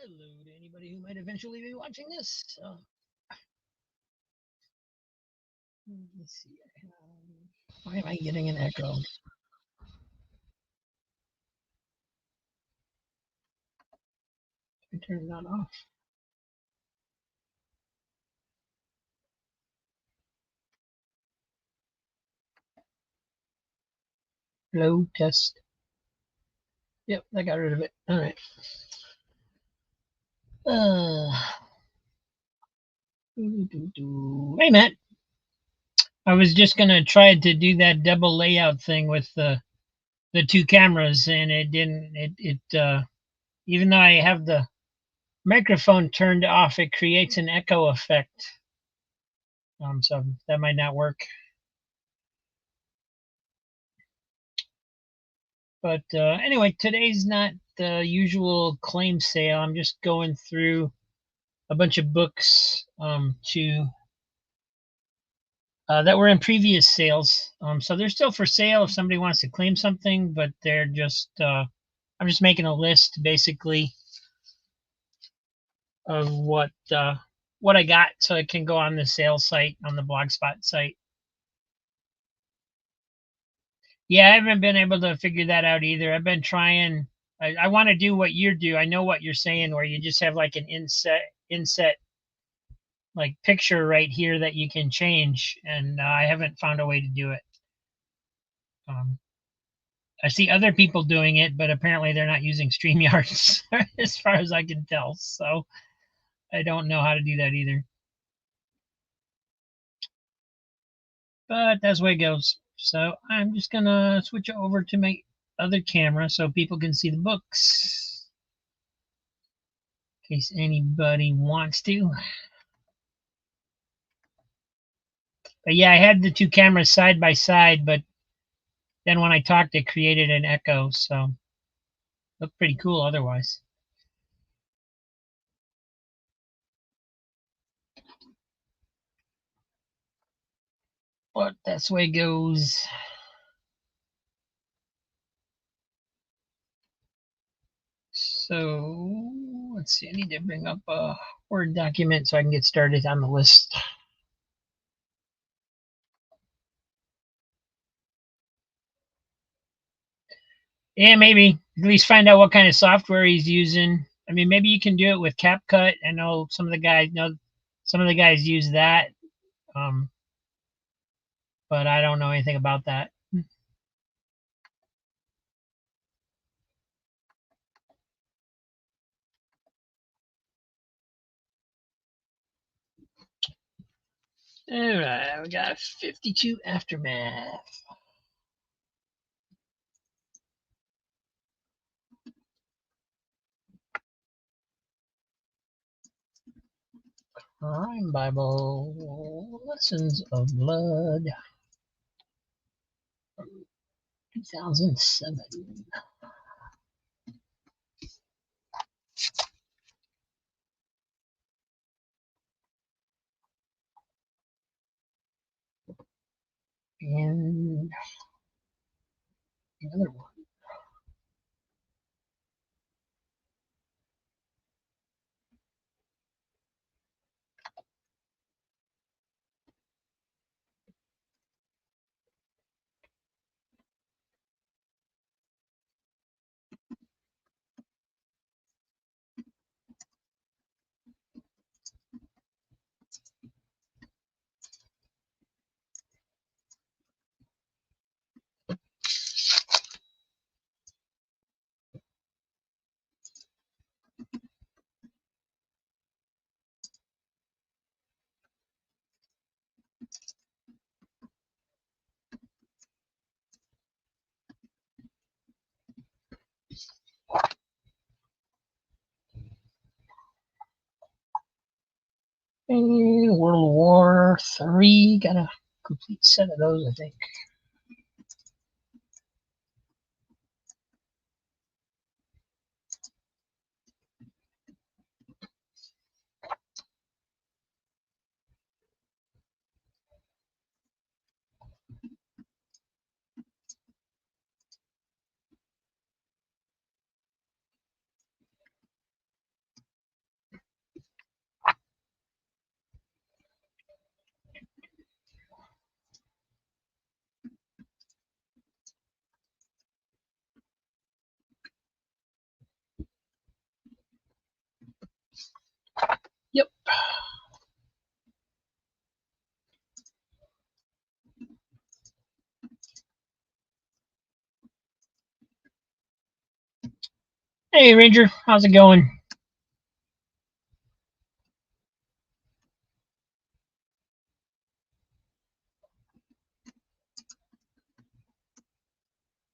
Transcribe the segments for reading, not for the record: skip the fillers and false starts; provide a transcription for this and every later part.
Hello to anybody who might eventually be watching this. Let me see. Why am I getting an echo? I turn that off. Hello, test. Yep, I got rid of it. All right. Uh, Hey, Matt. I was just gonna try to do that double layout thing with the two cameras, and it didn't. Even though I have the microphone turned off, it creates an echo effect. So that might not work. But anyway, today's not the usual claim sale. I'm just going through a bunch of books to that were in previous sales. So they're still for sale if somebody wants to claim something, but they're just I'm just making a list basically of what I got, so it can go on the sales site on the Blogspot site. Yeah, I haven't been able to figure that out either. I've been trying. I want to do what you do. I know what you're saying, where you just have like an inset like picture right here that you can change, and I haven't found a way to do it. Um, I see other people doing it, but apparently they're not using StreamYards as far as I can tell. So I don't know how to do that either. But that's the way it goes. So I'm just gonna switch over to my other camera so people can see the books, in case anybody wants to. But yeah, I had the two cameras side by side, but then when I talked, it created an echo. So looked pretty cool otherwise. But that's the way it goes. So let's see. I need to bring up a Word document so I can get started on the list. Yeah, maybe at least find out what kind of software he's using. I mean, maybe you can do it with CapCut. I know some of the guys use that, um, but I don't know anything about that. All right, we got 52 aftermath. Crime Bible, Lessons of Blood, 2007. And another one. And World War III. Got a complete set of those, I think. Hey, Ranger, how's it going?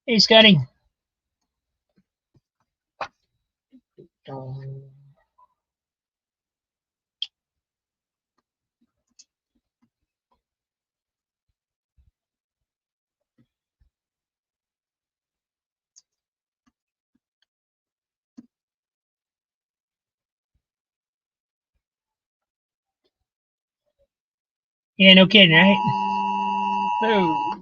Hey, Scotty. Yeah, no kidding, right? Oh,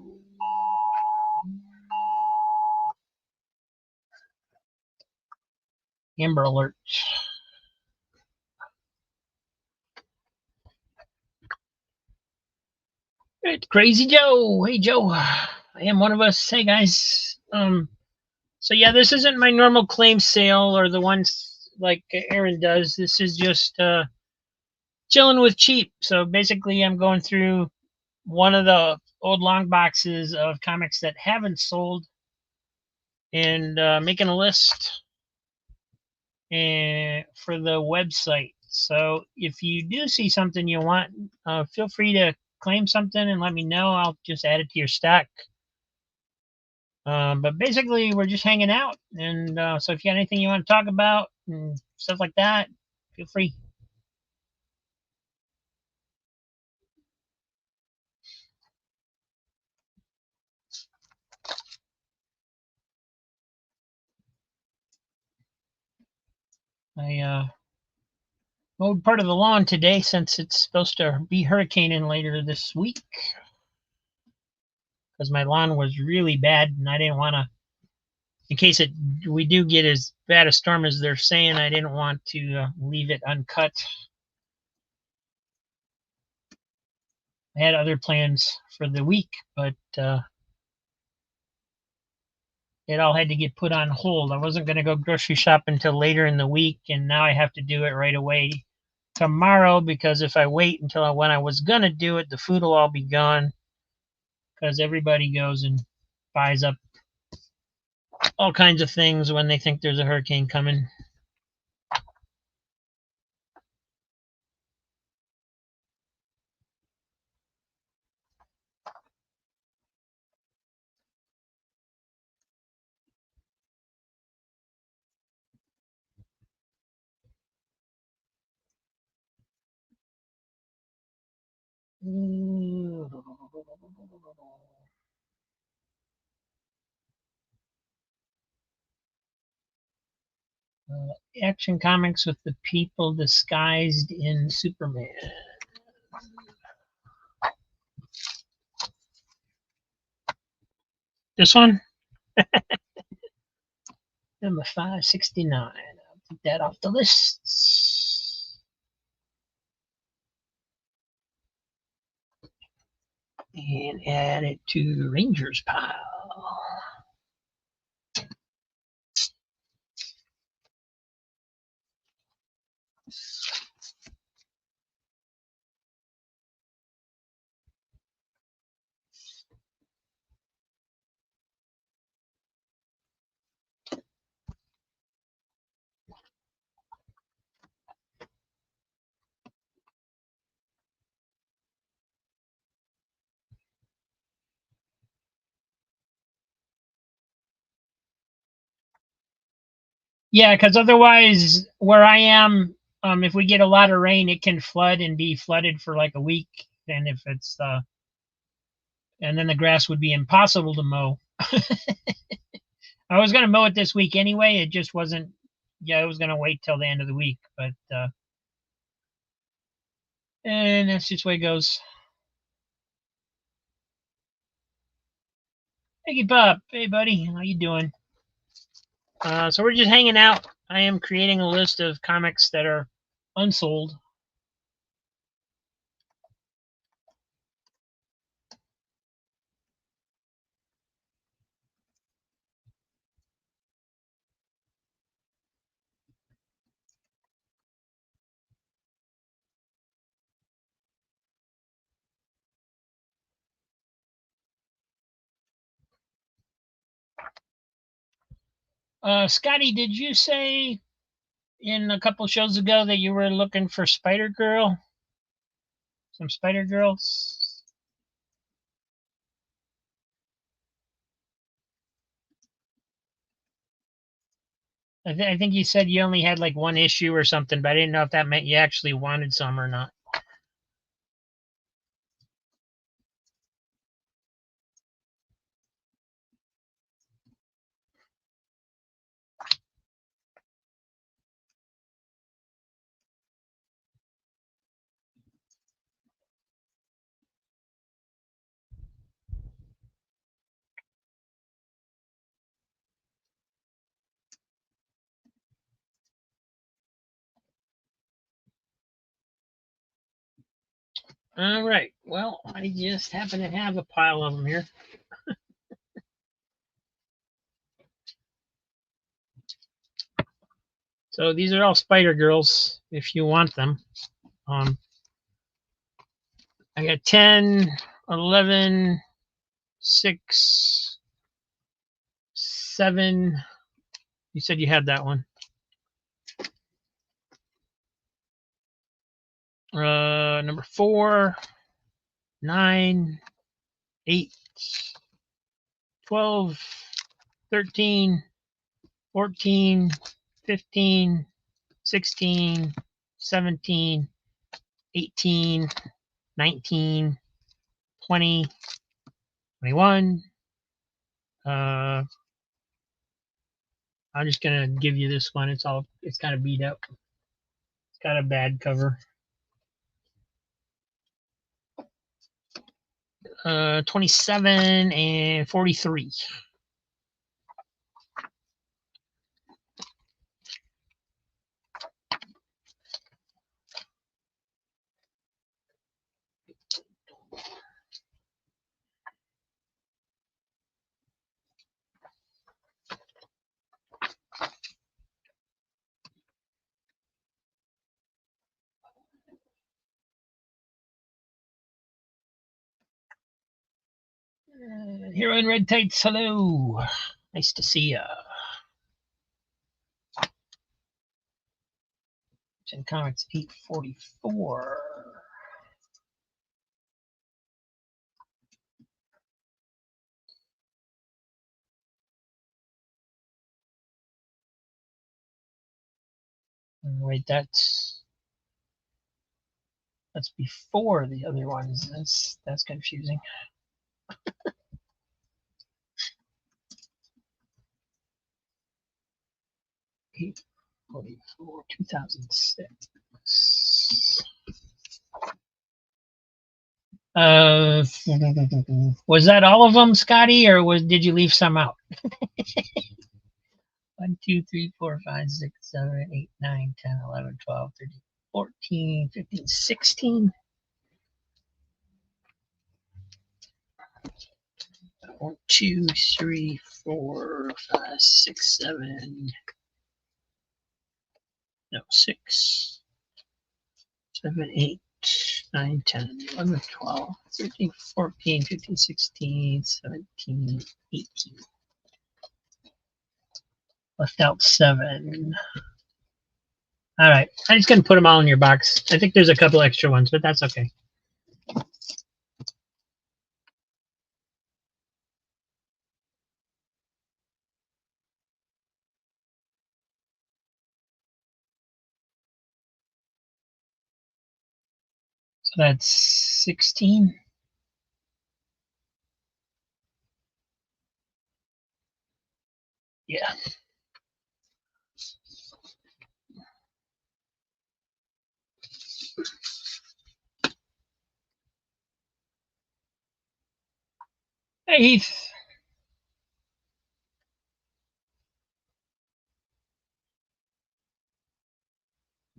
Amber Alert. It's Crazy Joe. Hey, Joe. I am one of us. Hey, guys. So yeah, this isn't my normal claim sale or the ones like Aaron does. This is just chilling with cheap. So basically, I'm going through one of the old long boxes of comics that haven't sold and making a list for the website. So if you do see something you want, feel free to claim something and let me know. I'll just add it to your stack. But basically, we're just hanging out. And so if you got anything you want to talk about and stuff like that, feel free. I mowed part of the lawn today since it's supposed to be hurricaning later this week because my lawn was really bad and I didn't want to, in case we do get as bad a storm as they're saying, I didn't want to leave it uncut. I had other plans for the week, but it all had to get put on hold. I wasn't going to go grocery shop until later in the week, and now I have to do it right away tomorrow because if I wait until when I was going to do it, the food will all be gone because everybody goes and buys up all kinds of things when they think there's a hurricane coming. Action Comics with the people disguised in Superman. This one, number 569. I'll take that off the list and add it to the Rangers pile. Yeah, because otherwise, where I am, if we get a lot of rain, it can flood and be flooded for like a week. And if it's and then the grass would be impossible to mow. I was gonna mow it this week anyway. It just wasn't. Yeah, I was gonna wait till the end of the week, but and that's just the way it goes. Hey, Pop. Hey, buddy. How you doing? So we're just hanging out. I am creating a list of comics that are unsold. Scotty, did you say in a couple shows ago that you were looking for Spider Girl? Some Spider Girls? I think you said you only had like one issue or something, but I didn't know if that meant you actually wanted some or not. All right. Well, I just happen to have a pile of them here. So these are all Spider Girls if you want them. Um, I got 10, 11, 6, 7. You said you had that one. Number 4, 9, 8, 12, 13, 14, 15, 16, 17, 18, 19, 20, 21. I'm just gonna give you this one. It's kind of beat up. It's got a bad cover. 27 and 43. Hero in red tights. Hello. Nice to see ya. In Comics 844. Wait, that's before the other ones. That's confusing. 844, 2006. Was that all of them, Scotty, or did you leave some out? 1, 2, 3, 4, 5, 6, 7, 8, 9, 10, 11, 12, 13, 14, 15, 16. 1, 2, 3, 4, 5, 6, 7. No, 6, 7, 8, 9, 10, 11, 12, 13, 14, 15, 16, 17, 18. Left out 7. All right. I'm just going to put them all in your box. I think there's a couple extra ones, but that's okay. So that's 16. Yeah. Hey, Heath.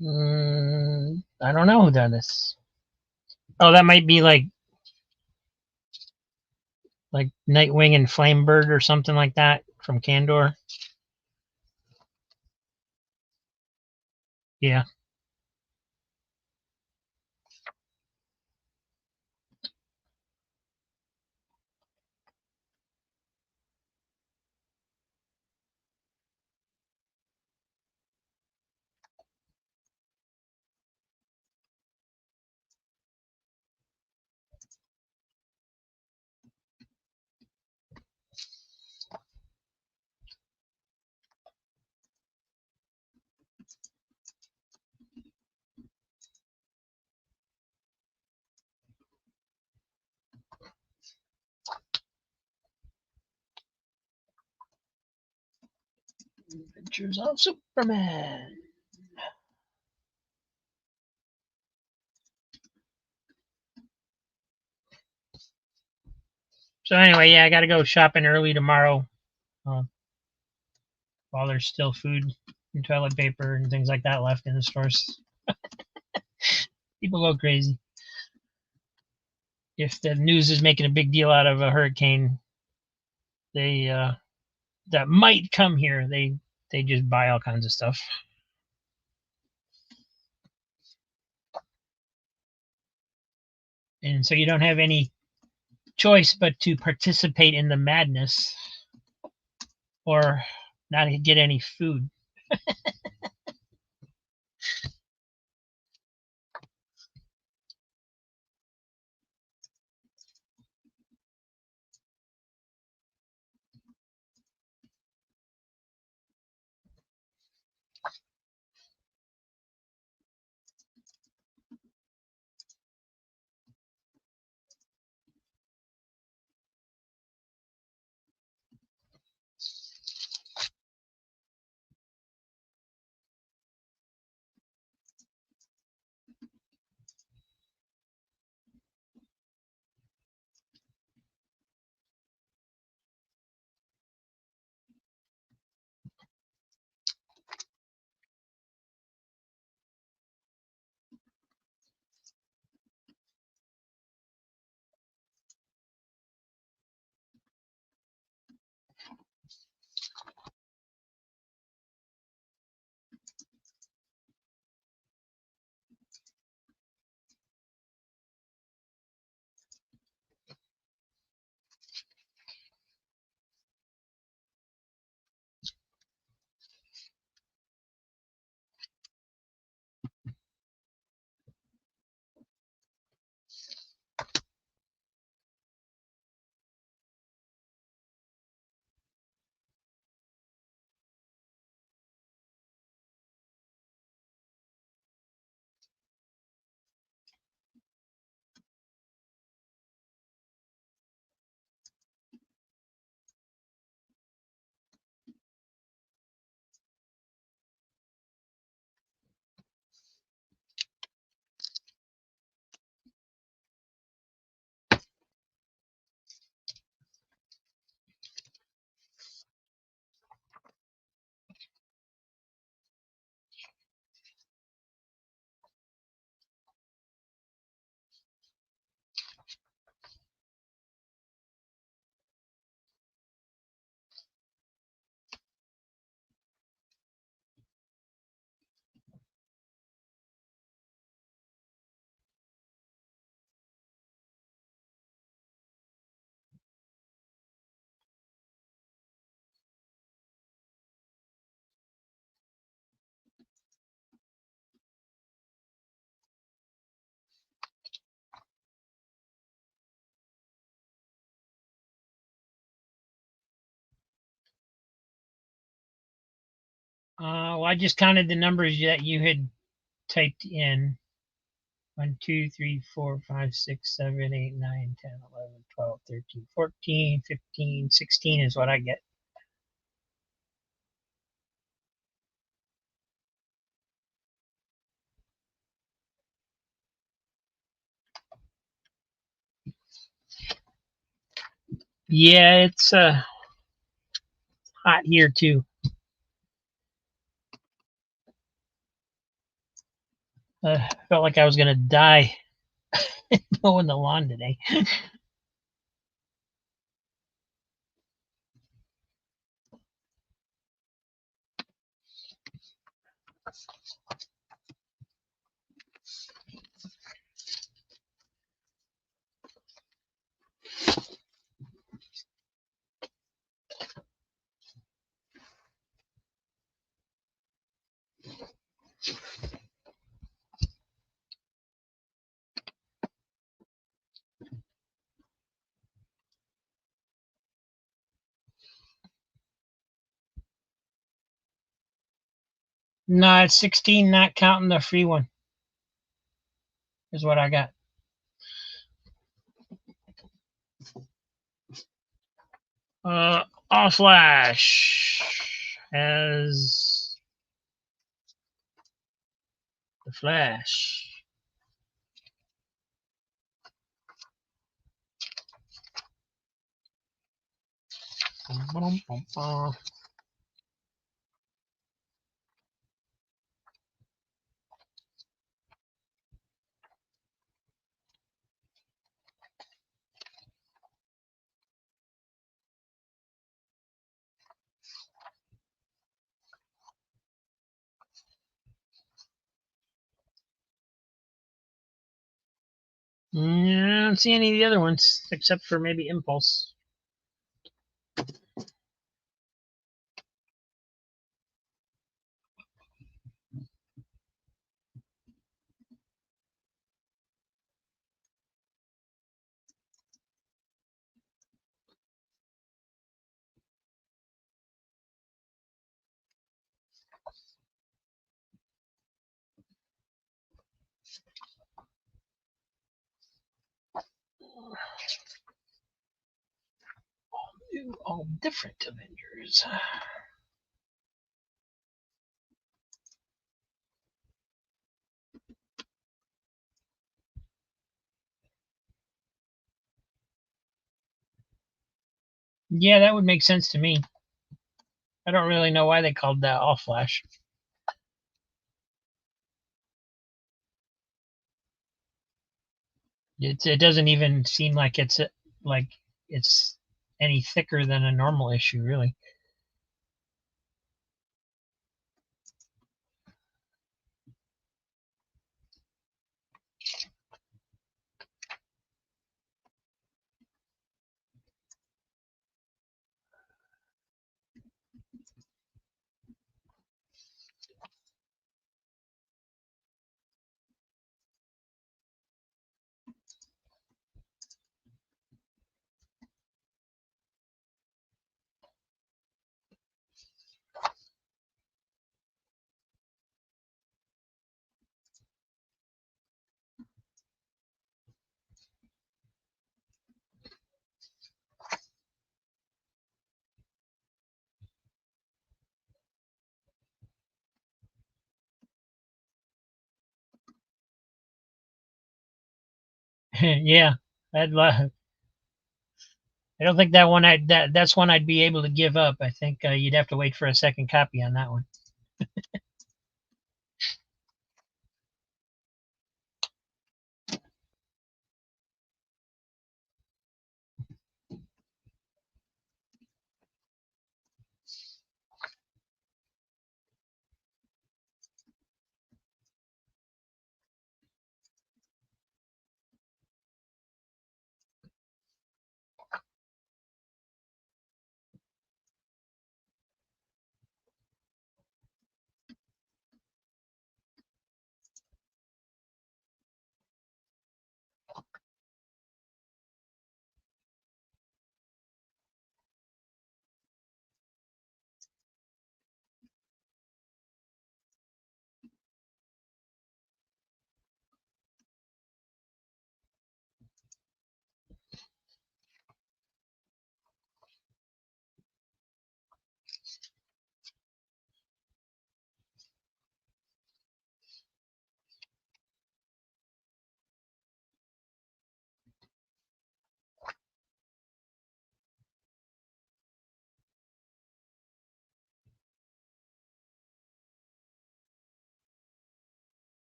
I don't know who done this. Oh, that might be like Nightwing and Flamebird or something like that from Candor. Yeah. Adventures of Superman. So anyway, yeah, I got to go shopping early tomorrow while there's still food and toilet paper and things like that left in the stores. People go crazy. If the news is making a big deal out of a hurricane, they that might come here, they just buy all kinds of stuff. And so you don't have any choice but to participate in the madness or not get any food. Well, I just counted the numbers that you had typed in. 1, 2, 3, 4, 5, 6, 7, 8, 9, 10, 11, 12, 13, 14, 15, 16 is what I get. Yeah, it's hot here too. Felt like I was gonna die mowing the lawn today. No, it's 16, not counting the free one. Is what I got. All flash. as the Flash. I don't see any of the other ones except for maybe Impulse. All different Avengers. Yeah, that would make sense to me. I don't really know why they called that All Flash. It doesn't even seem like it's any thicker than a normal issue, really. Yeah, I don't think that's one I'd be able to give up. I think you'd have to wait for a second copy on that one.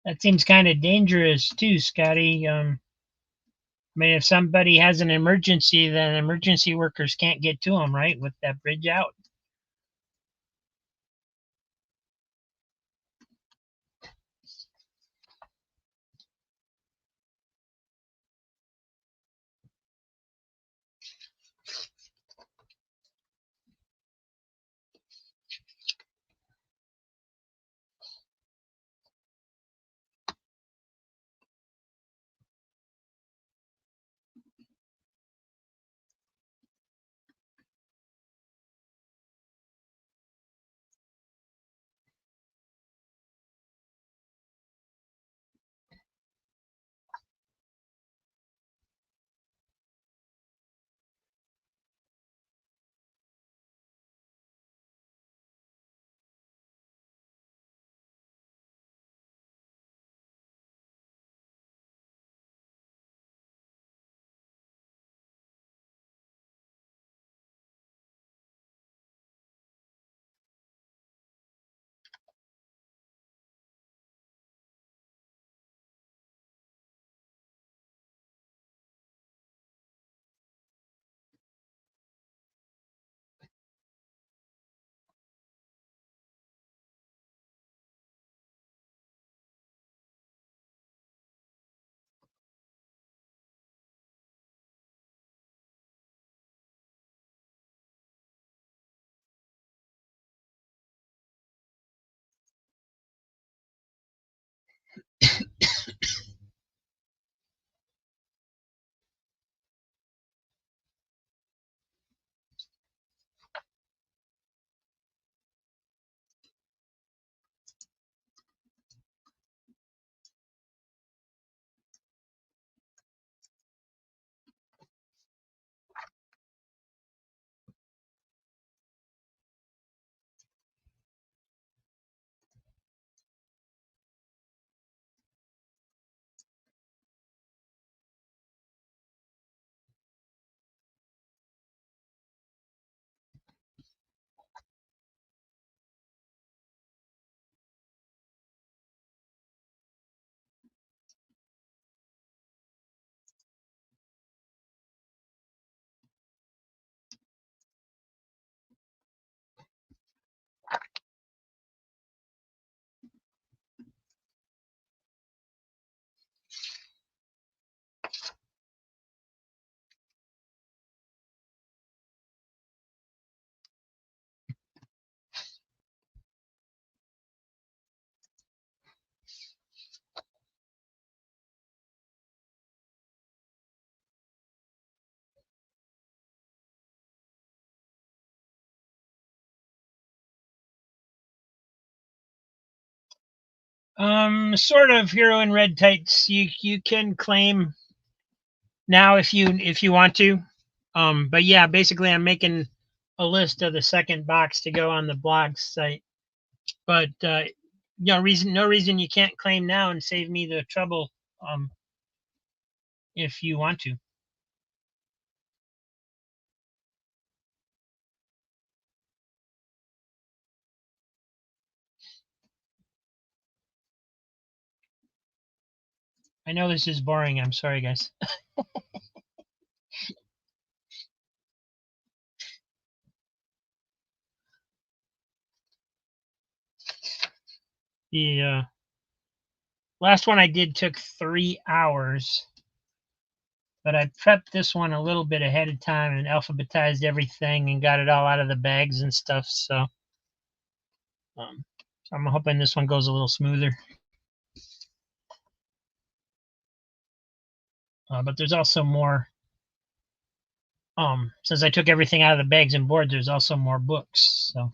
That seems kind of dangerous too, Scotty. I mean, if somebody has an emergency, then emergency workers can't get to them, right? With that bridge out. Sort of hero in red tights. You can claim now if you want to. But yeah, basically I'm making a list of the second box to go on the blog site. But no reason you can't claim now and save me the trouble. If you want to. I know this is boring. I'm sorry, guys. The last one I did took 3 hours, but I prepped this one a little bit ahead of time and alphabetized everything and got it all out of the bags and stuff. Um, so I'm hoping this one goes a little smoother. But there's also more. Since I took everything out of the bags and boards, there's also more books. So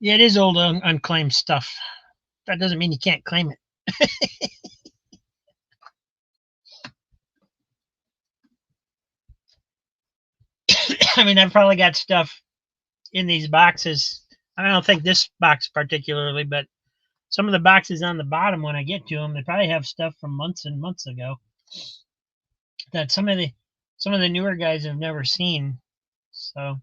yeah, it is old unclaimed stuff. That doesn't mean you can't claim it. I mean, I've probably got stuff in these boxes. I don't think this box particularly, but some of the boxes on the bottom, when I get to them, they probably have stuff from months and months ago that some of the newer guys have never seen. So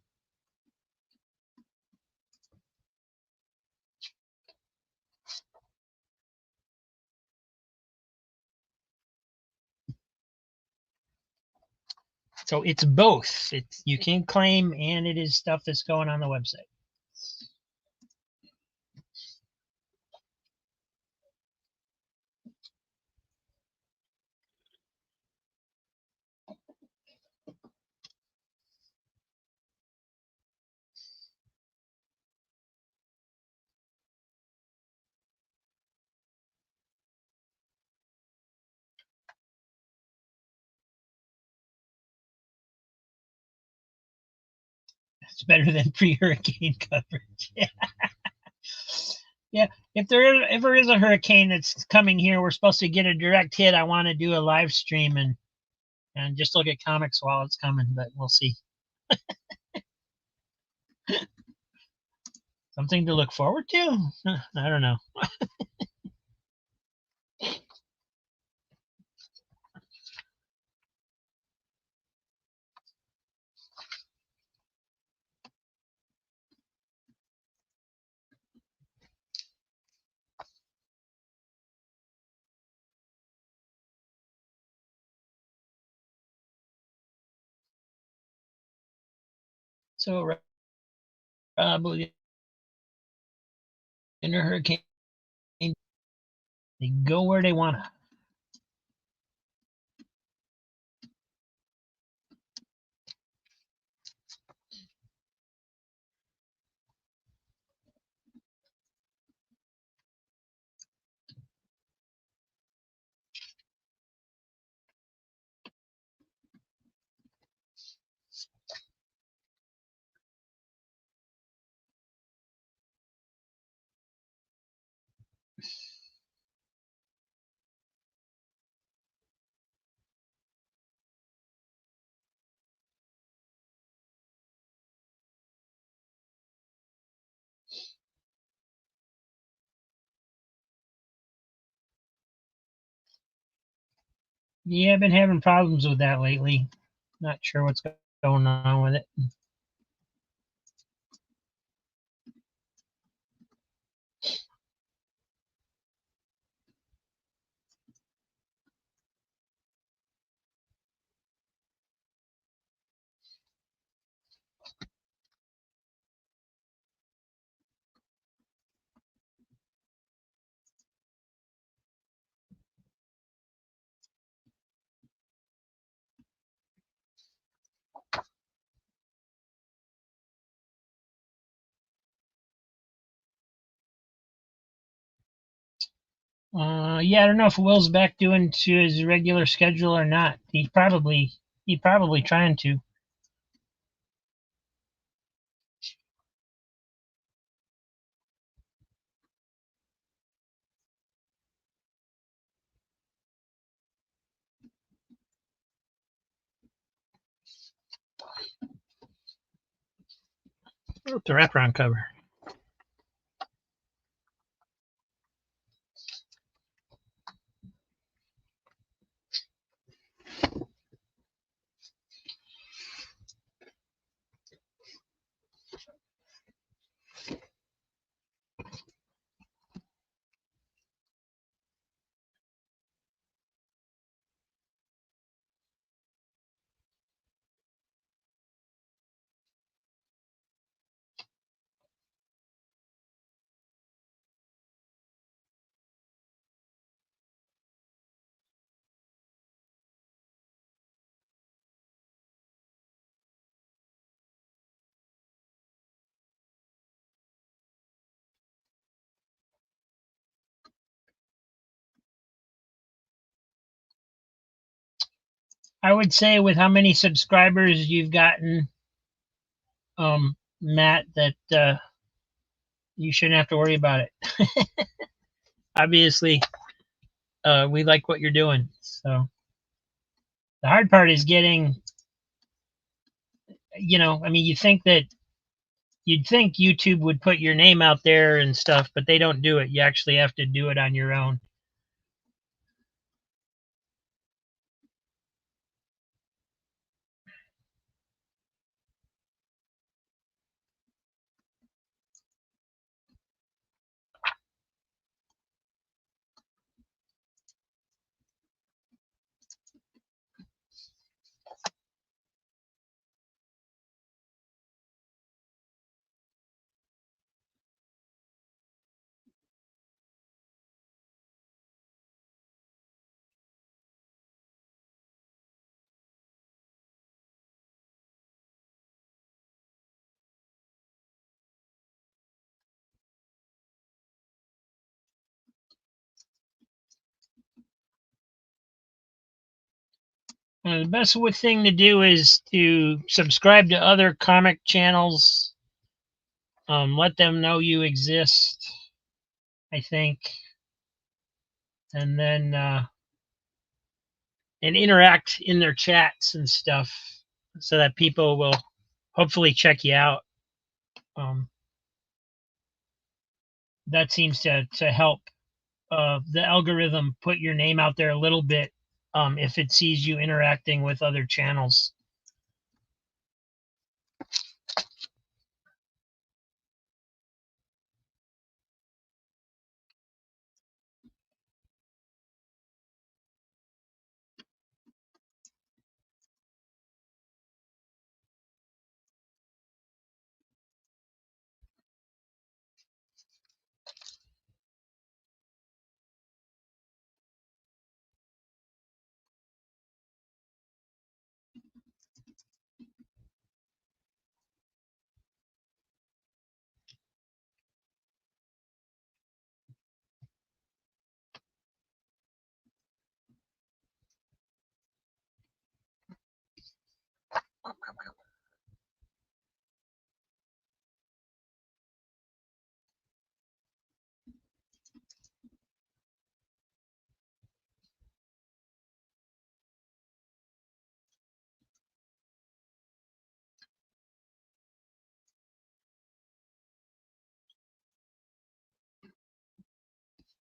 it's both. It's you can claim, and it is stuff that's going on the website. It's better than pre-hurricane coverage. Yeah. Yeah, if there ever is a hurricane that's coming here, we're supposed to get a direct hit. I want to do a live stream and just look at comics while it's coming, but we'll see. Something to look forward to? I don't know. So, in a hurricane, they go where they want to. Yeah, I've been having problems with that lately. Not sure what's going on with it. Yeah, I don't know if Will's back doing to his regular schedule or not. He probably trying to. The wraparound cover. I would say with how many subscribers you've gotten, Matt, that you shouldn't have to worry about it. Obviously, we like what you're doing. So the hard part is I mean, you'd think YouTube would put your name out there and stuff, but they don't do it. You actually have to do it on your own. The best thing to do is to subscribe to other comic channels. Let them know you exist, I think, and then and interact in their chats and stuff, so that people will hopefully check you out. Um, that seems to help the algorithm put your name out there a little bit if it sees you interacting with other channels.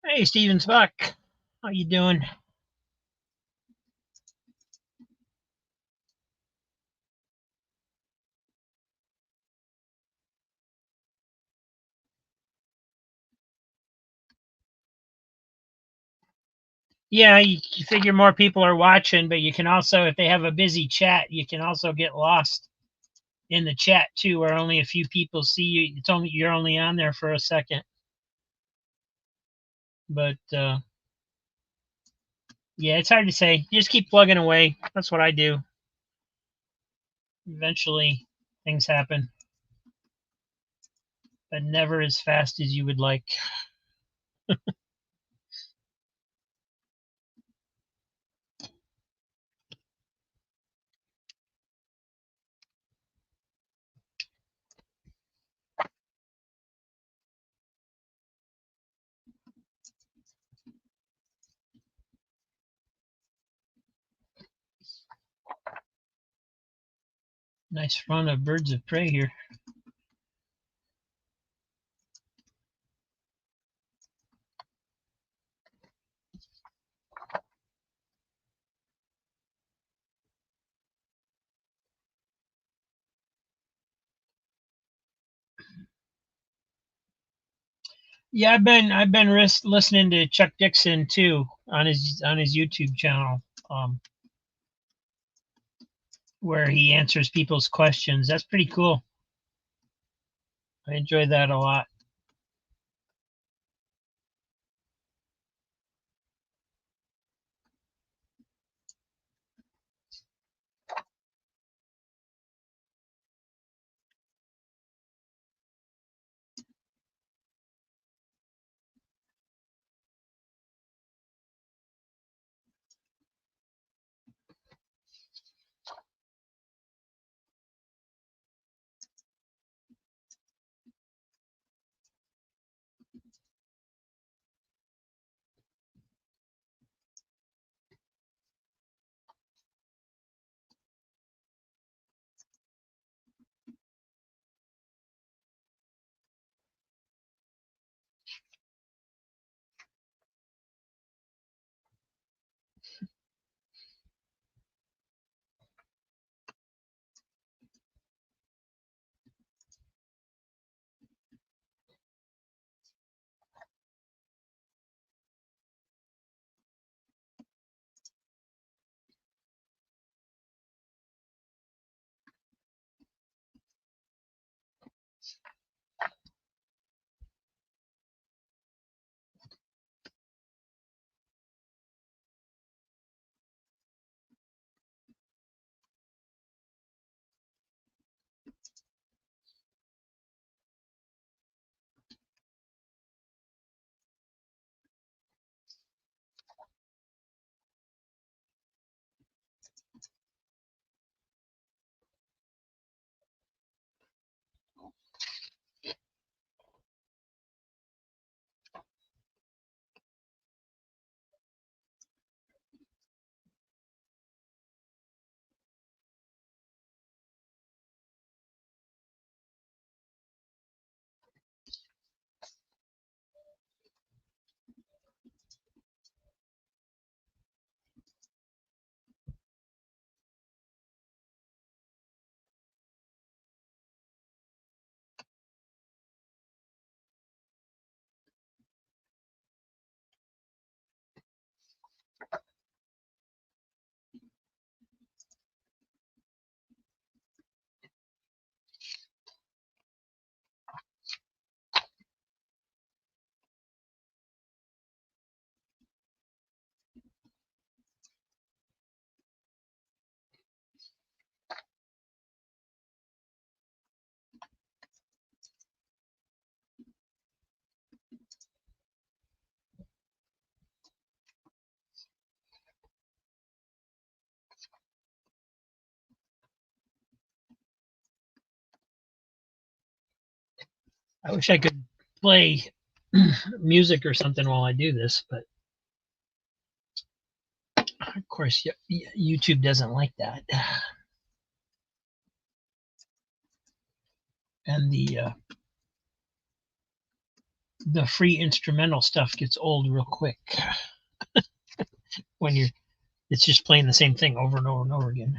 Hey, Steven Spock, how you doing? Yeah, you figure more people are watching, but you can also, if they have a busy chat, you can also get lost in the chat too, where only a few people see you. You're only on there for a second. But yeah, it's hard to say. You just keep plugging away. That's what I do. Eventually, things happen, but never as fast as you would like. Nice run of birds of prey here. Yeah, I've been listening to Chuck Dixon too on his YouTube channel, where he answers people's questions. That's pretty cool. I enjoy that a lot. I wish I could play music or something while I do this, but of course, YouTube doesn't like that. And the free instrumental stuff gets old real quick when it's just playing the same thing over and over and over again.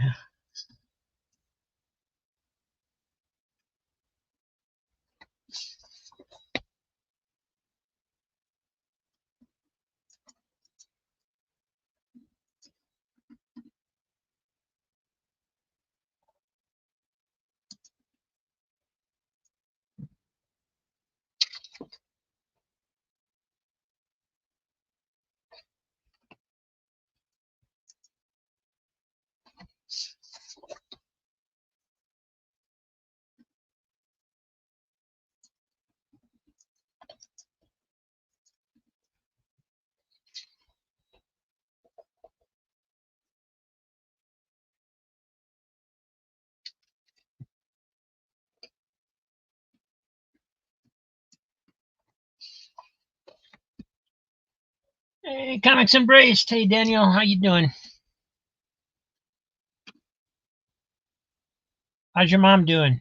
Hey, Comics Embraced. Hey, Daniel, how you doing? How's your mom doing?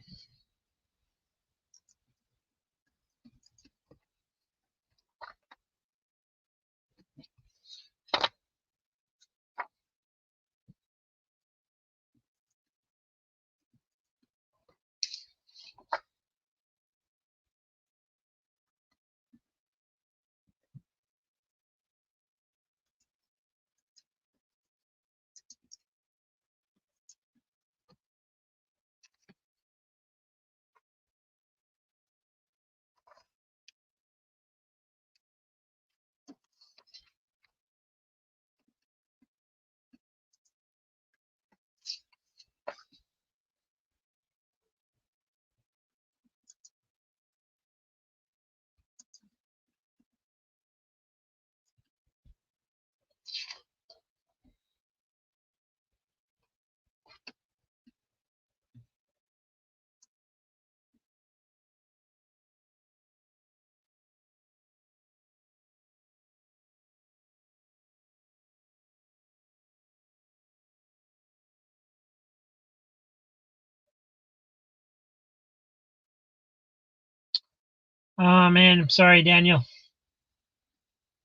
Oh man, I'm sorry, Daniel.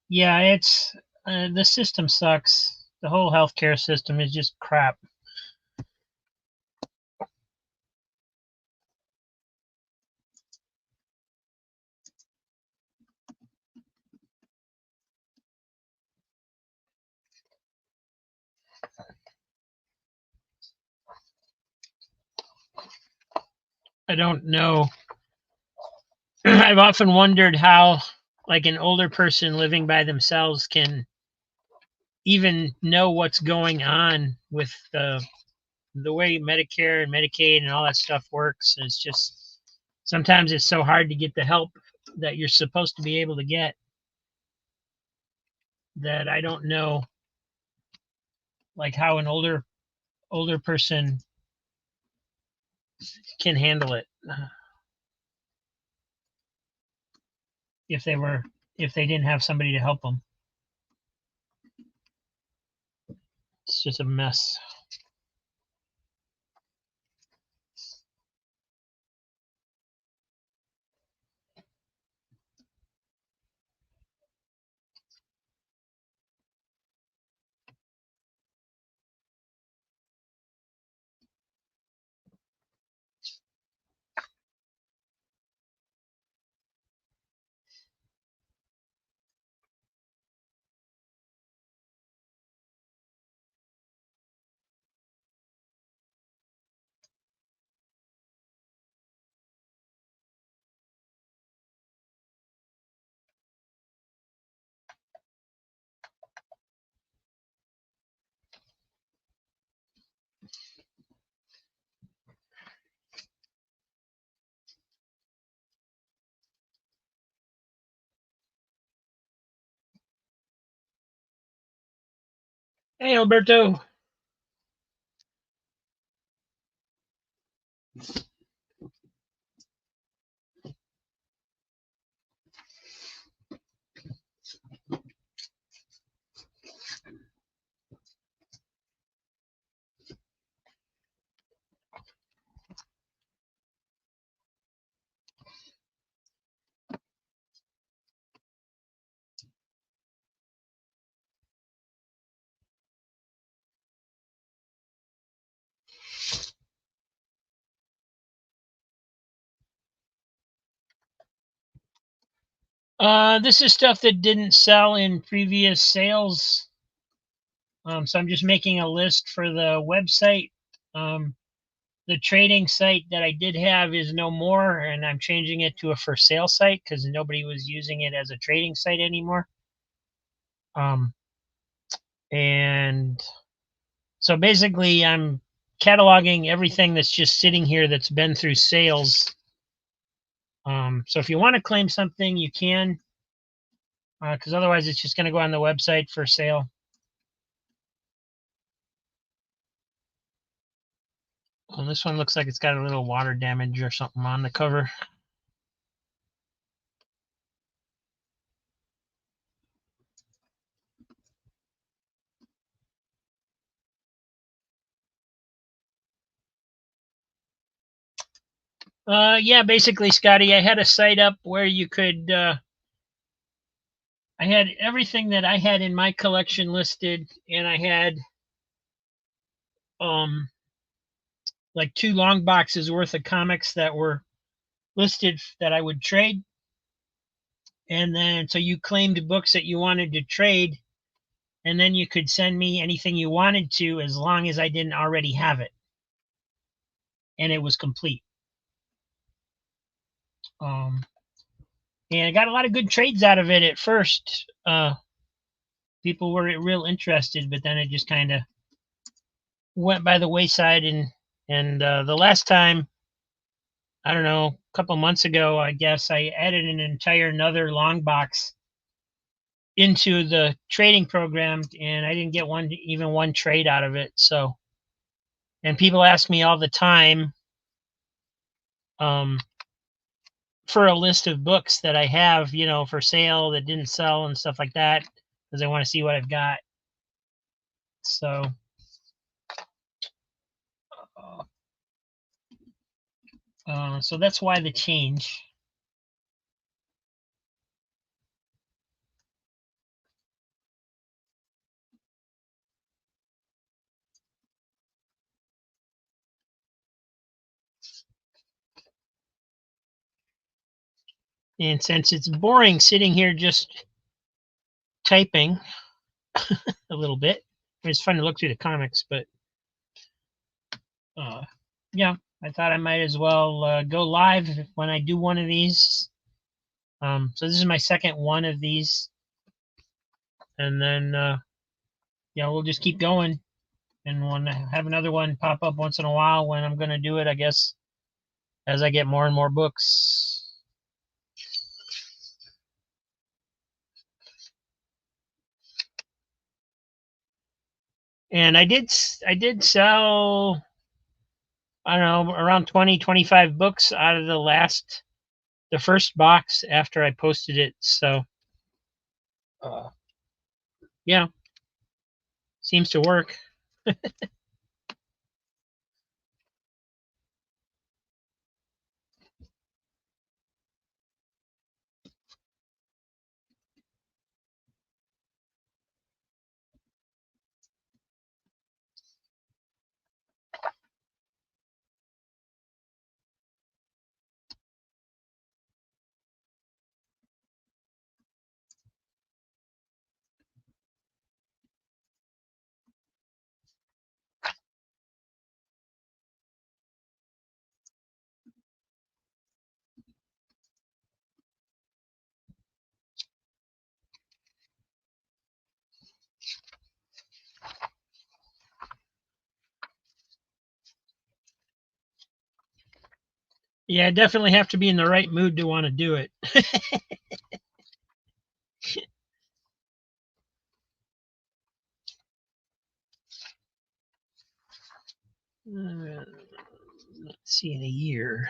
Yeah, it's the system sucks. The whole healthcare system is just crap. I don't know. I've often wondered how, like, an older person living by themselves can even know what's going on with the way Medicare and Medicaid and all that stuff works. It's just sometimes it's so hard to get the help that you're supposed to be able to get that I don't know, like, how an older person can handle it if they didn't have somebody to help them. It's just a mess. Hey, Alberto. This is stuff that didn't sell in previous sales. So I'm just making a list for the website. The trading site that I did have is no more, and I'm changing it to a for sale site because nobody was using it as a trading site anymore. And so basically, I'm cataloging everything that's just sitting here that's been through sales. So if you want to claim something, you can, because otherwise it's just going to go on the website for sale. Well, this one looks like it's got a little water damage or something on the cover. Yeah, basically, Scotty, I had a site up where you could. I had everything that I had in my collection listed, and I had um like 2 long boxes worth of comics that were listed that I would trade. And then so you claimed books that you wanted to trade, and then you could send me anything you wanted to as long as I didn't already have it and it was complete. Um, and I got a lot of good trades out of it at first. People were real interested, but then it just kind of went by the wayside. And the last time, I don't know, a couple months ago, I guess I added an entire another long box into the trading program, and I didn't get even one trade out of it. So, and people ask me all the time um, for a list of books that I have, for sale that didn't sell and stuff like that, because they want to see what I've got. So, so that's why the change. And since it's boring sitting here just typing a little bit, it's fun to look through the comics, but yeah, I thought I might as well go live when I do one of these. So this is my second one of these, and then yeah, we'll just keep going, and when I have another one pop up once in a while when I'm going to do it, I guess, as I get more and more books. And I did sell, I don't know, around 20, 25 books out of the first box after I posted it. So, uh, yeah, seems to work. Yeah, I definitely have to be in the right mood to want to do it. Let's see, in a year.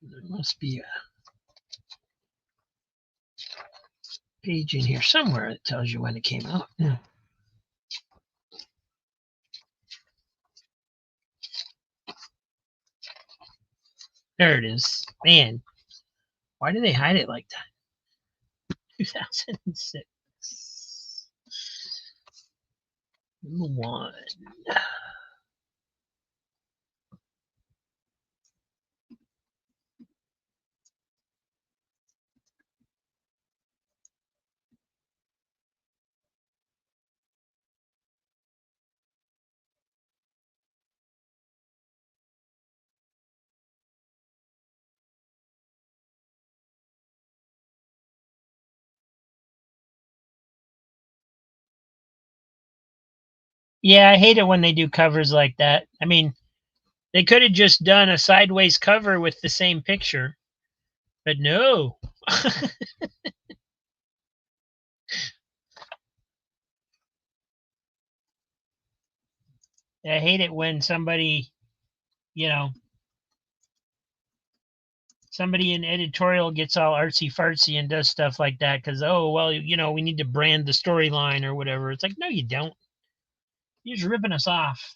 There must be a page in here somewhere that tells you when it came out. Yeah. There it is. Man, why do they hide it like that? 2006. Number one. Yeah, I hate it when they do covers like that. I mean, they could have just done a sideways cover with the same picture, but no. I hate it when you know, somebody in editorial gets all artsy fartsy and does stuff like that because, oh, well, we need to brand the storyline or whatever. It's like, no, you don't. You're just ripping us off.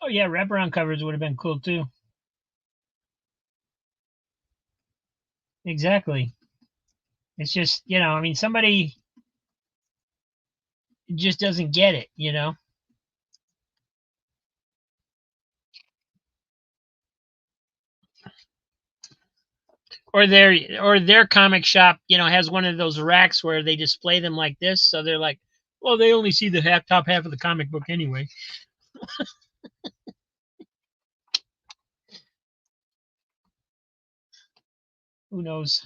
Oh, yeah, wraparound covers would have been cool too. Exactly. It's just, I mean, somebody just doesn't get it. Or their comic shop, has one of those racks where they display them like this, so they're like, well, they only see the top half of the comic book anyway. Who knows?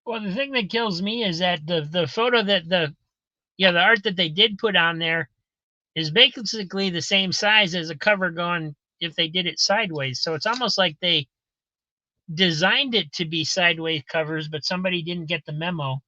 Well, the thing that kills me is that the photo that the art that they did put on there is basically the same size as a cover gone if they did it sideways. So it's almost like they designed it to be sideways covers, but somebody didn't get the memo.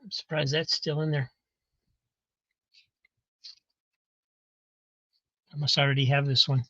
I'm surprised that's still in there. I must already have this one.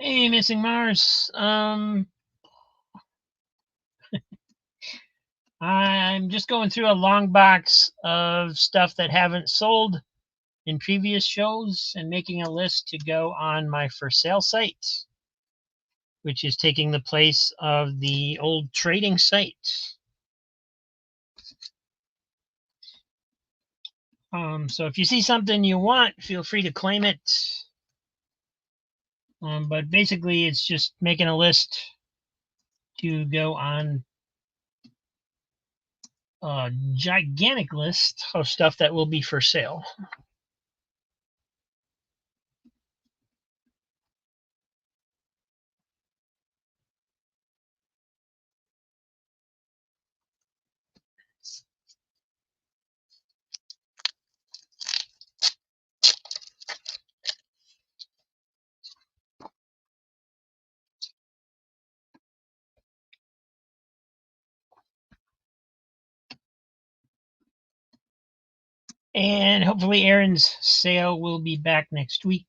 Hey, Missing Mars. I'm just going through a long box of stuff that haven't sold in previous shows and making a list to go on my for sale site, which is taking the place of the old trading site. So if you see something you want, feel free to claim it. But basically, it's just making a list to go on a gigantic list of stuff that will be for sale. And hopefully Aaron's sale will be back next week.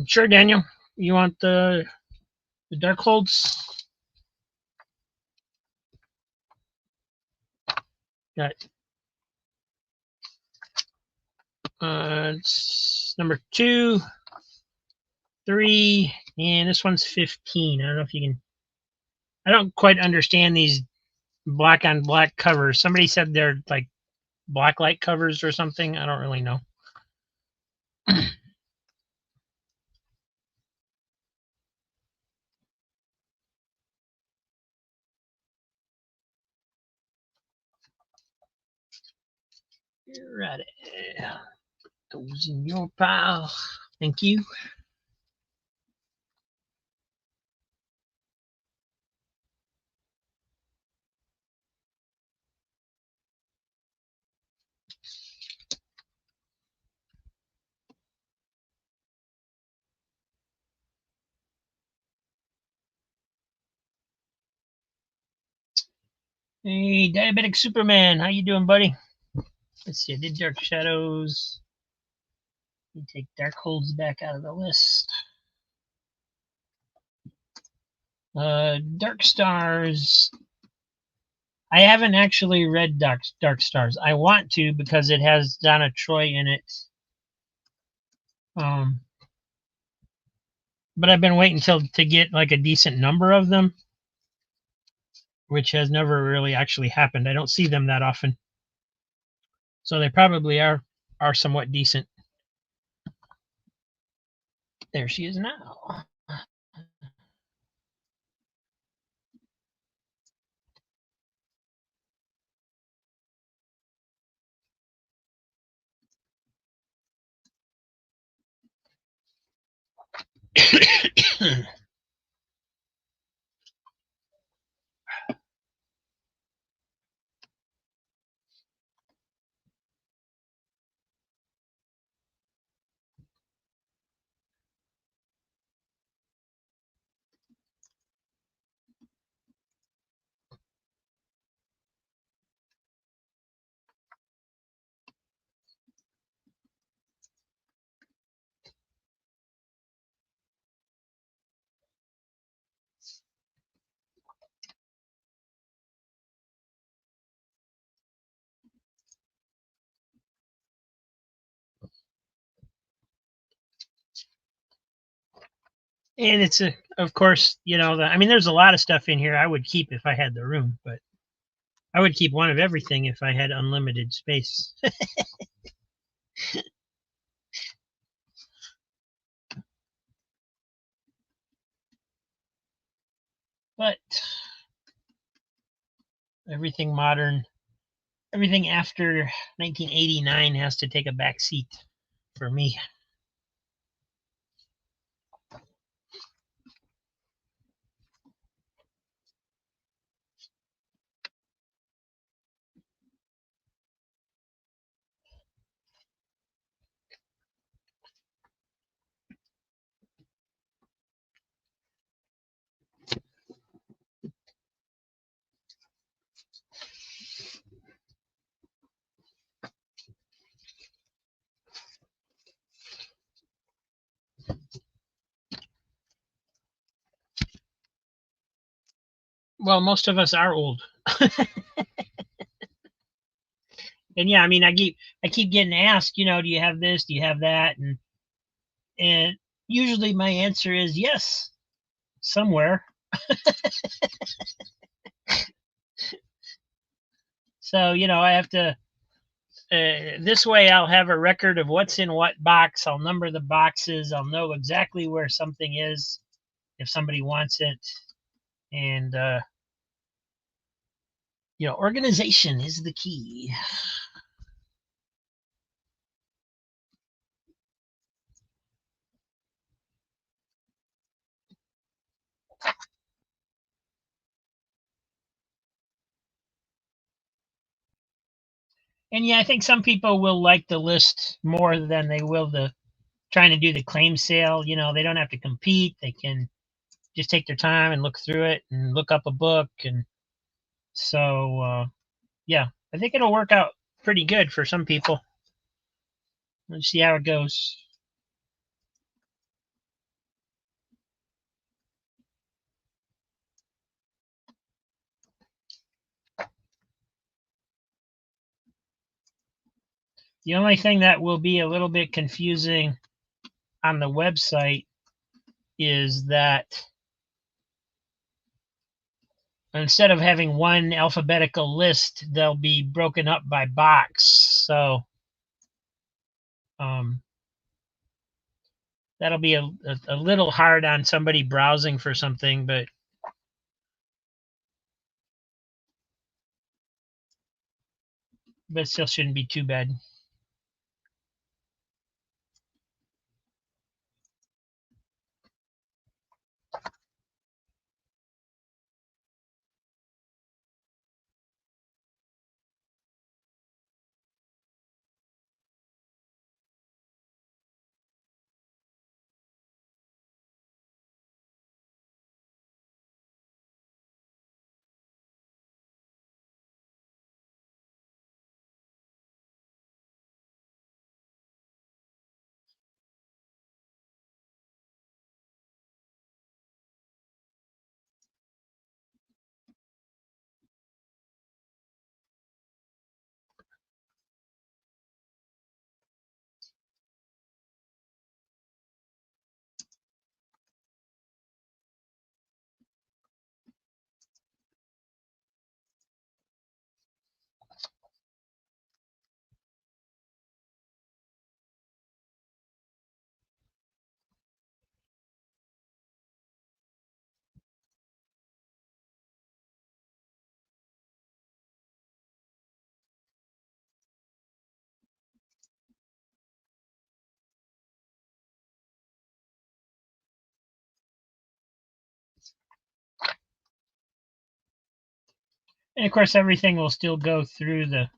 Sure, Daniel. You want the dark holds? Got it's number 2, 3, and this one's 15. I don't know if you can. I don't quite understand these black on black covers. Somebody said they're like blacklight covers or something. I don't really know. Right. Those in your pile. Thank you. Hey, Diabetic Superman, how you doing, buddy? Let's see, I did Dark Shadows. Let me take Dark Holds back out of the list. Dark Stars. I haven't actually read Dark Stars. I want to because it has Donna Troy in it. But I've been waiting to get like a decent number of them, which has never really actually happened. I don't see them that often, so they probably are somewhat decent. There she is now. And it's of course, I mean, there's a lot of stuff in here I would keep if I had the room, but I would keep one of everything if I had unlimited space. But everything modern, everything after 1989 has to take a back seat for me. Well, most of us are old. And yeah, I mean, I keep getting asked, do you have this? Do you have that? And usually my answer is yes, somewhere. So, I have to this way I'll have a record of what's in what box. I'll number the boxes. I'll know exactly where something is if somebody wants it. And organization is the key. And yeah, I think some people will like the list more than they will the trying to do the claim sale. They don't have to compete. They can just take their time and look through it and look up a book. And so, yeah, I think it'll work out pretty good for some people. Let's see how it goes. The only thing that will be a little bit confusing on the website is that instead of having one alphabetical list, they'll be broken up by box. So um, that'll be a little hard on somebody browsing for something, but still shouldn't be too bad. And of course, everything will still go through the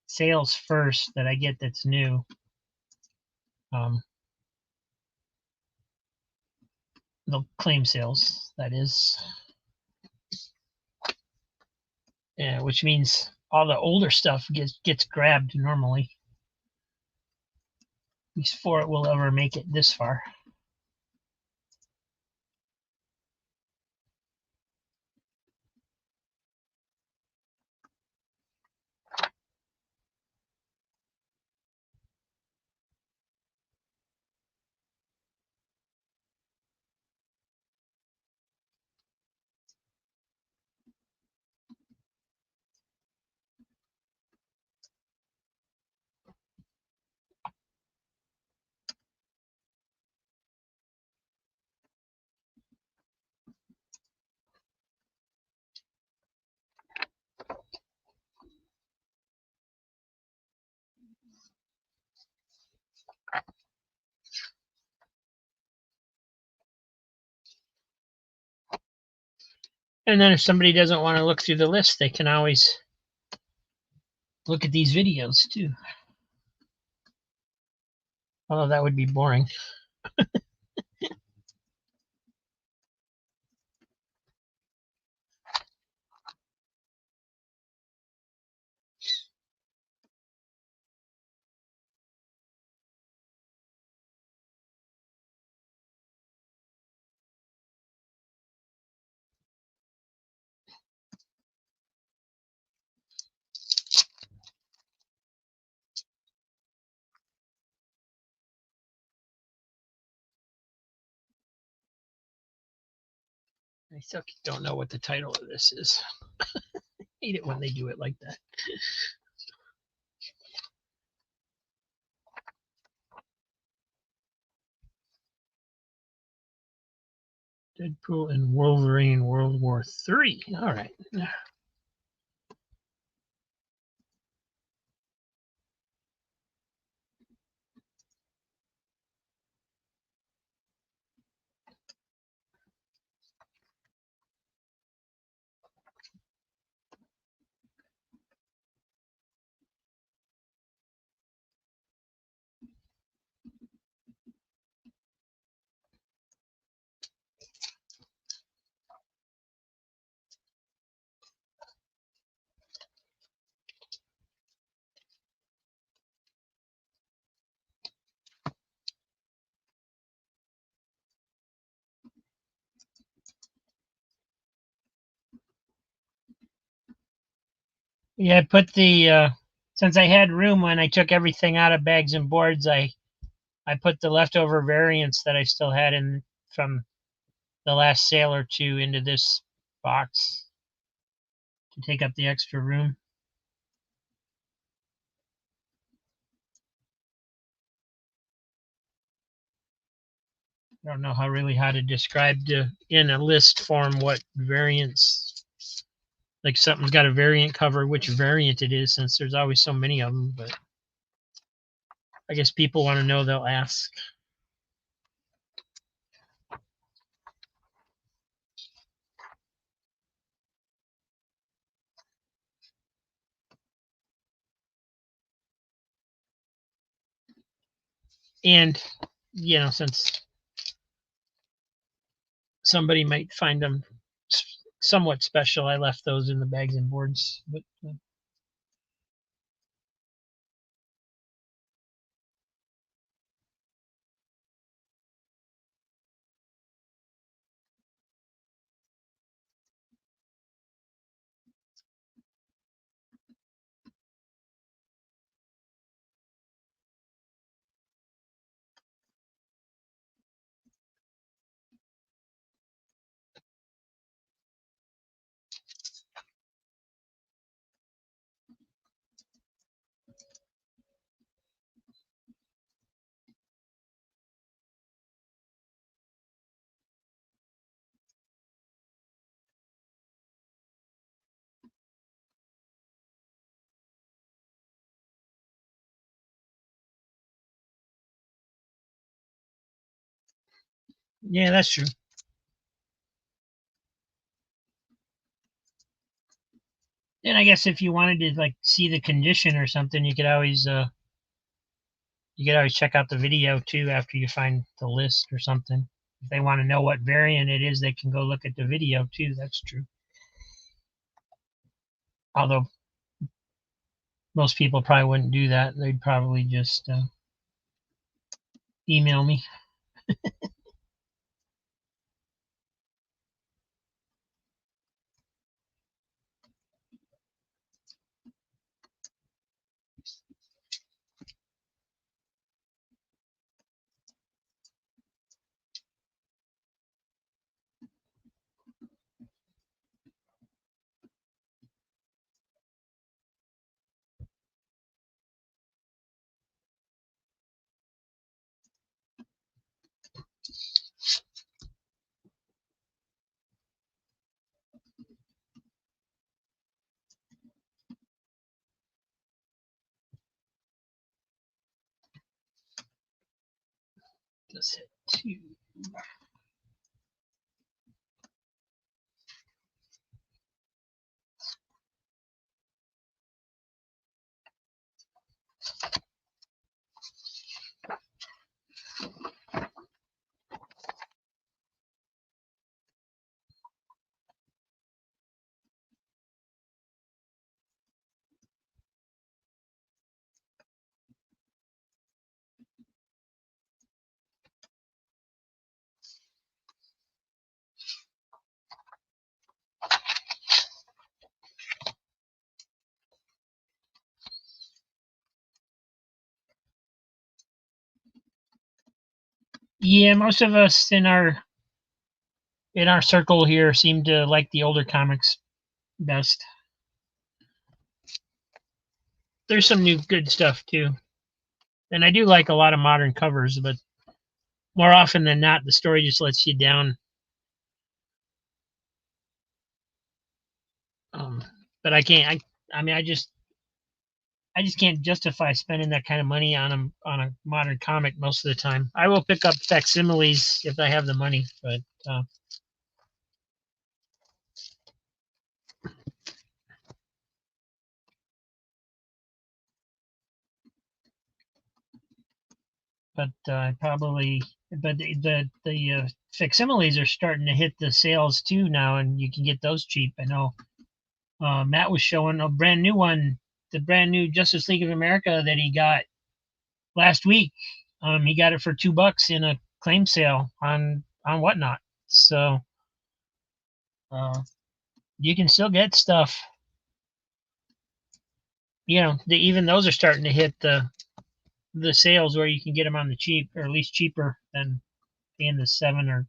sales first that I get that's new. Um, the claim sales, that is. Yeah, which means all the older stuff gets grabbed normally, before it will ever make it this far. And then if somebody doesn't want to look through the list, they can always look at these videos too. Although that would be boring. I still don't know what the title of this is. I hate it when they do it like that. Deadpool and Wolverine World War III. All right. Yeah, I put the since I had room when I took everything out of bags and boards, I put the leftover variants that I still had in from the last sale or two into this box to take up the extra room. I don't know how to describe in a list form what variants, like something's got a variant cover, which variant it is, since there's always so many of them. But I guess people want to know, they'll ask. And since somebody might find them somewhat special, I left those in the bags and boards. But yeah, that's true. And I guess if you wanted to like see the condition or something, you could always check out the video too after you find the list or something. If they want to know what variant it is, they can go look at the video too. That's true. Although most people probably wouldn't do that. They'd probably just email me. Let's hit 2. Yeah, most of us in our circle here seem to like the older comics best. There's some new good stuff too, and I do like a lot of modern covers, but more often than not, the story just lets you down. Um, but I can't. I mean, I just can't justify spending that kind of money on a modern comic most of the time. I will pick up facsimiles if I have the money, uh, I probably but the facsimiles are starting to hit the sales too now, and you can get those cheap. I know Matt was showing a brand new one, the brand new Justice League of America that he got last week. He got it for $2 in a claim sale on Whatnot. So uh, you can still get stuff. You know, even those are starting to hit the sales where you can get them on the cheap, or at least cheaper than paying the $7 or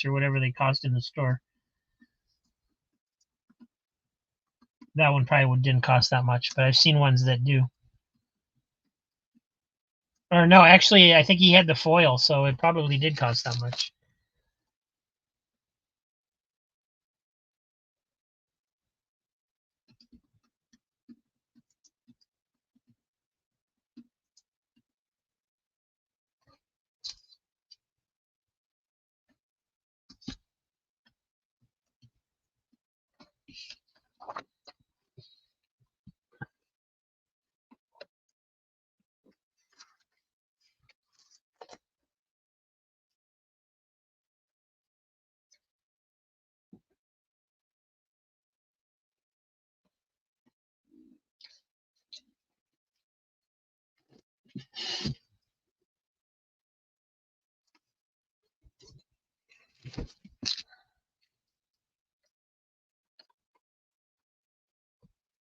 or whatever they cost in the store. That one probably didn't cost that much, but I've seen ones that do. Or no, actually, I think he had the foil, so it probably did cost that much.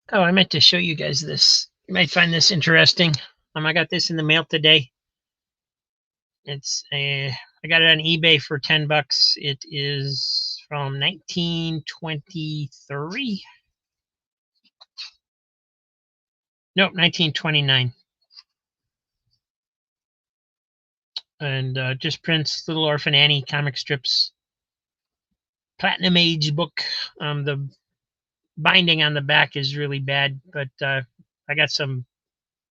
Oh, I meant to show you guys this. You might find this interesting. I got this in the mail today. I got it on eBay for $10. It is from 1923. Nope, 1929. And just prints little Orphan Annie comic strips. Platinum Age book. The binding on the back is really bad, but I got some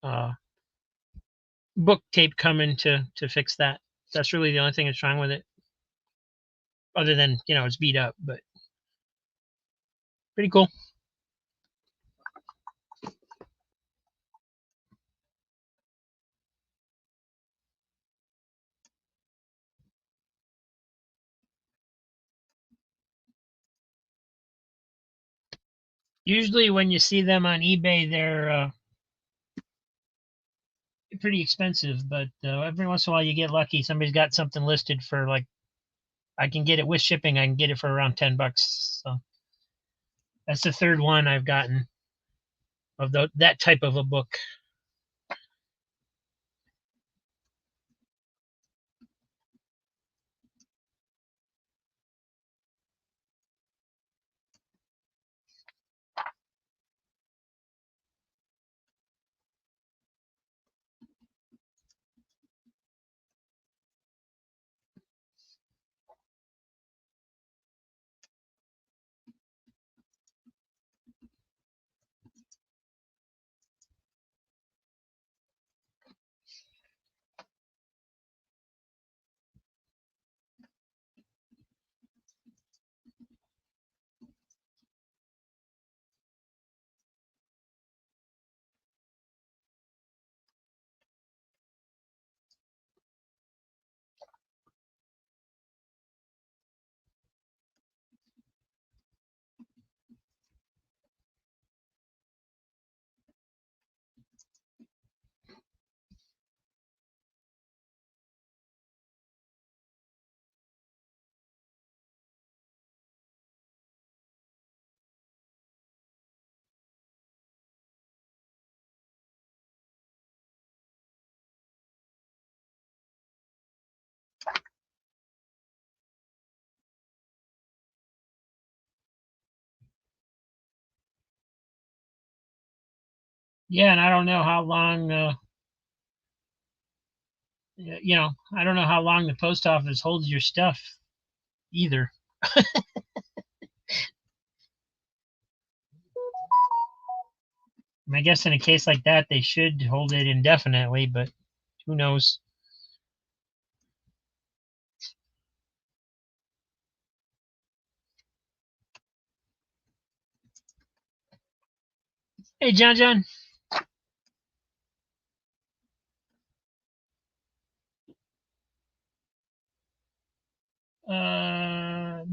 uh, book tape coming to fix that. That's really the only thing that's wrong with it, other than it's beat up, but pretty cool. Usually, when you see them on eBay, they're pretty expensive, but every once in a while you get lucky. Somebody's got something listed for like I can get it with shipping. I can get it for around $10. So that's the third one I've gotten of that type of a book. Yeah, and I don't know how long. I don't know how long the post office holds your stuff either. I guess in a case like that, they should hold it indefinitely, but who knows? Hey, John, John.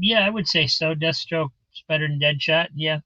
Yeah, I would say so. Deathstroke's better than Deadshot. Yeah.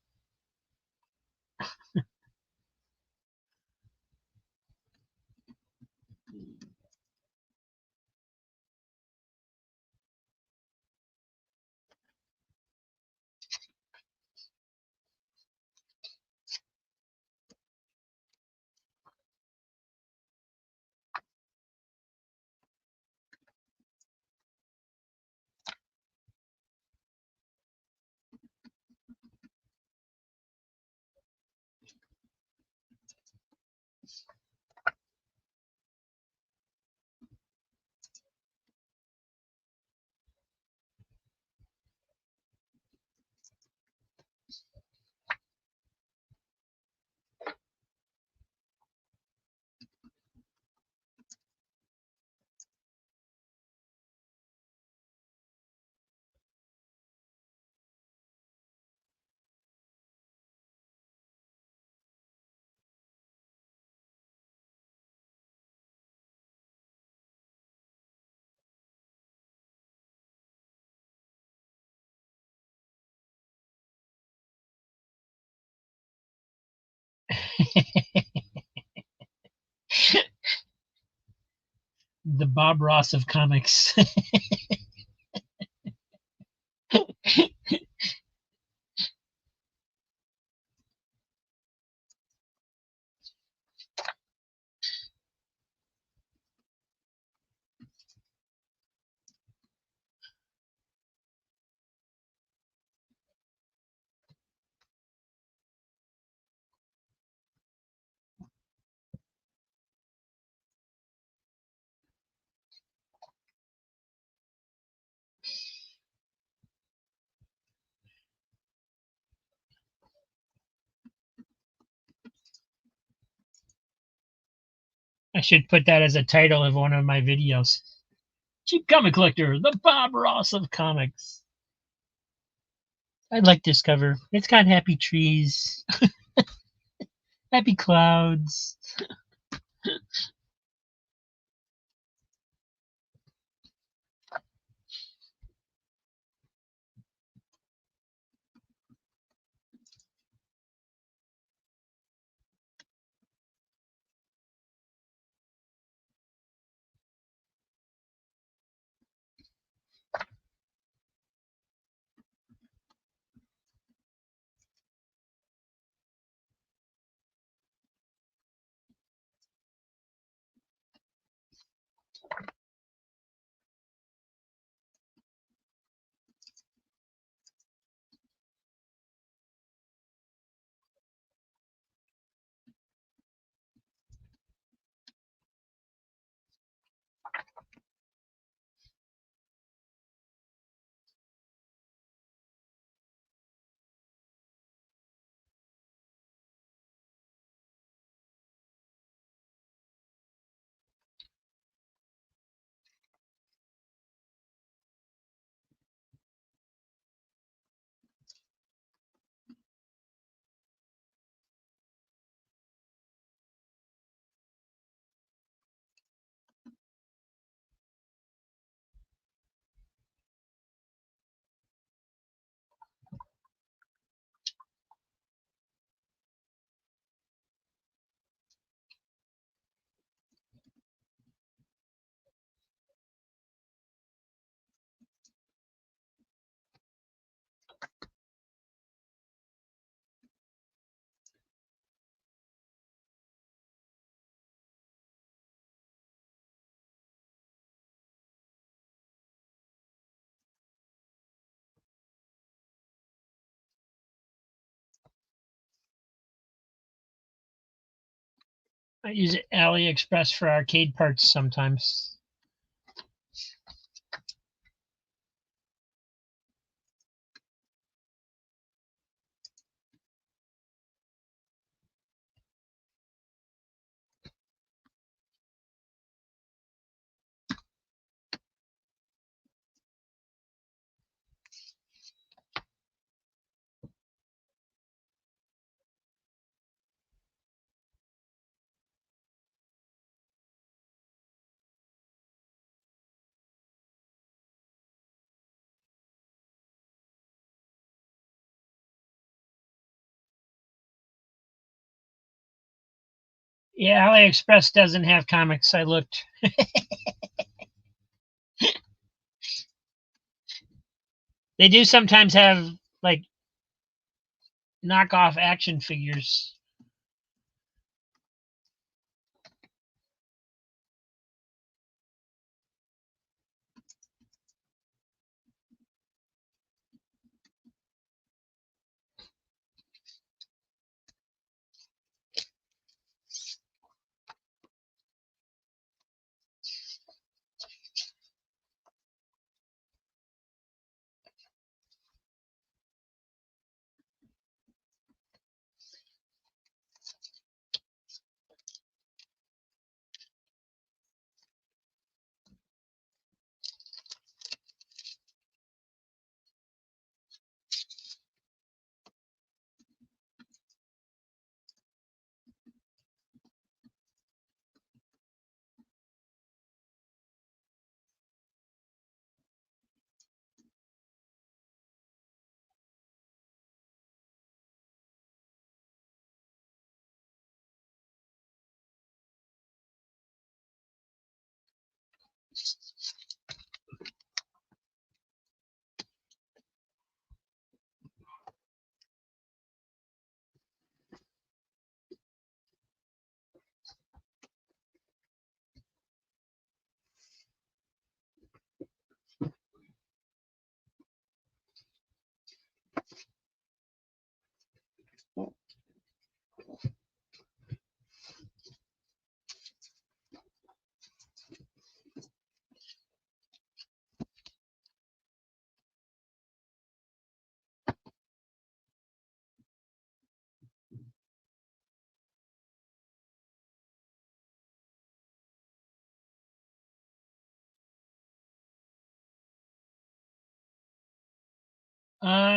The Bob Ross of comics. I should put that as a title of one of my videos. Cheap Comic Collector, the Bob Ross of comics. I like this cover. It's got happy trees, happy clouds. I use AliExpress for arcade parts sometimes. Yeah, AliExpress doesn't have comics. I looked. They do sometimes have like knockoff action figures.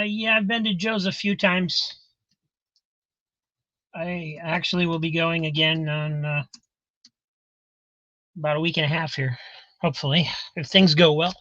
Yeah, I've been to Joe's a few times. I actually will be going again on about a week and a half here, hopefully, if things go well.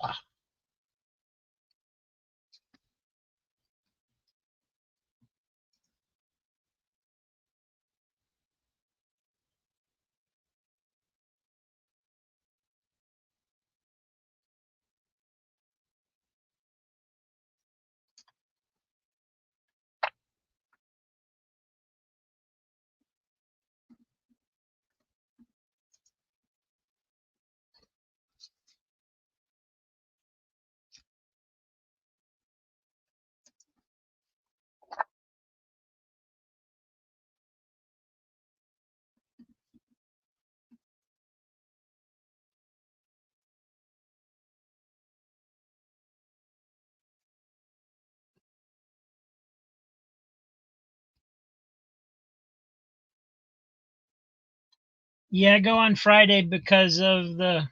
Yeah, I go on Friday because of the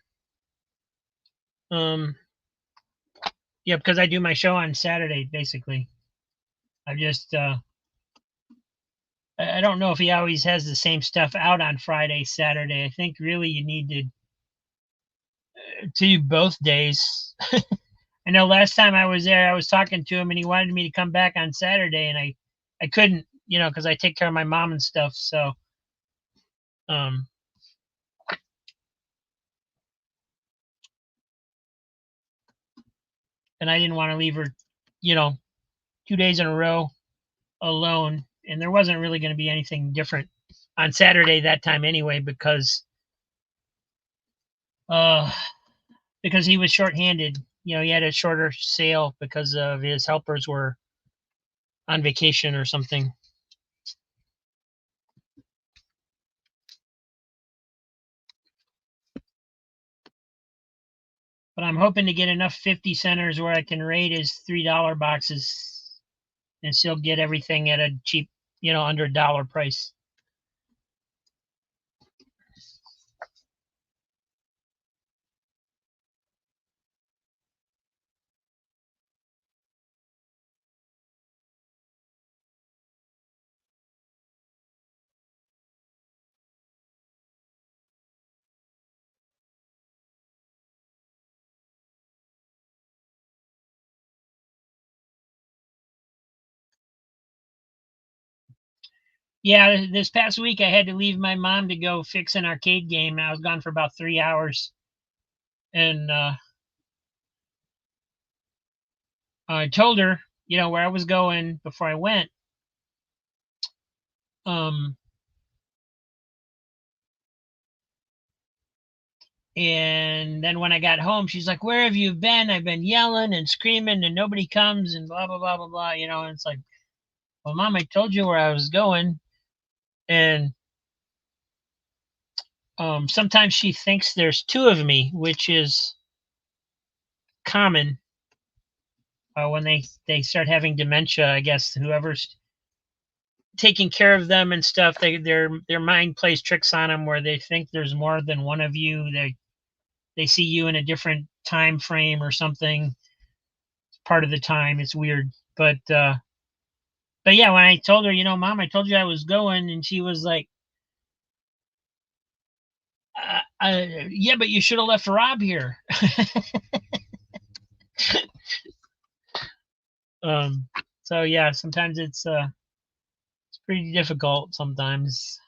um yeah, because I do my show on Saturday basically. I just I don't know if he always has the same stuff out on Friday, Saturday. I think really you need to do both days. I know last time I was there, I was talking to him and he wanted me to come back on Saturday, and I couldn't, because I take care of my mom and stuff. So um, and I didn't want to leave her, you know, 2 days in a row alone, and there wasn't really going to be anything different on Saturday that time anyway uh because he was shorthanded. He had a shorter sale because of his helpers were on vacation or something. but I'm hoping to get enough 50 centers where I can rate as $3 boxes and still get everything at a cheap, under $1 price. Yeah, this past week I had to leave my mom to go fix an arcade game. I was gone for about 3 hours, and I told her, where I was going before I went. Um, and then when I got home, she's like, "Where have you been? I've been yelling and screaming, and nobody comes, and blah blah blah blah blah." And it's like, "Well, Mom, I told you where I was going." And sometimes she thinks there's two of me, which is common when they start having dementia. I guess whoever's taking care of them and stuff, their mind plays tricks on them where they think there's more than one of you. They see you in a different time frame or something. Part of the time, it's weird, but yeah, when I told her, Mom, I told you I was going, and she was like, yeah, but you should have left Rob here. um, so yeah, sometimes it's pretty difficult sometimes.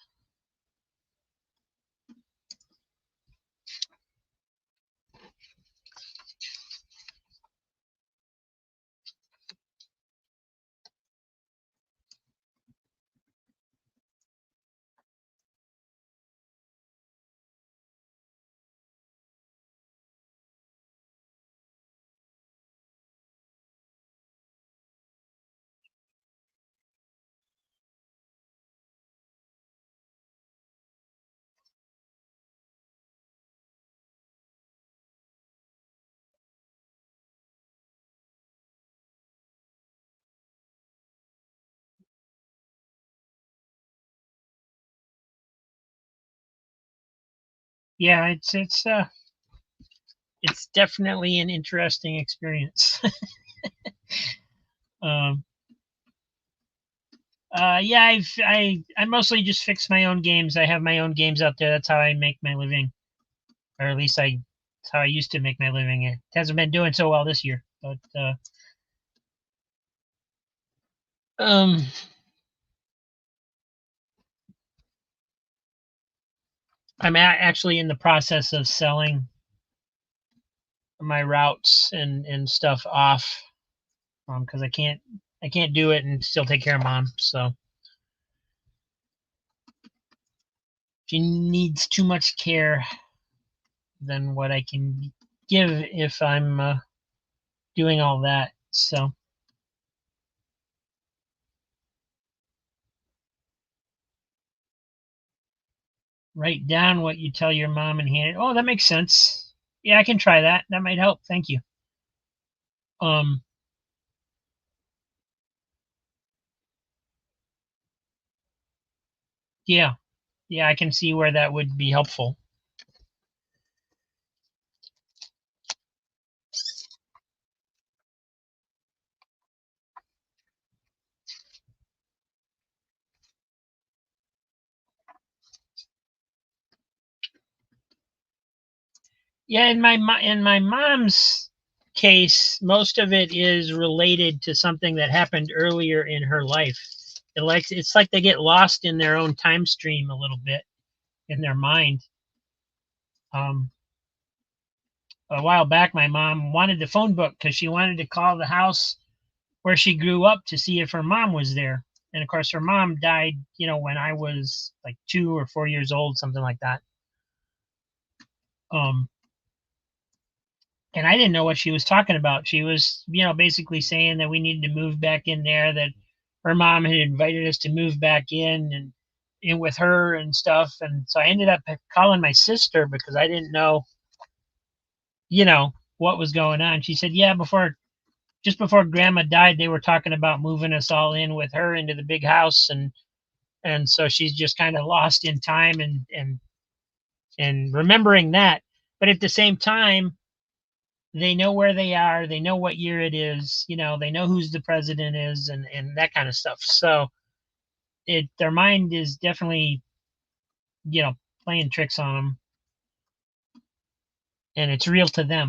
Yeah, it's definitely an interesting experience. um, yeah, I mostly just fix my own games. I have my own games out there. That's how I make my living, or at least that's how I used to make my living. It hasn't been doing so well this year, but um, I'm actually in the process of selling my routes and stuff off, because I can't do it and still take care of Mom. So she needs too much care than what I can give if I'm doing all that. So write down what you tell your mom and hand it. Oh, that makes sense. Yeah, I can try that. That might help. Thank you. Um, yeah, yeah, I can see where that would be helpful. Yeah, in my mom's case, most of it is related to something that happened earlier in her life. It's like they get lost in their own time stream a little bit in their mind. Um, a while back, my mom wanted the phone book because she wanted to call the house where she grew up to see if her mom was there. And of course, her mom died, when I was like 2 or 4 years old, something like that. Um, and I didn't know what she was talking about. She was, basically saying that we needed to move back in there, that her mom had invited us to move back and in with her and stuff. And so I ended up calling my sister because I didn't know, you know, what was going on. She said, "Yeah, before just before Grandma died, they were talking about moving us all in with her into the big house, and so she's just kind of lost in time and remembering that. But at the same time, they know where they are, they know what year it is, they know who's the president is, and that kind of stuff. So it their mind is definitely playing tricks on them, and it's real to them.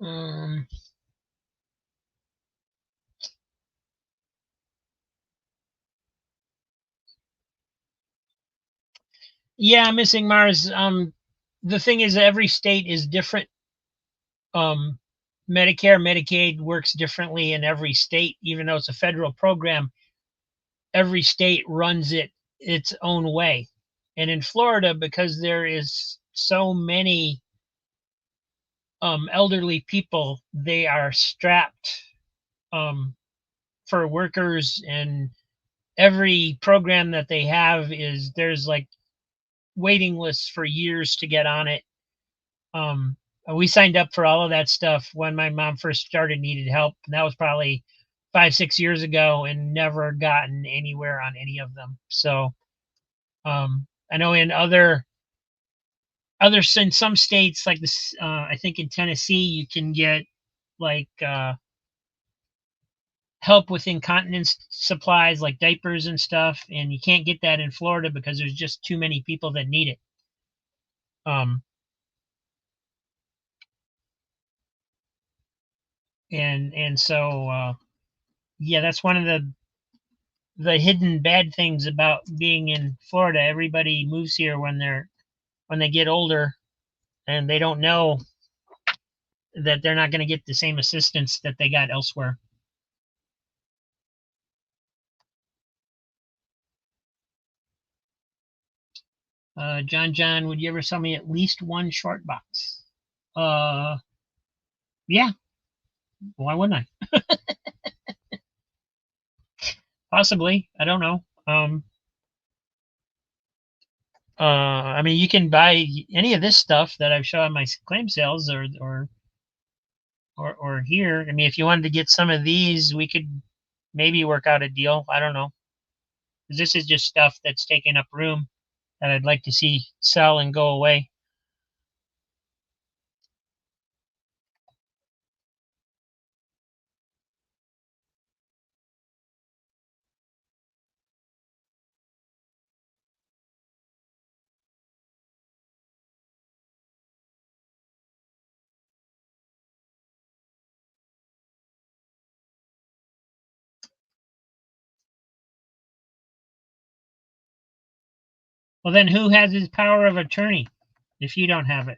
um, yeah, missing Mars. The thing is, every state is different. um, Medicare, Medicaid works differently in every state, even though it's a federal program. Every state runs it its own way. And in Florida, because there is so many elderly people, they are strapped um, for workers, and every program that they have is there's like waiting lists for years to get on it. Um, we signed up for all of that stuff when my mom first started needed help. And that was probably 5, 6 years ago, and never gotten anywhere on any of them. So I know in other in some states like this, I think in Tennessee you can get like help with incontinence supplies like diapers and stuff, and you can't get that in Florida because there's just too many people that need it. Um, and so yeah, that's one of the hidden bad things about being in Florida. Everybody moves here when they get older, and they don't know that they're not going to get the same assistance that they got elsewhere. John, would you ever sell me at least one short box? Uh, yeah. Why wouldn't I? Possibly. I don't know. I mean, you can buy any of this stuff that I've shown on my claim sales, or here. I mean, if you wanted to get some of these, we could maybe work out a deal. I don't know. 'Cause this is just stuff that's taking up room that I'd like to see sell and go away. Well, then who has his power of attorney if you don't have it?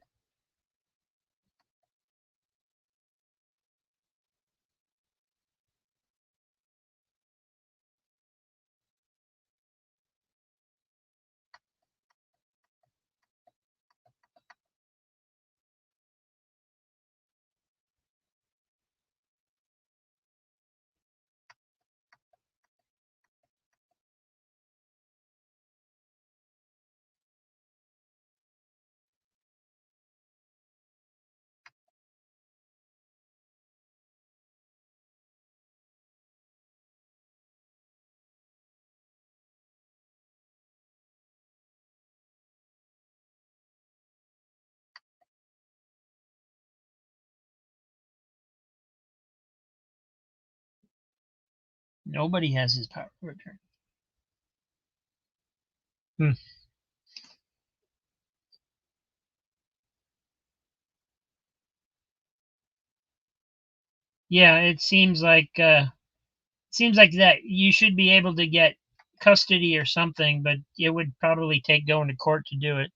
Nobody has his power of attorney. Hmm. Yeah, it seems like that you should be able to get custody or something, but it would probably take going to court to do it.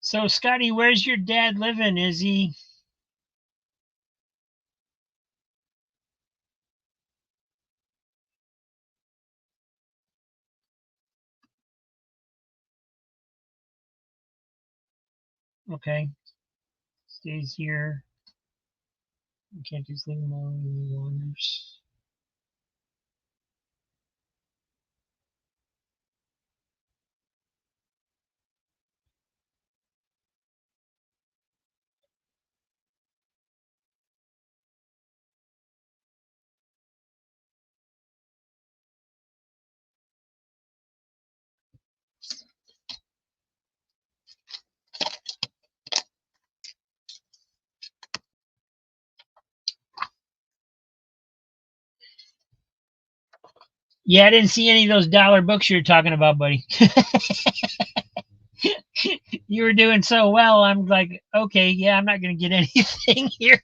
So, Scotty, where's your dad living? Is he okay? Stays here. You can't just leave him alone when he wanders. Yeah, I didn't see any of those dollar books you were talking about, buddy. You were doing so well. I'm like, okay, yeah, I'm not going to get anything here.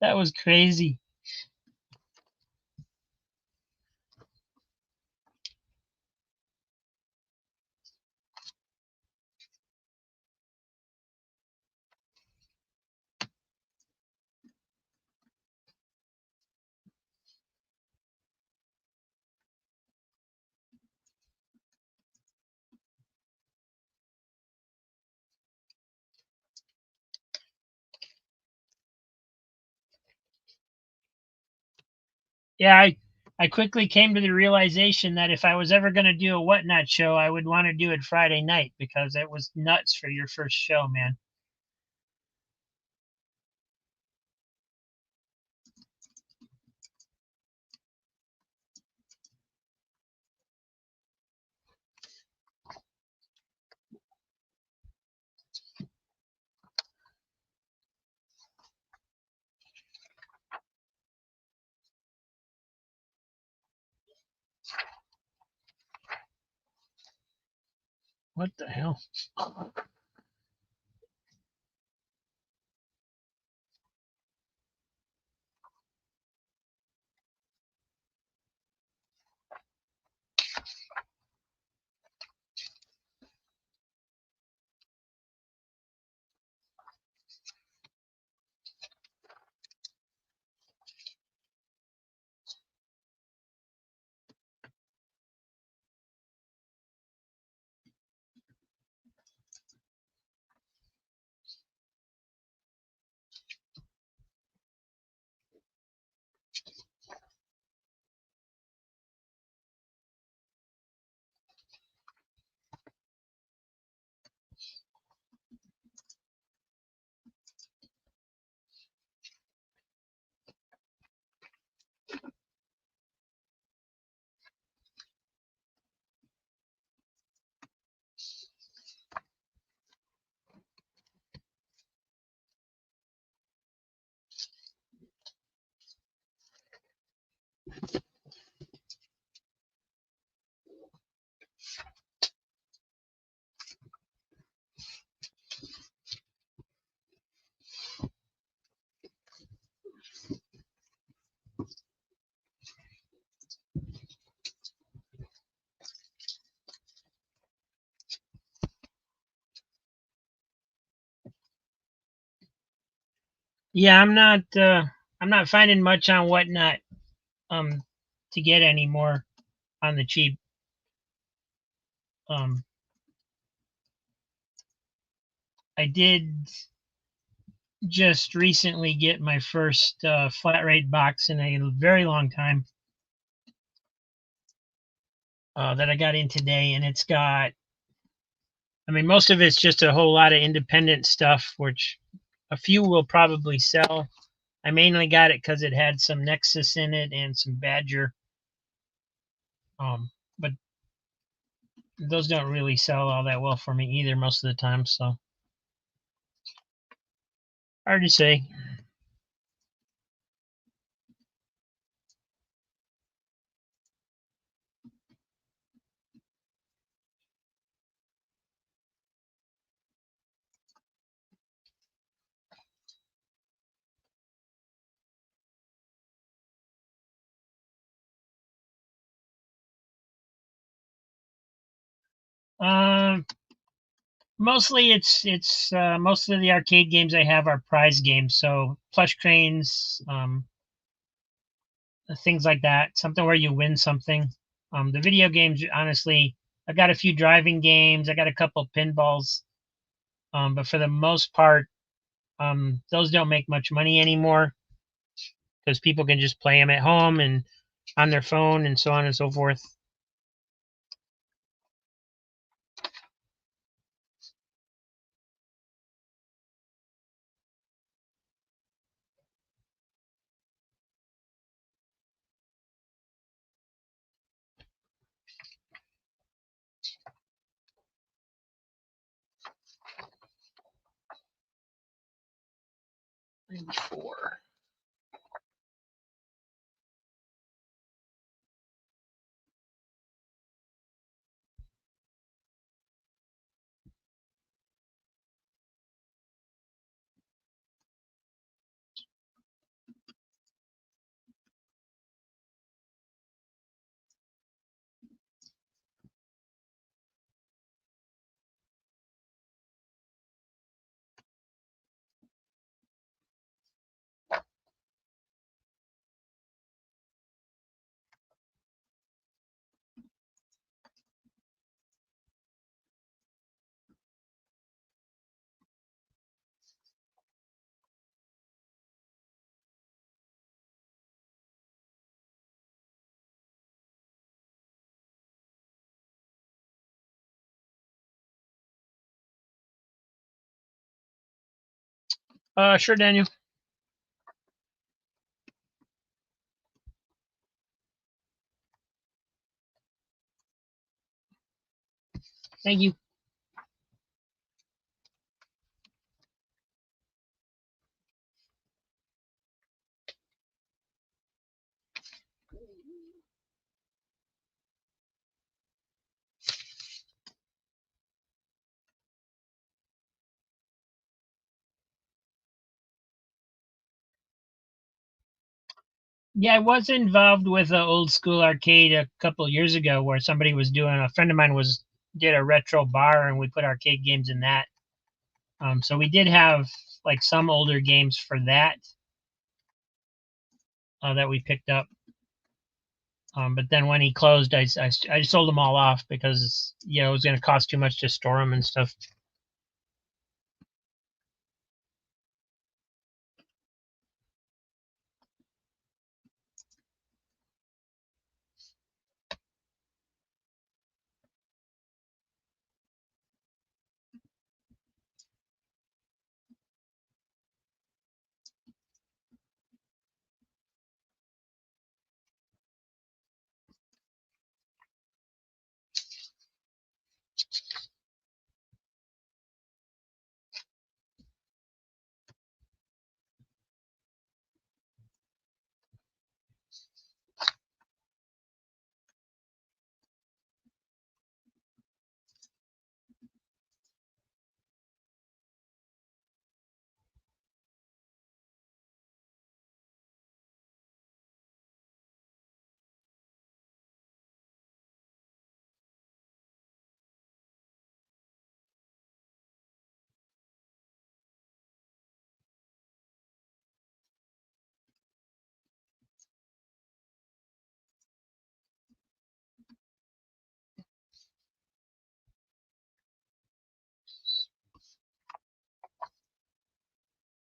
That was crazy. Yeah, I quickly came to the realization that if I was ever going to do a whatnot show, I would want to do it Friday night because it was nuts for your first show, man. What the hell? Yeah, I'm not finding much on whatnot um to get anymore on the cheap. Um, I did just recently get my first flat rate box in a very long time that I got in today, and it's got. I mean, most of it's just a whole lot of independent stuff, which a few will probably sell. I mainly got it because it had some Nexus in it and some Badger, but those don't really sell all that well for me either most of the time. So hard to say. Um, Mostly it's most of the arcade games I have are prize games, so plush cranes, things like that. Something where you win something. The video games, honestly, I got a few driving games. I got a couple pinballs, but for the most part, those don't make much money anymore because people can just play them at home and on their phone and so on and so forth. Maybe four. Sure, Daniel. Thank you. Yeah, I was involved with an old school arcade a couple years ago where somebody was doing. A friend of mine was did a retro bar, and we put arcade games in that. So we did have like some older games for that that we picked up. But then when he closed, I sold them all off because it was going to cost too much to store them and stuff.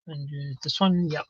And this one, yep.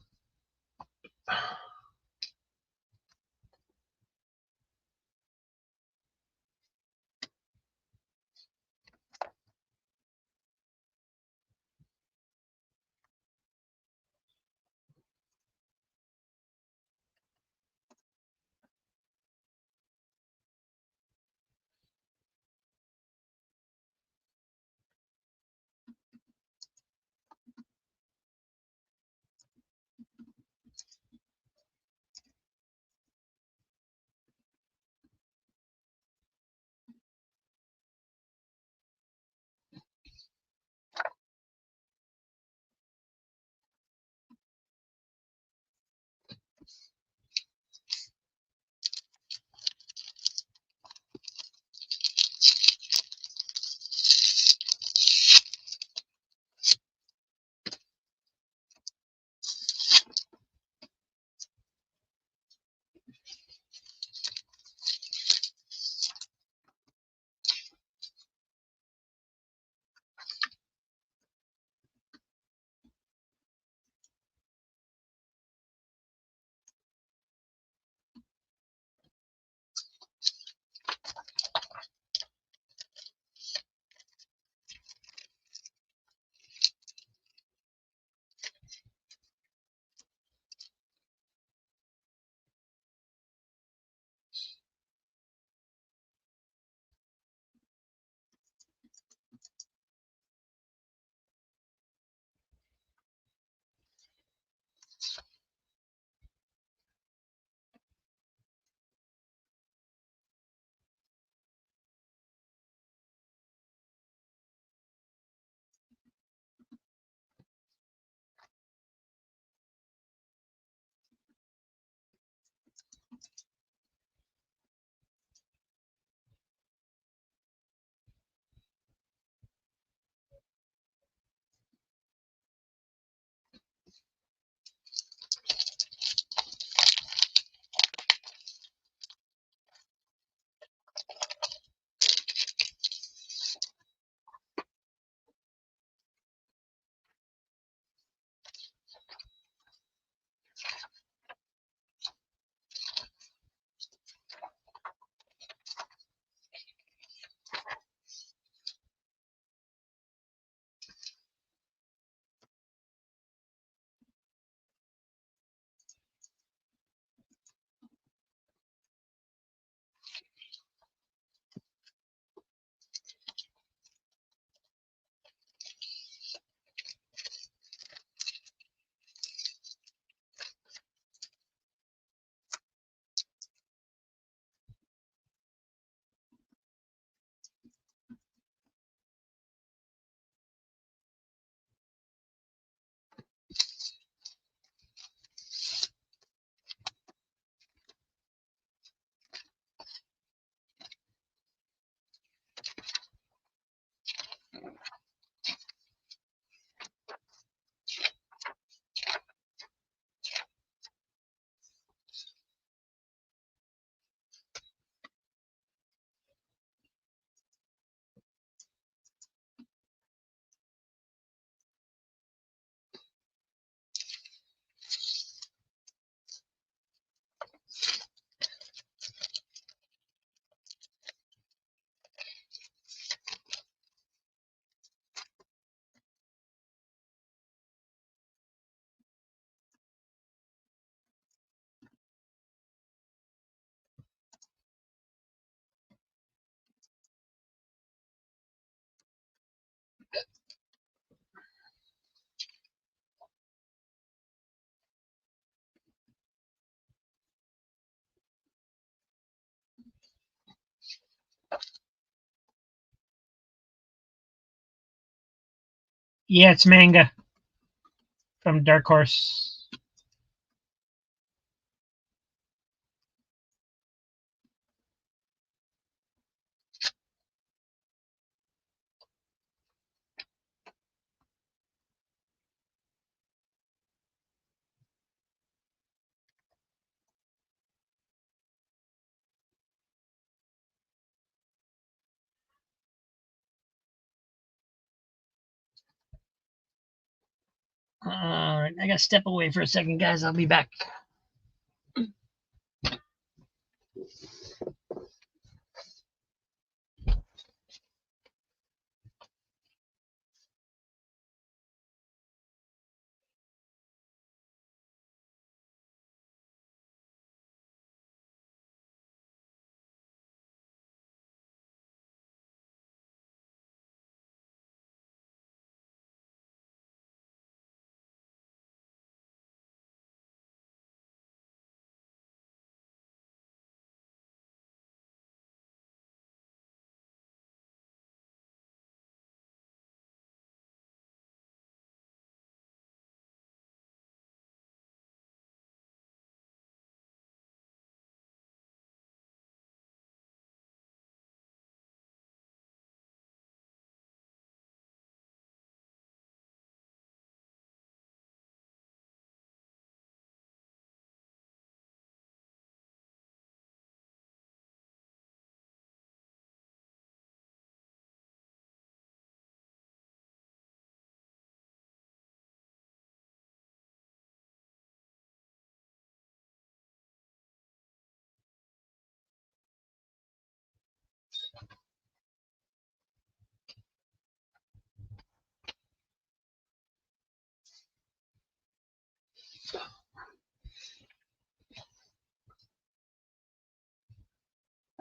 Yeah, it's manga from Dark Horse. I gotta step away for a second, guys. I'll be back.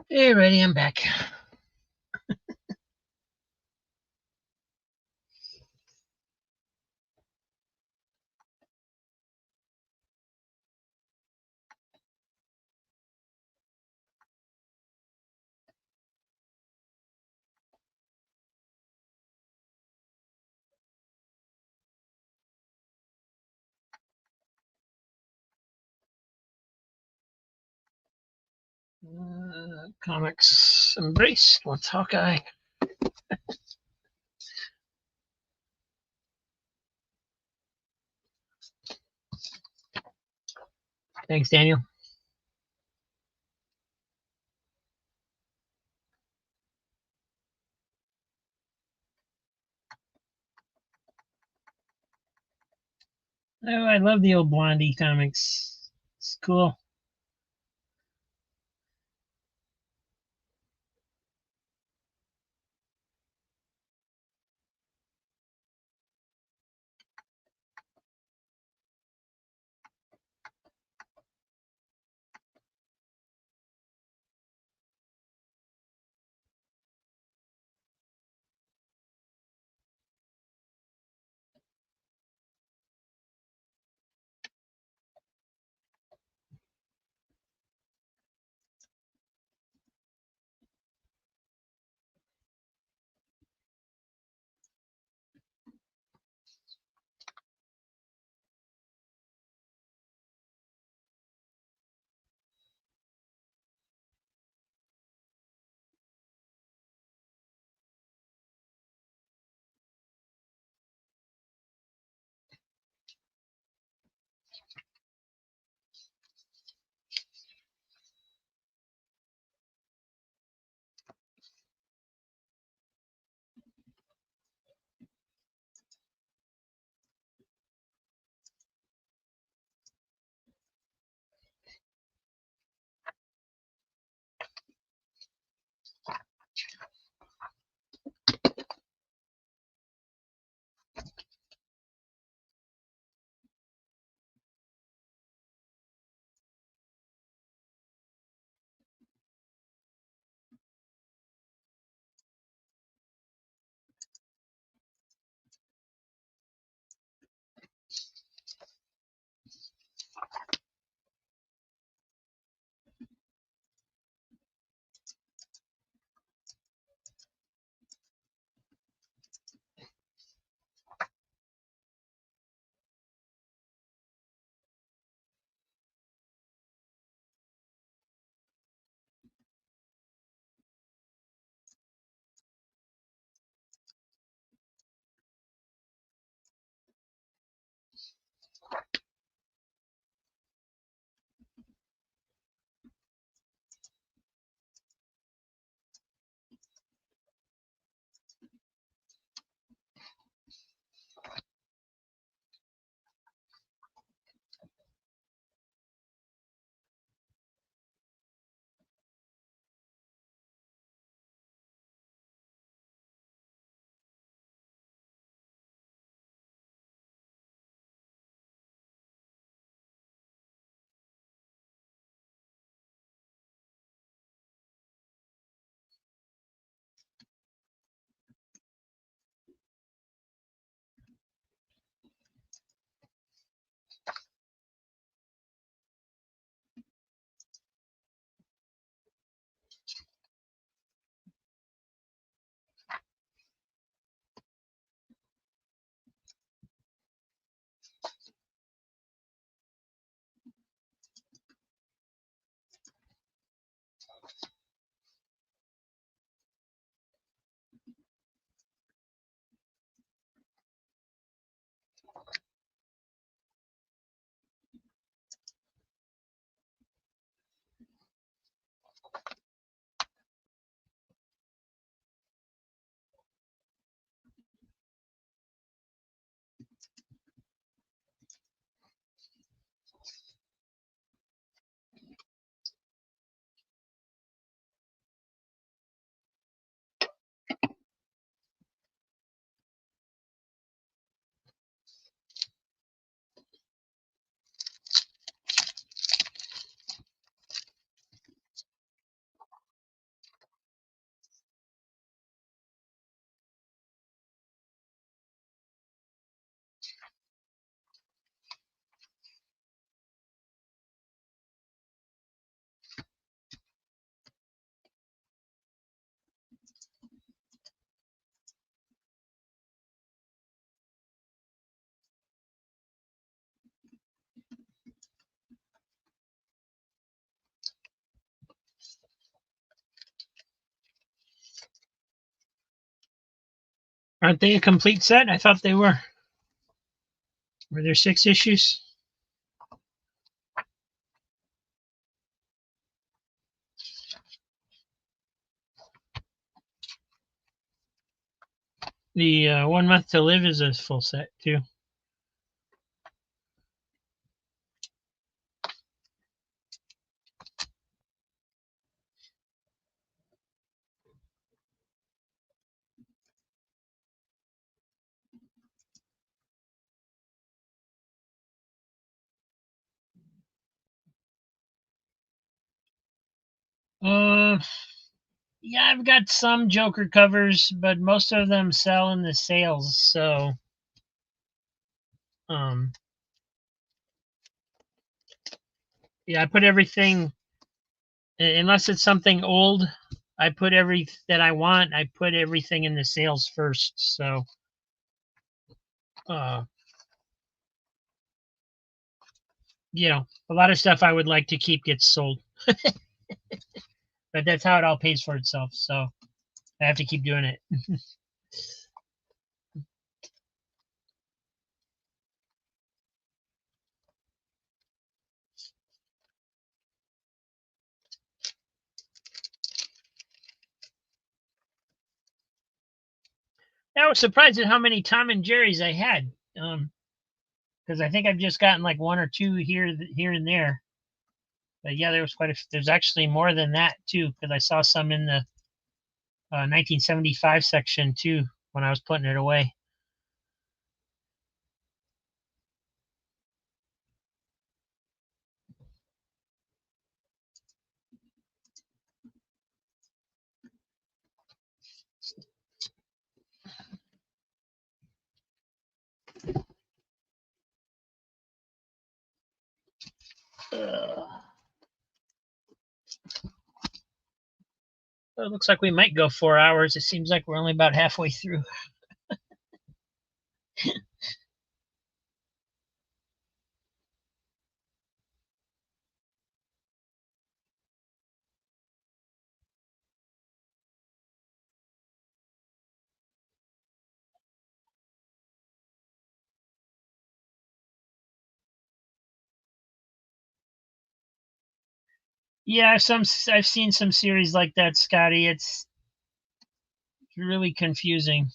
Hey, ready, I'm back. Comics Embrace. What's Hawkeye? Thanks, Daniel. Oh, I love the old Blondie comics. It's cool. Aren't they a complete set? I thought they were. Were there 6 issues? The 1 Month to Live is a full set too. Uh, yeah, I've got some Joker covers, but most of them sell in the sales. So, um, yeah, I put everything unless it's something old. I put every that I want. I put everything in the sales first. So, uh, a lot of stuff I would like to keep gets sold, but that's how it all pays for itself. So I have to keep doing it. I was surprised at how many Tom and Jerry's I had. Because I think I've just gotten like one or two here and there. But yeah, there was there's actually more than that too, because I saw some in the 1975 section too when I was putting it away. So it looks like we might go 4 hours. It seems like we're only about halfway through. Yeah, I've seen some series like that, Scotty. It's really confusing.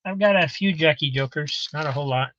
I've got a few Jackie Jokers, not a whole lot.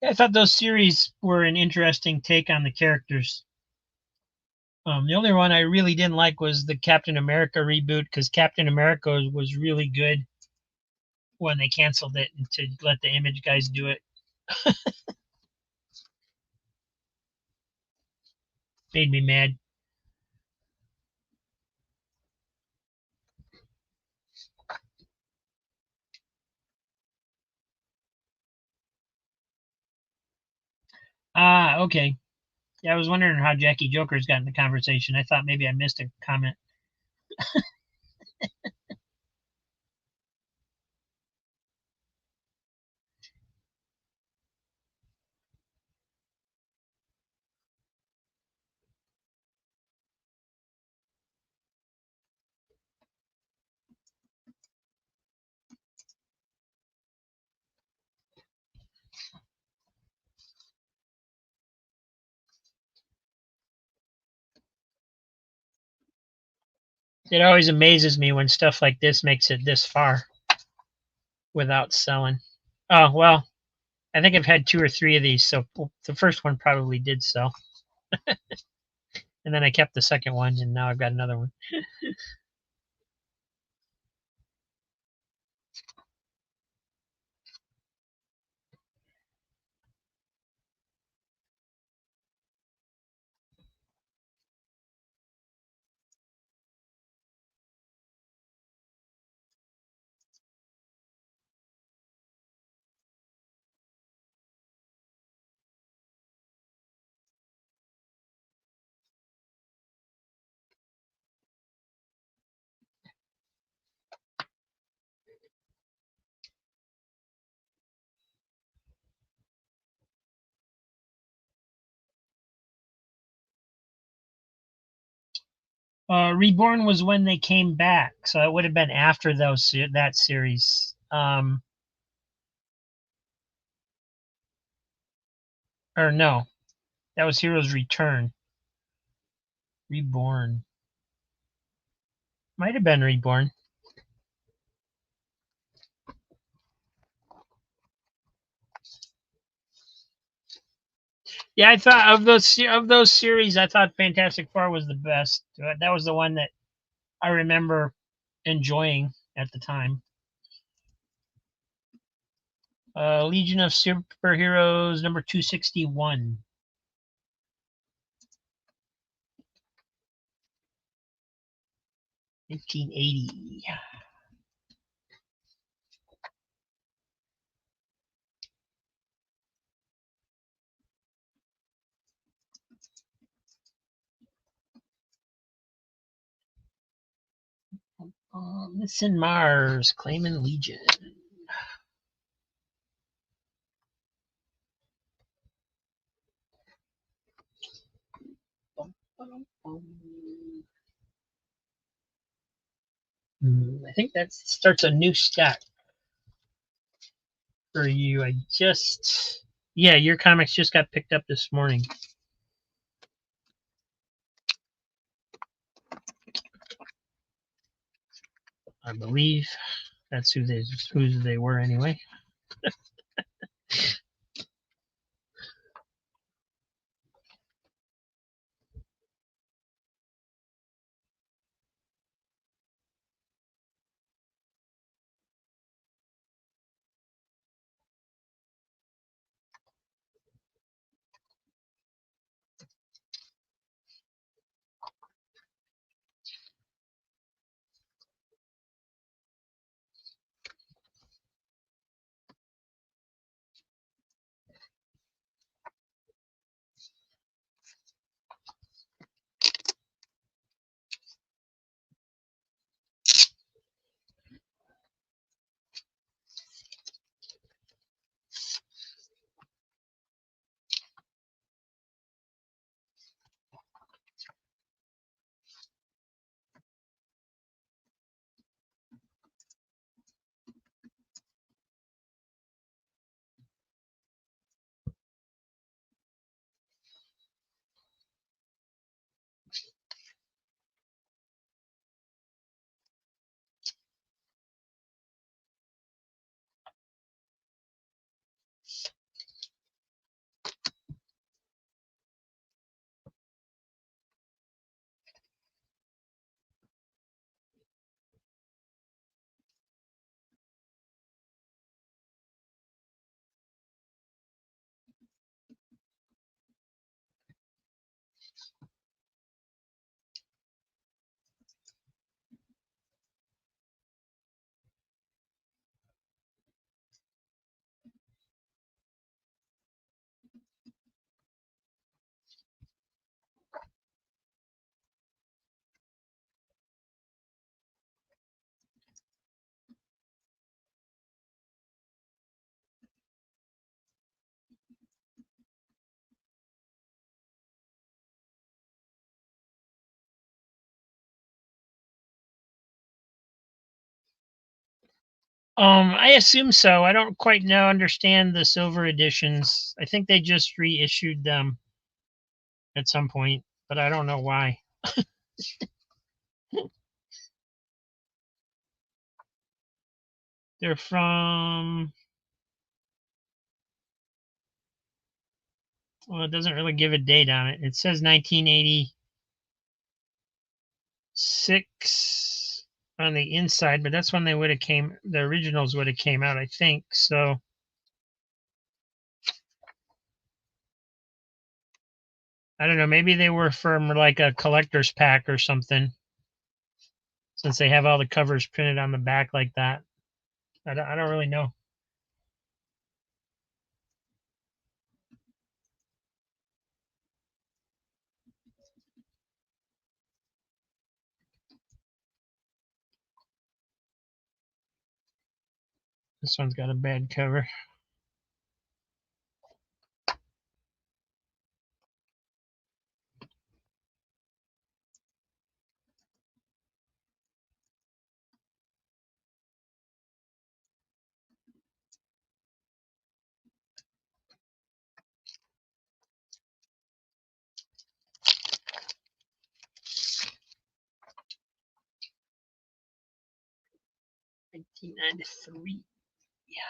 I thought those series were an interesting take on the characters. The only one I really didn't like was the Captain America reboot because Captain America was really good when they canceled it and to let the Image guys do it. Made me mad. Ah, okay. Yeah, I was wondering how Jackie Joker's got in the conversation. I thought maybe I missed a comment. It always amazes me when stuff like this makes it this far without selling. Oh, well, I think I've had two or three of these, so the first one probably did sell. And then I kept the second one, and now I've got another one. Reborn was when they came back, so it would have been after that series. Or no, that was Heroes Return. Reborn might have been Reborn. Yeah, I thought of those series, I thought Fantastic Four was the best. That was the one that I remember enjoying at the time. Legion of Superheroes number 261. 1980. Missing Mars, claiming Legion. I think that starts a new stack for you. Yeah, your comics just got picked up this morning. I believe that's who they were anyway. I assume so. I don't quite know understand the silver editions. I think they just reissued them at some point, but I don't know why. They're from, well, it doesn't really give a date on it. It says 1986 on the inside, but that's when they would have came. The originals would have came out, I think. So I don't know. Maybe they were from like a collector's pack or something, since they have all the covers printed on the back like that. I don't really know. This one's got a bad cover. Yeah, 1993. Yeah.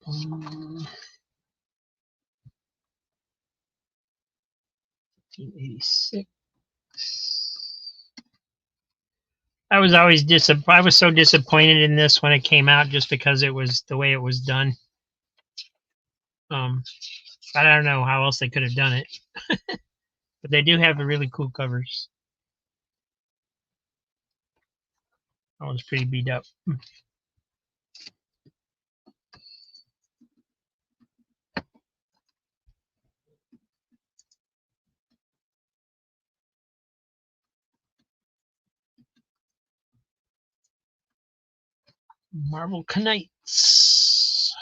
Um, 1986. I was so disappointed in this when it came out, just because it was the way it was done. Um, I don't know how else they could have done it, but they do have the really cool covers. That one's pretty beat up. Marvel Knights.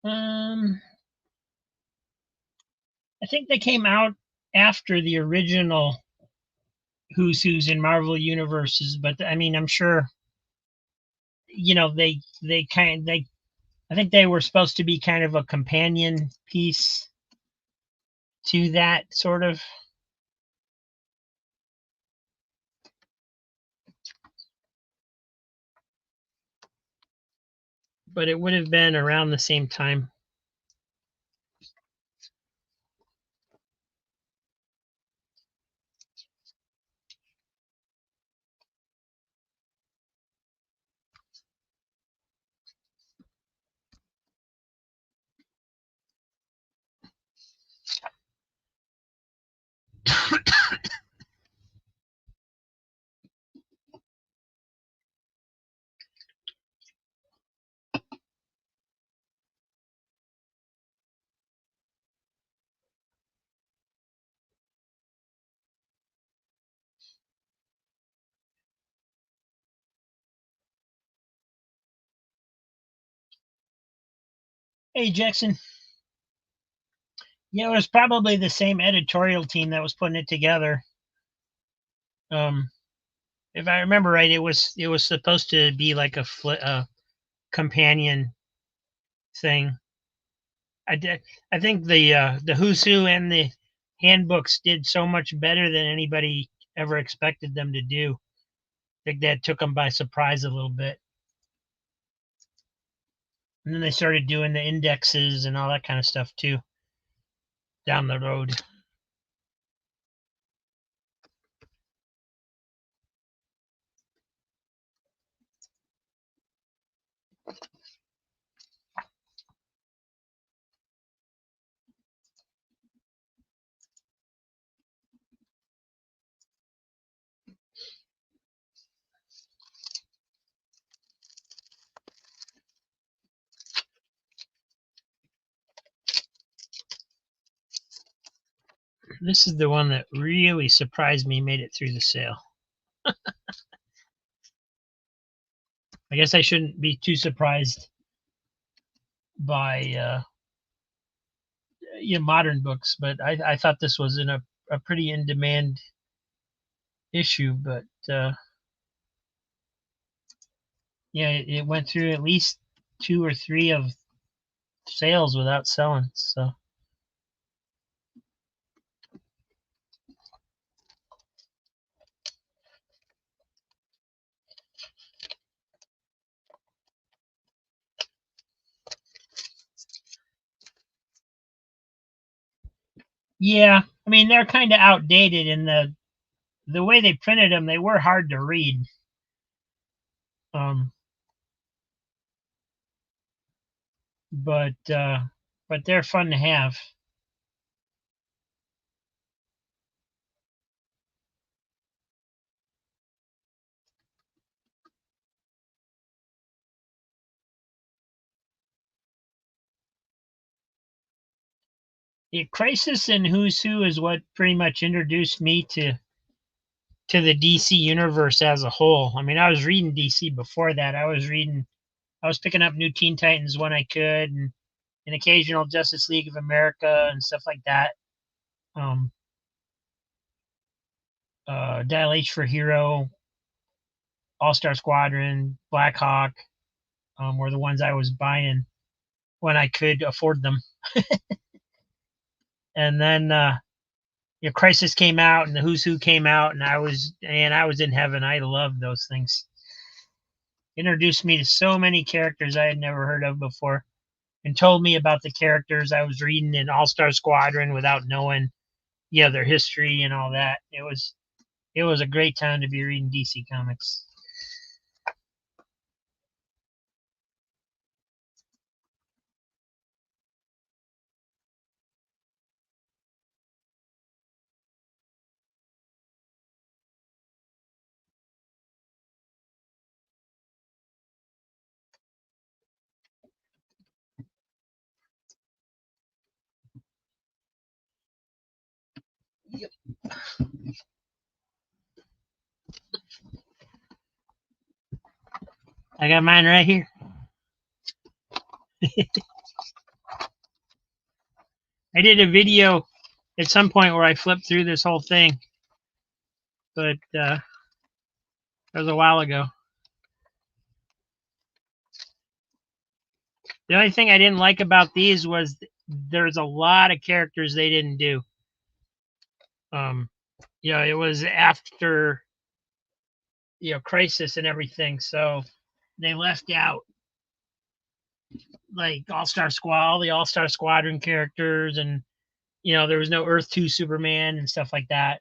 Um, I think they came out after the original Who's in Marvel universes, but I mean, I'm sure they I think they were supposed to be kind of a companion piece to that sort of. but it would have been around the same time. Hey, Jackson. Yeah, it was probably the same editorial team that was putting it together. Um, if I remember right, it was supposed to be like a companion thing. I did. I think the Who's Who and the handbooks did so much better than anybody ever expected them to do. I think that took them by surprise a little bit. And then they started doing the indexes and all that kind of stuff too down the road. This is the one that really surprised me, made it through the sale. I guess I shouldn't be too surprised by modern books, but I thought this was in a pretty in demand issue. But yeah, it went through at least two or three of sales without selling. So yeah, I mean they're kind of outdated in the way they printed them. They were hard to read. Um, but they're fun to have. Yeah, Crisis and Who's Who is what pretty much introduced me to the DC universe as a whole. I mean, I was reading DC before that. I was picking up New Teen Titans when I could, and an occasional Justice League of America and stuff like that. Um, Dial H for Hero, All Star Squadron, Black Hawk were the ones I was buying when I could afford them. And then Crisis came out and the Who's Who came out, and I was in heaven. I loved those things. Introduced me to so many characters I had never heard of before, and told me about the characters I was reading in All Star Squadron without knowing their history and all that. It was a great time to be reading DC comics. Yep. I got mine right here. I did a video at some point where I flipped through this whole thing, but it was a while ago. The only thing I didn't like about these was there's a lot of characters they didn't do. Um, it was after Crisis and everything, so they left out like All-Star Squad, all the All-Star Squadron characters, and there was no Earth 2 Superman and stuff like that.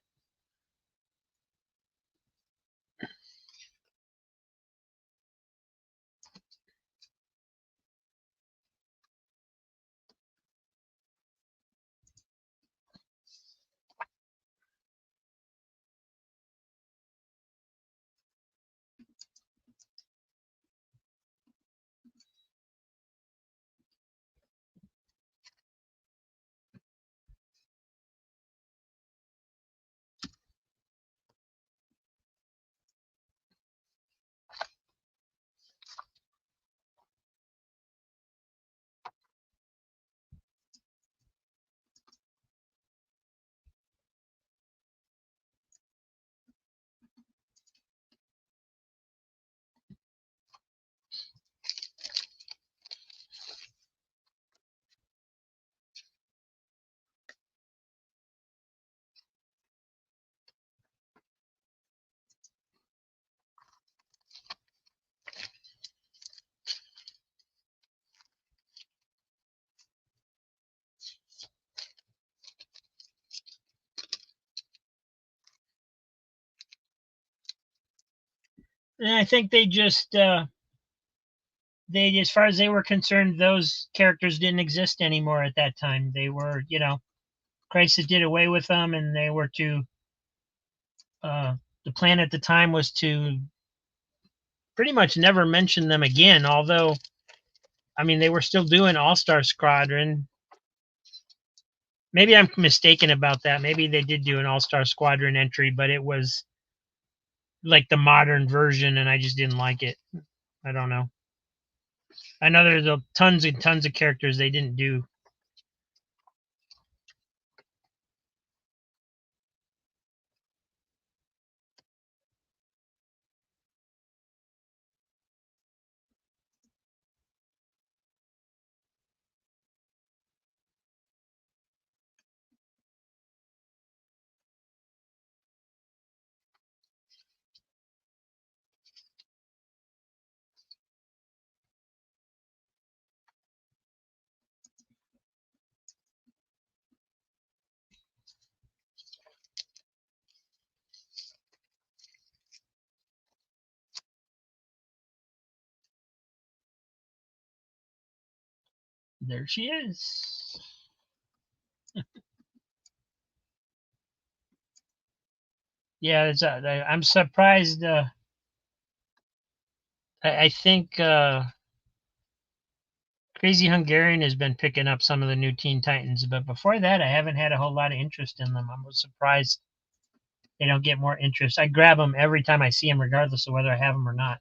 And I think they, as far as they were concerned, those characters didn't exist anymore at that time. They were, Crisis did away with them, and they were to the plan at the time was to pretty much never mention them again. Although, I mean, they were still doing All Star Squadron. Maybe I'm mistaken about that. Maybe they did do an All Star Squadron entry, but it was like the modern version, and I just didn't like it. I don't know. I know there's tons and tons of characters they didn't do. There she is. Yeah, I'm surprised. I think Crazy Hungarian has been picking up some of the new Teen Titans, but before that, I haven't had a whole lot of interest in them. I'm surprised they don't get more interest. I grab them every time I see them, regardless of whether I have them or not.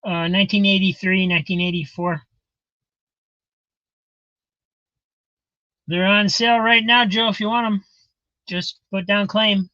1983, 1984. They're on sale right now, Joe. If you want them, just put down claim.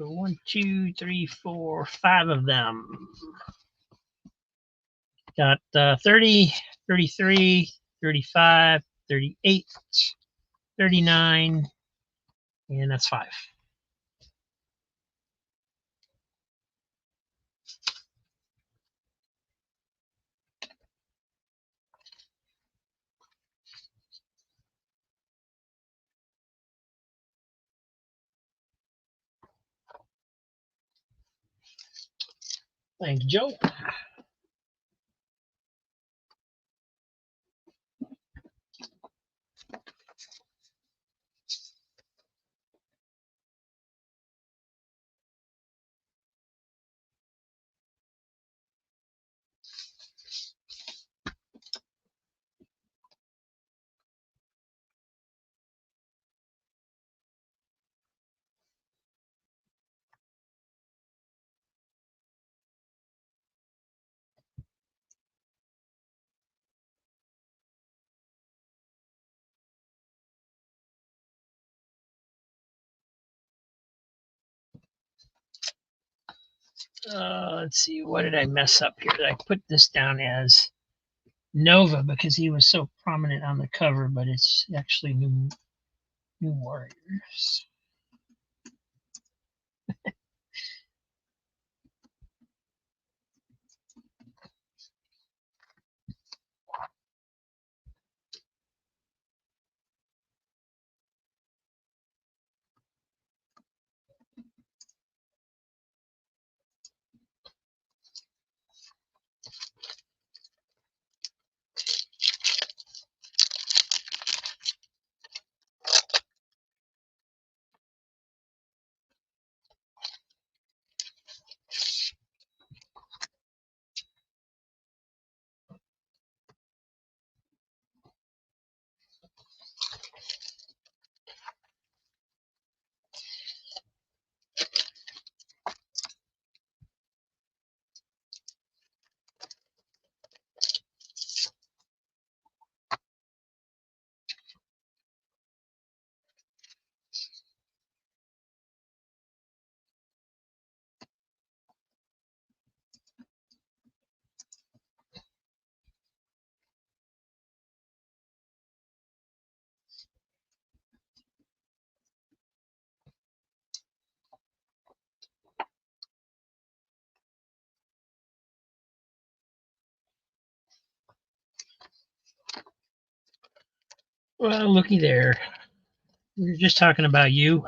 So 1, 2, 3, 4, 5 of them. Got 30, 33, 35, 38, 39, and that's 5. Thanks, Joe. Let's see, what did I mess up here? I put this down as Nova because he was so prominent on the cover, but it's actually New Warriors. Well, looky there. We were just talking about you.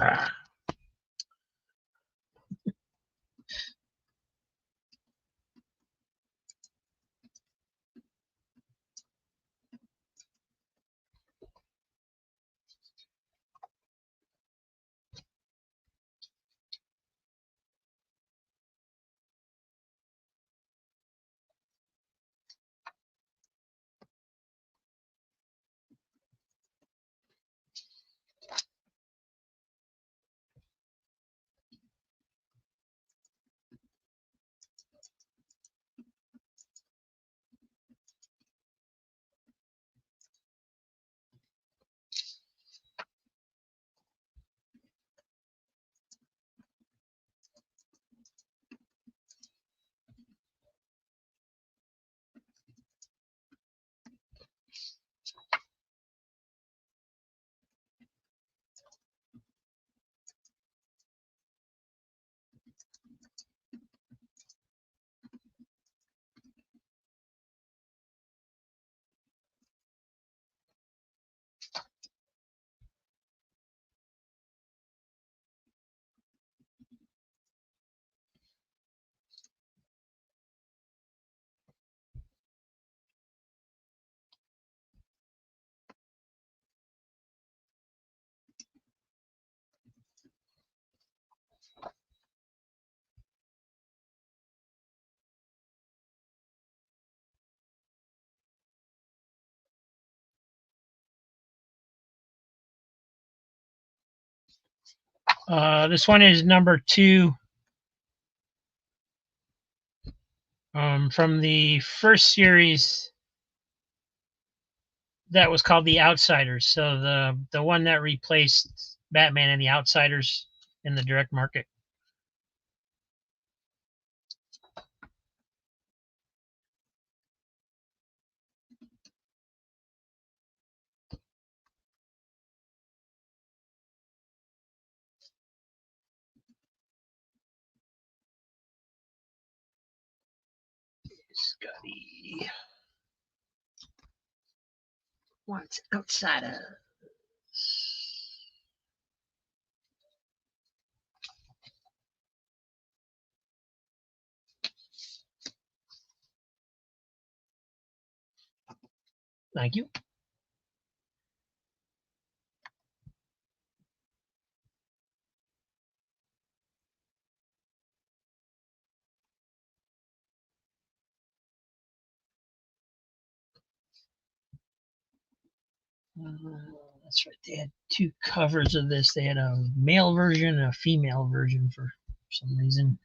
This one is number 2 from the first series that was called The Outsiders. So the one that replaced Batman and The Outsiders in the direct market. Scotty. What's outside of? Thank you. That's right. They had two covers of this. They had a male version and a female version for some reason.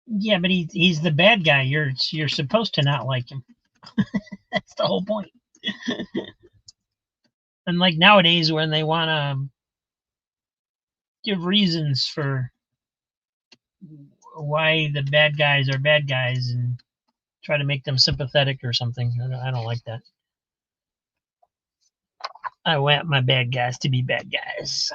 Yeah, but he's the bad guy. You're supposed to not like him. That's the whole point. And like nowadays, when they want to give reasons for why the bad guys are bad guys and try to make them sympathetic or something, I don't like that. I want my bad guys to be bad guys.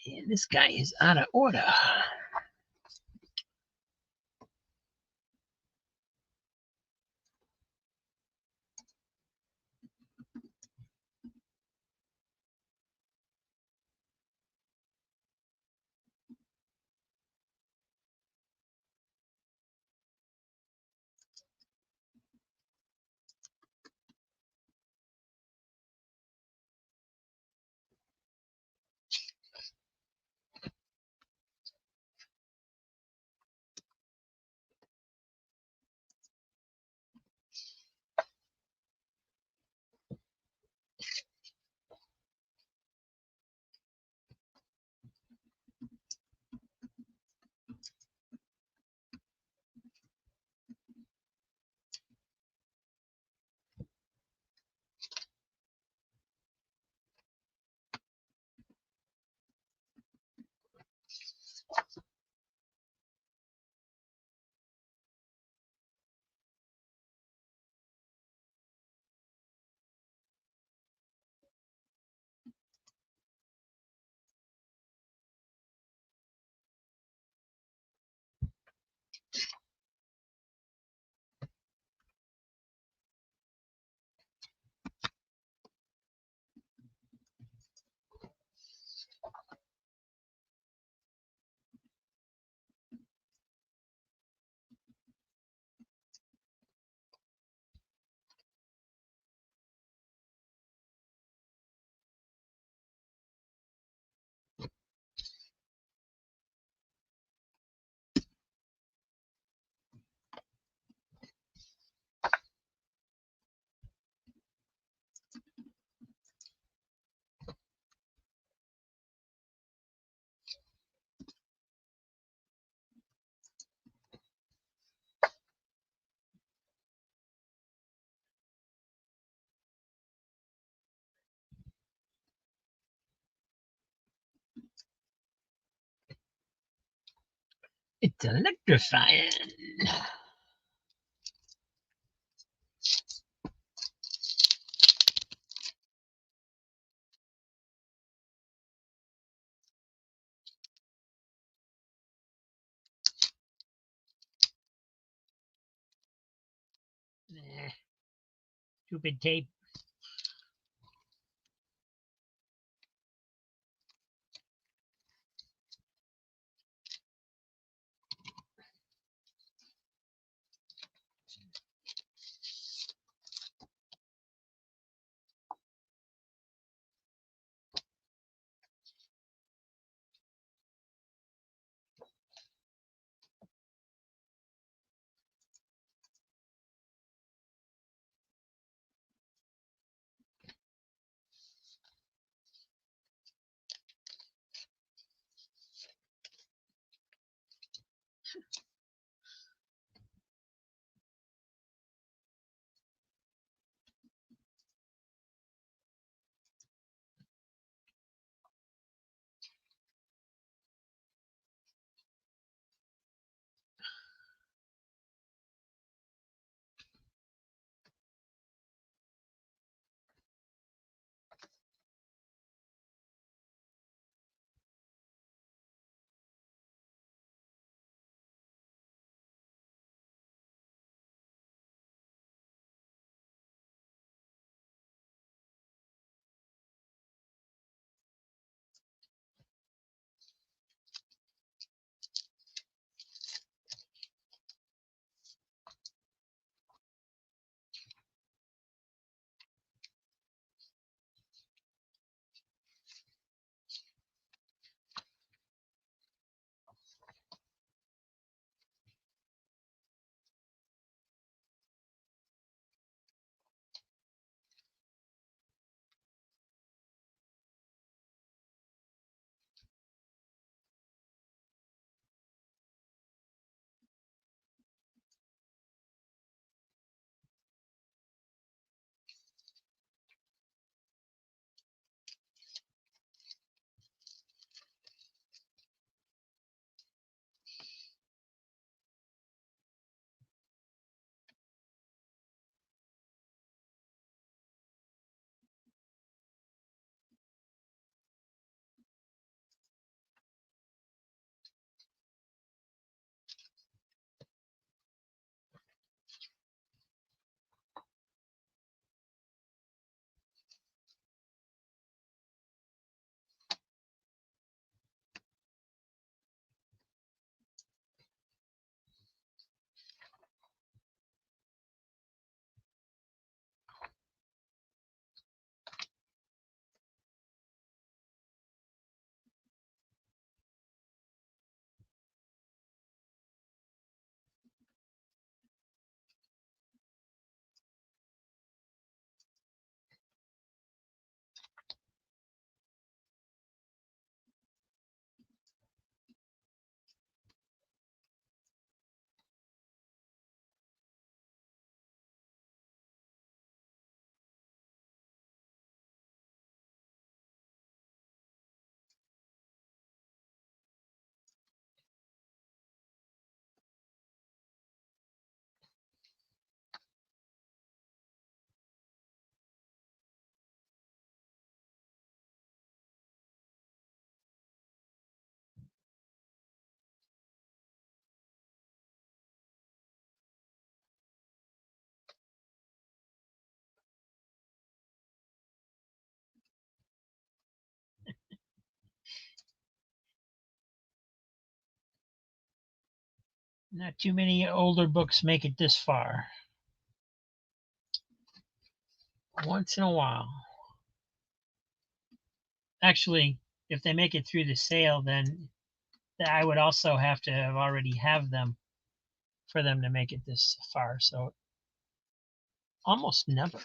And this guy is out of order. It's electrifying. Stupid tape. Not too many older books make it this far. Once in a while. Actually, if they make it through the sale, then I would also have to have already have them for them to make it this far. So almost never.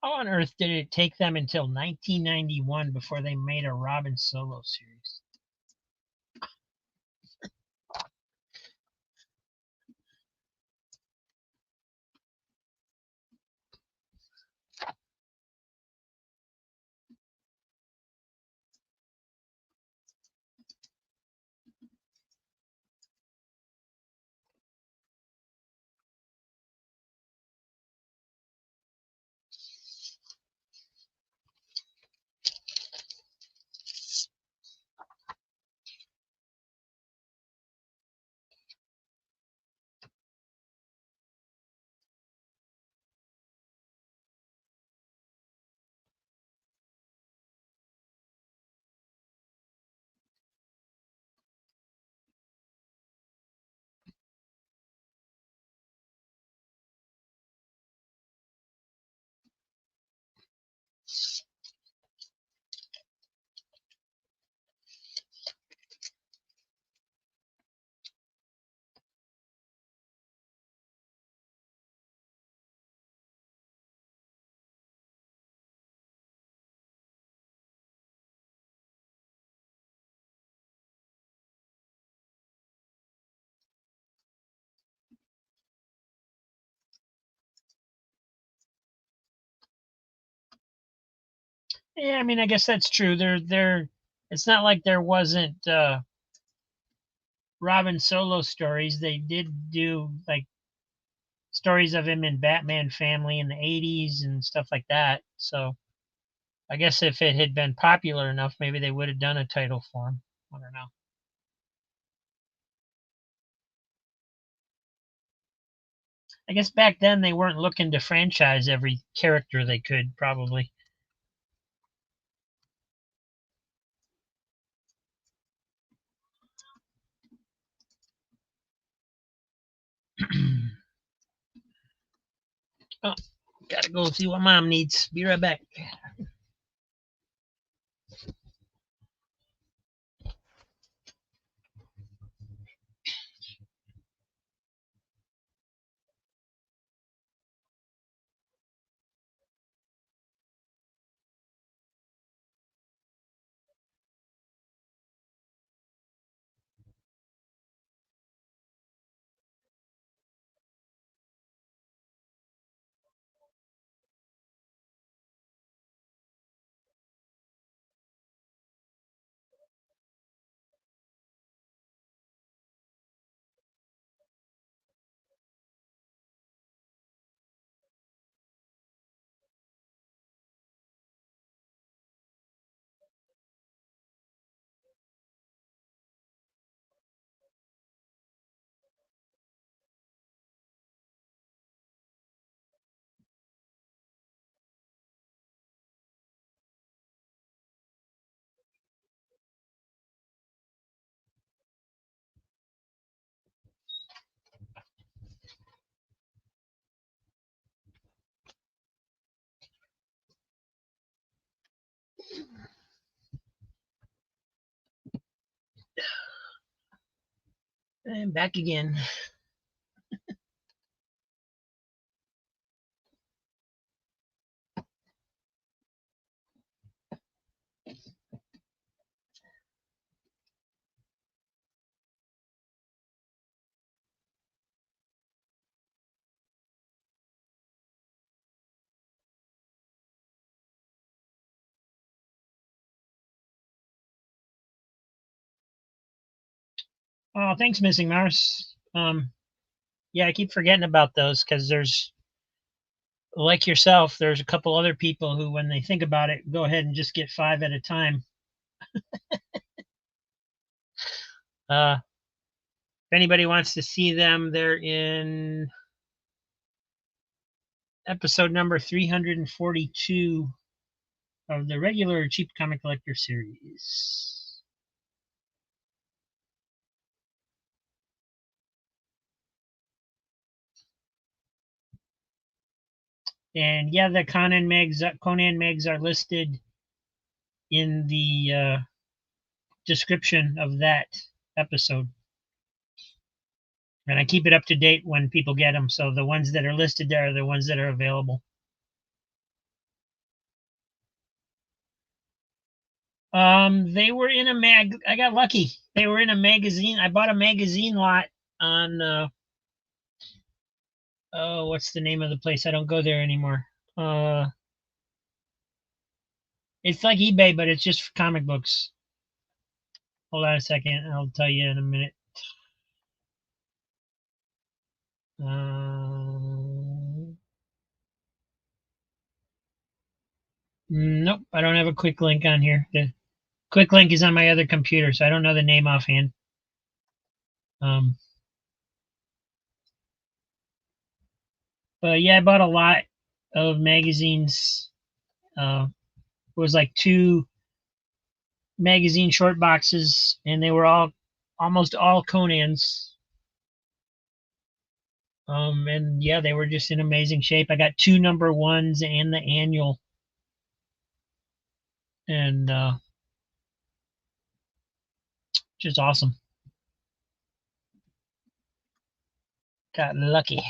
How on earth did it take them until 1991 before they made a Robin solo series? Yeah, I mean, I guess that's true. It's not like there wasn't Robin solo stories. They did do like stories of him in Batman Family in the 80s and stuff like that. So I guess if it had been popular enough, maybe they would have done a title for him. I don't know. I guess back then they weren't looking to franchise every character they could, probably. Oh, gotta go see what mom needs. Be right back. And back again. Oh, thanks, Missing Mars. Yeah, I keep forgetting about those because there's, like yourself, there's a couple other people who, when they think about it, go ahead and just get 5 at a time. If anybody wants to see them, they're in episode number 342 of the regular Cheap Comic Collector series. And yeah, the Conan Megs are listed in the description of that episode. And I keep it up to date when people get them. So the ones that are listed there are the ones that are available. They were in a mag. I got lucky. They were in a magazine. I bought a magazine lot on. Oh, what's the name of the place? I don't go there anymore. It's like eBay, but it's just for comic books. Hold on a second. I'll tell you in a minute. Nope, I don't have a quick link on here. The quick link is on my other computer, so I don't know the name offhand. Um, but yeah, I bought a lot of magazines. It was like 2 magazine short boxes, and they were all almost all Conans. And yeah, they were just in amazing shape. I got 2 number ones and the annual, and just awesome. Got lucky.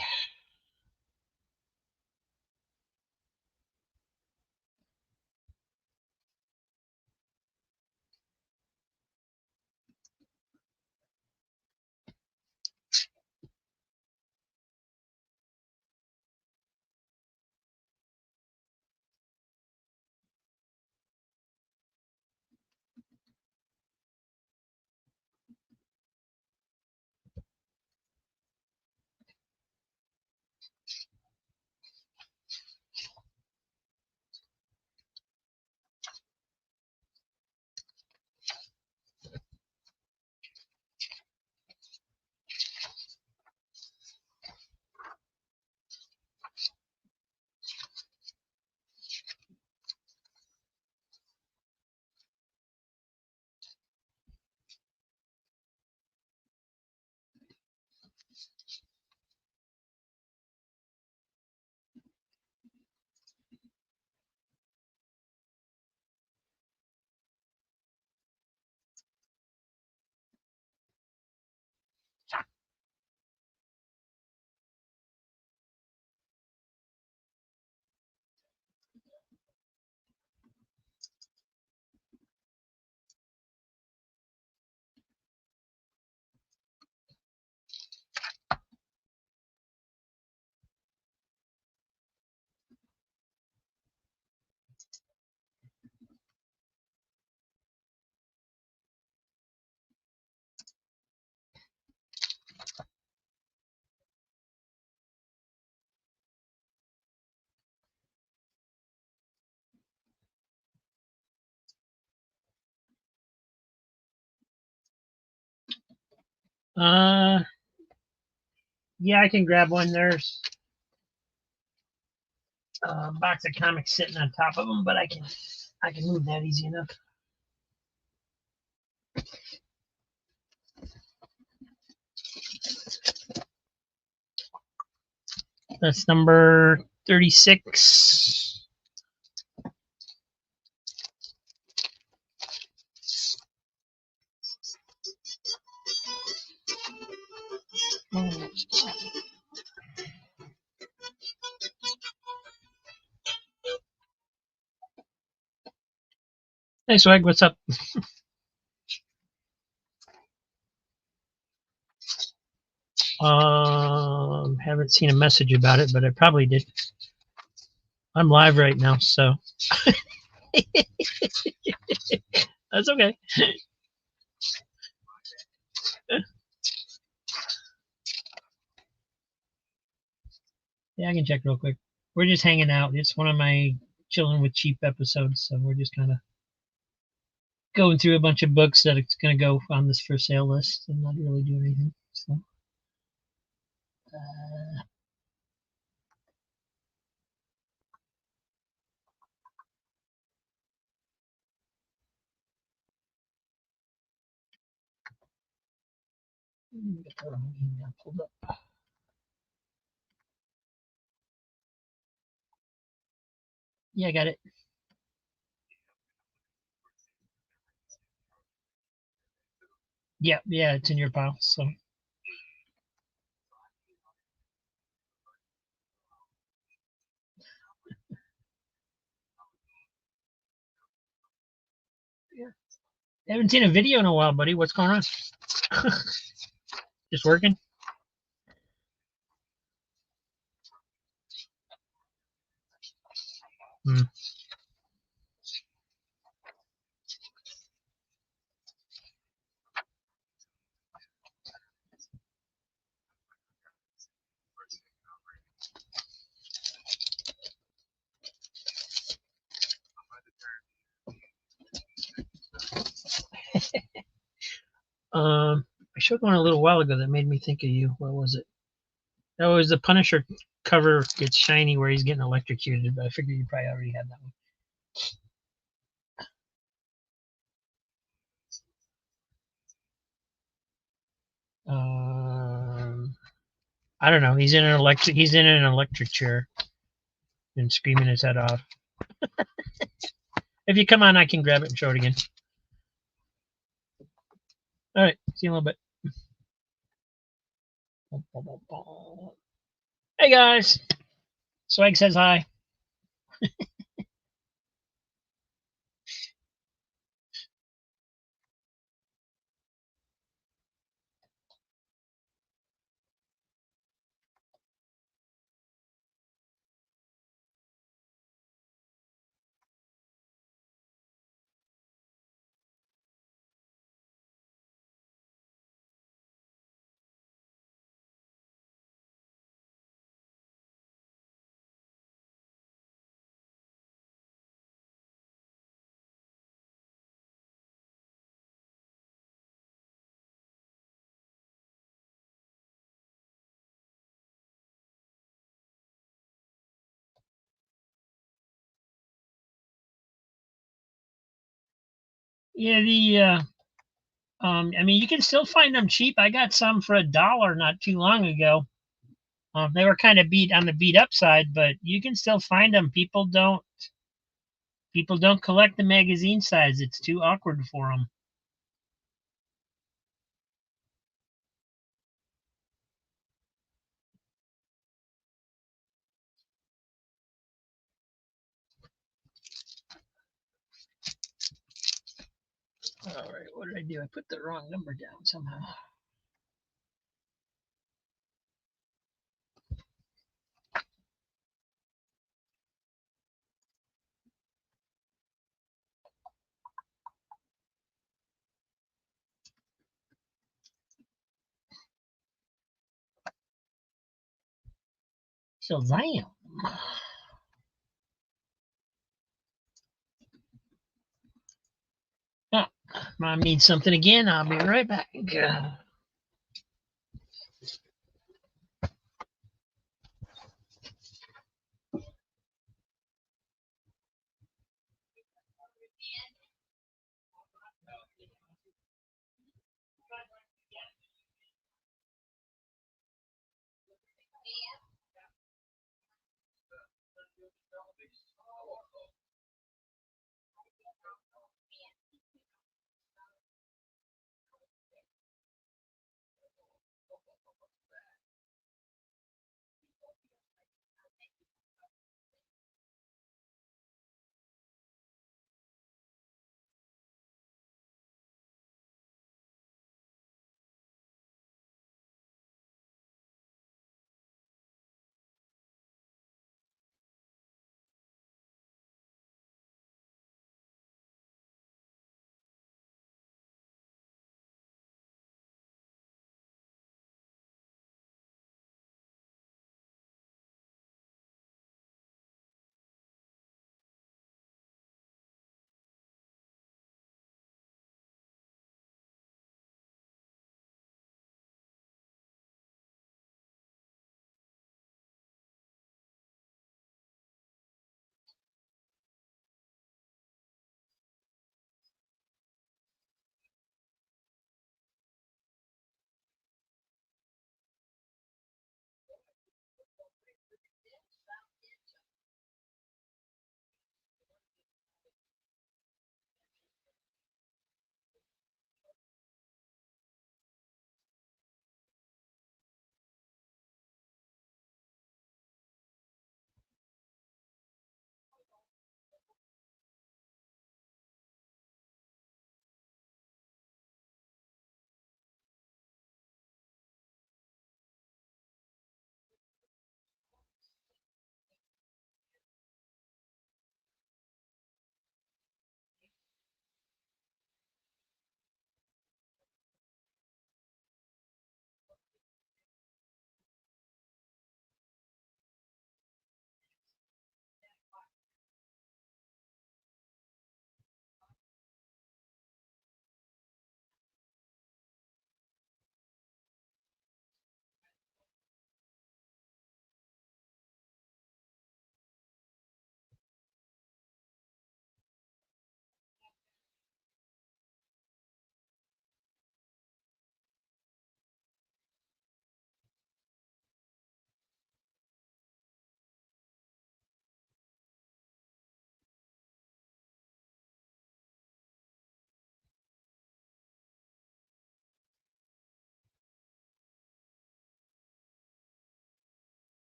Uh, yeah, I can grab one. There's a box of comics sitting on top of them, but I can move that easy enough. That's number 36. Hey, Swag, what's up? Haven't seen a message about it, but I probably did. I'm live right now, so that's okay. Yeah, I can check real quick. We're just hanging out. It's one of my chilling with cheap episodes, so we're just kind of going through a bunch of books that it's going to go on this for sale list and not really do anything. So, uh, get the wrong email pulled up. Yeah, I got it. Yeah, yeah, it's in your pile. So, yeah. I haven't seen a video in a while, buddy. What's going on? Just working? Hmm. I showed one a little while ago that made me think of you. What was it? That was the Punisher cover gets shiny where he's getting electrocuted, but I figured you probably already had that one. I don't know. He's in an electric chair and screaming his head off. If you come on, I can grab it and show it again. All right. See you in a little bit. Hey guys. Swag says hi. Yeah, I mean, you can still find them cheap. I got some for $1 not too long ago. They were kind of beat on the beat up side, but you can still find them. People don't collect the magazine size. It's too awkward for them. All right, what did I do? I put the wrong number down somehow. Shazam! Oh, Mom needs something again. I'll be right back.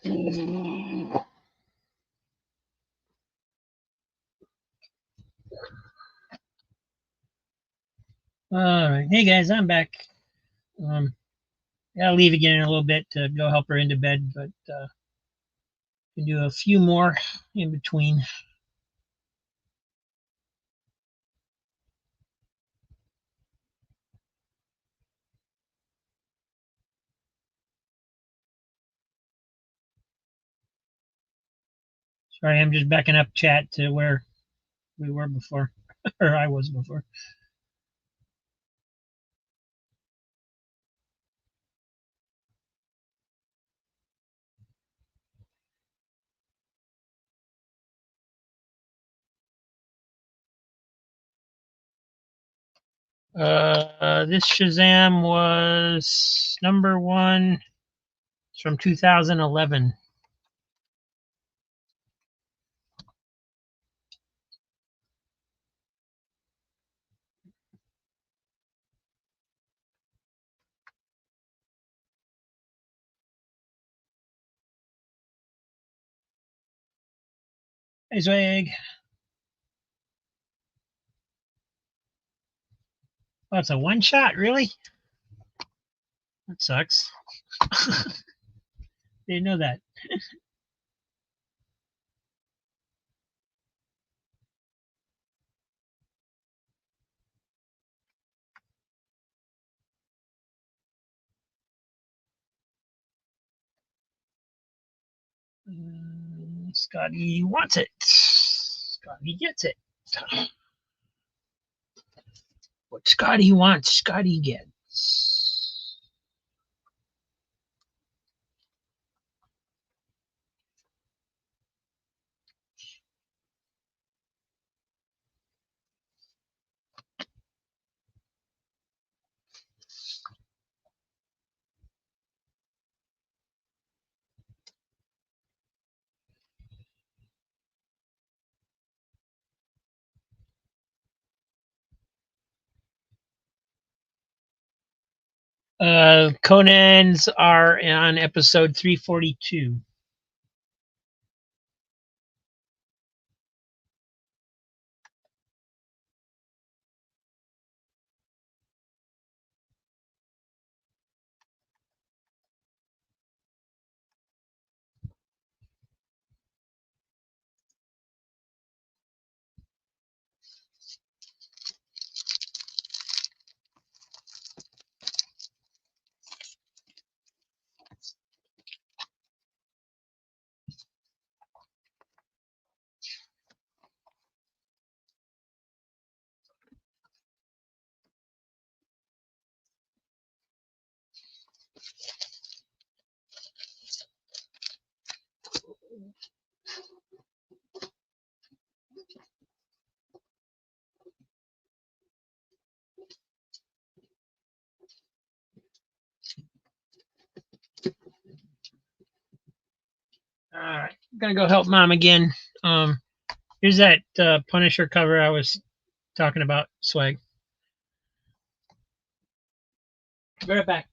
All right. Hey guys, I'm back. Um, I'll leave again in a little bit to go help her into bed, but can do a few more in between. Sorry, I'm just backing up chat to where we were before, or I was before. This Shazam was number one. It's from 2011. Hey, Swag. Oh, it's a one shot, really? That sucks. Didn't know that. Scotty wants it. Scotty gets it. What Scotty wants, Scotty gets. Conan's are on episode 342. All right, I'm gonna go help Mom again. Here's that Punisher cover I was talking about. Swag. Be right back.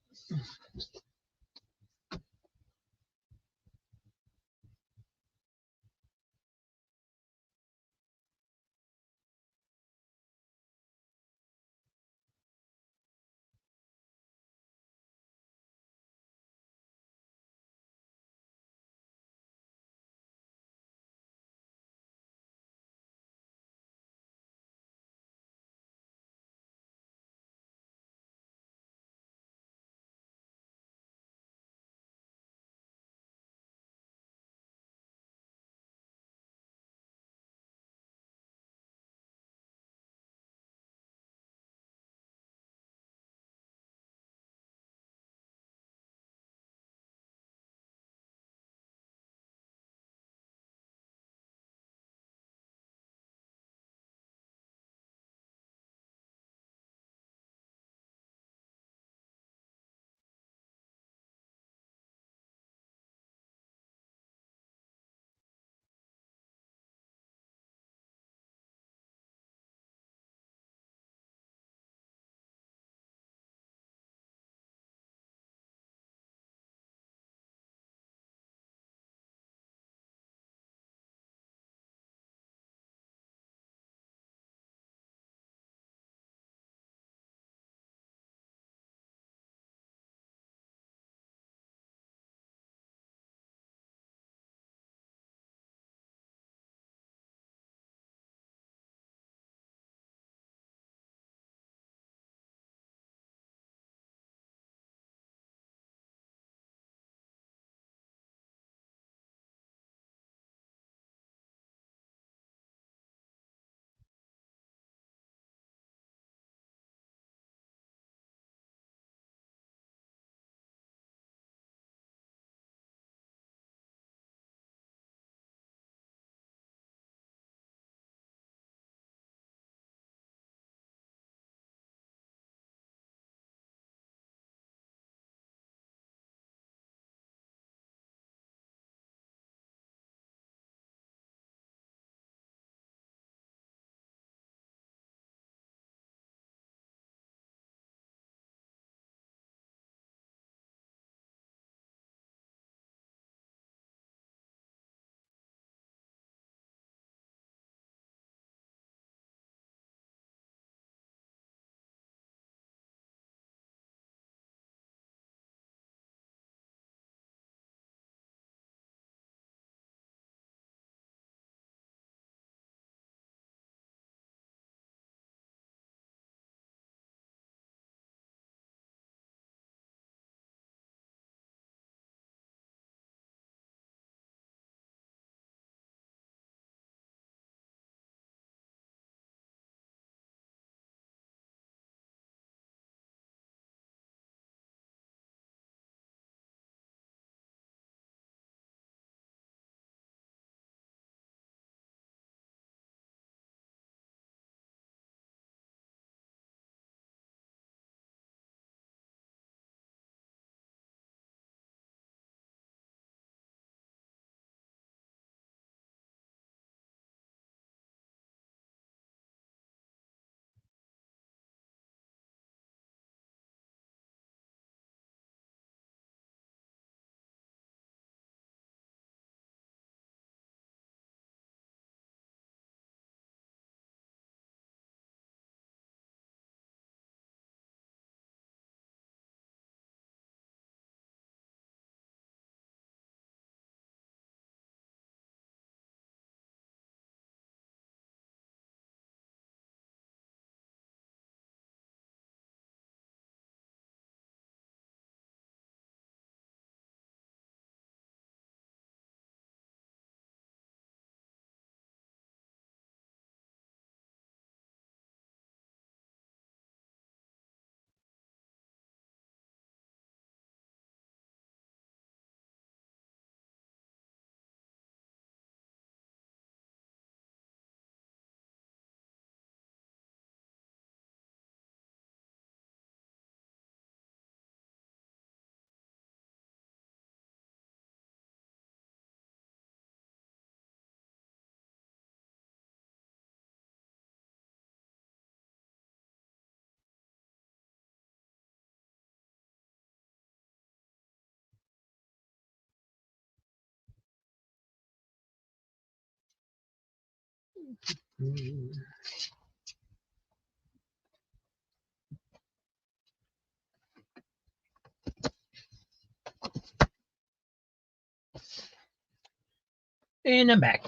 And I'm back.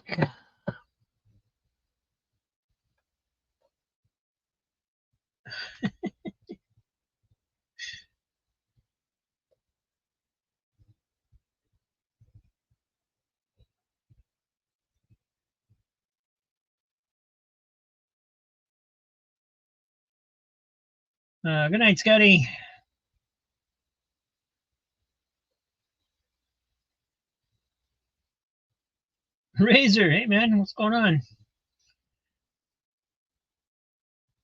Good night, Scotty. Razor, hey man, what's going on?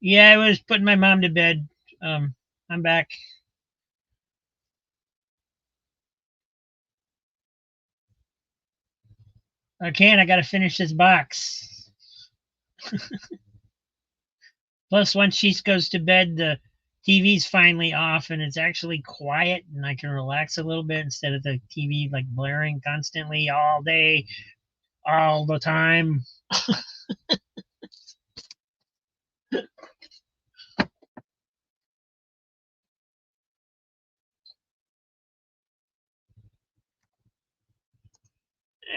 Yeah, I was putting my mom to bed. I'm back. I can't. I got to finish this box. Plus, once she goes to bed, the TV's finally off and it's actually quiet, and I can relax a little bit instead of the TV like blaring constantly all day, all the time.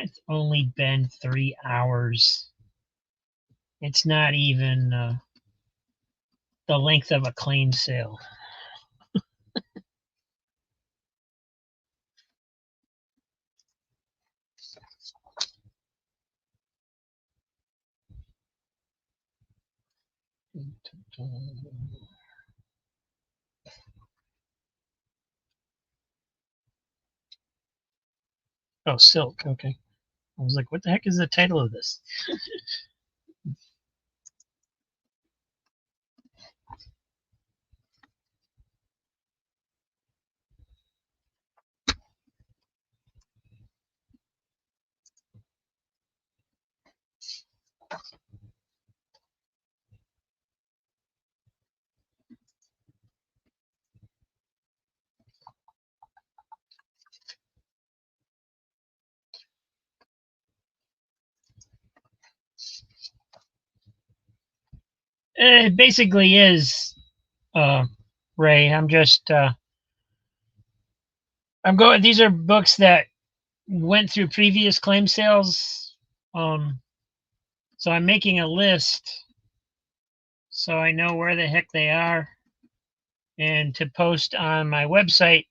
It's only been 3 hours. It's not even the length of a claim sale. Oh, Silk. Okay. I was like, what the heck is the title of this? It basically is, uh, Ray. I'm going. These are books that went through previous claim sales. Um, so I'm making a list so I know where the heck they are, and to post on my website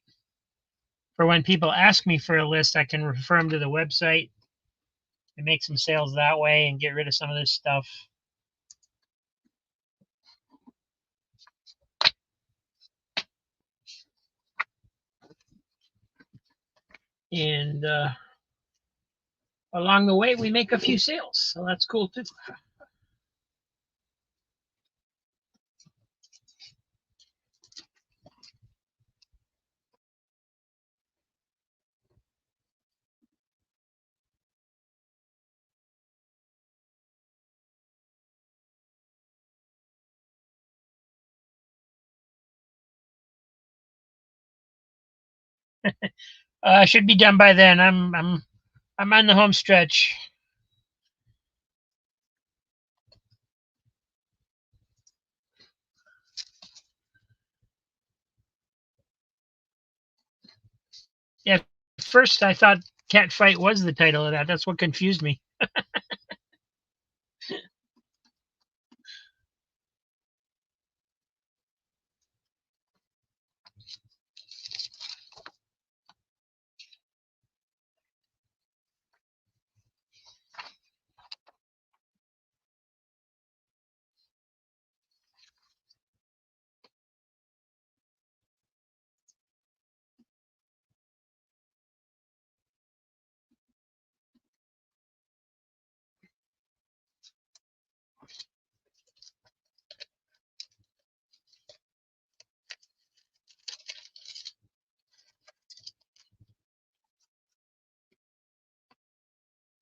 for when people ask me for a list, I can refer them to the website and make some sales that way and get rid of some of this stuff. And along the way, we make a few sales, so that's cool too. Should be done by then. I'm on the home stretch. Yeah, first I thought Cat Fight was the title of that. That's what confused me.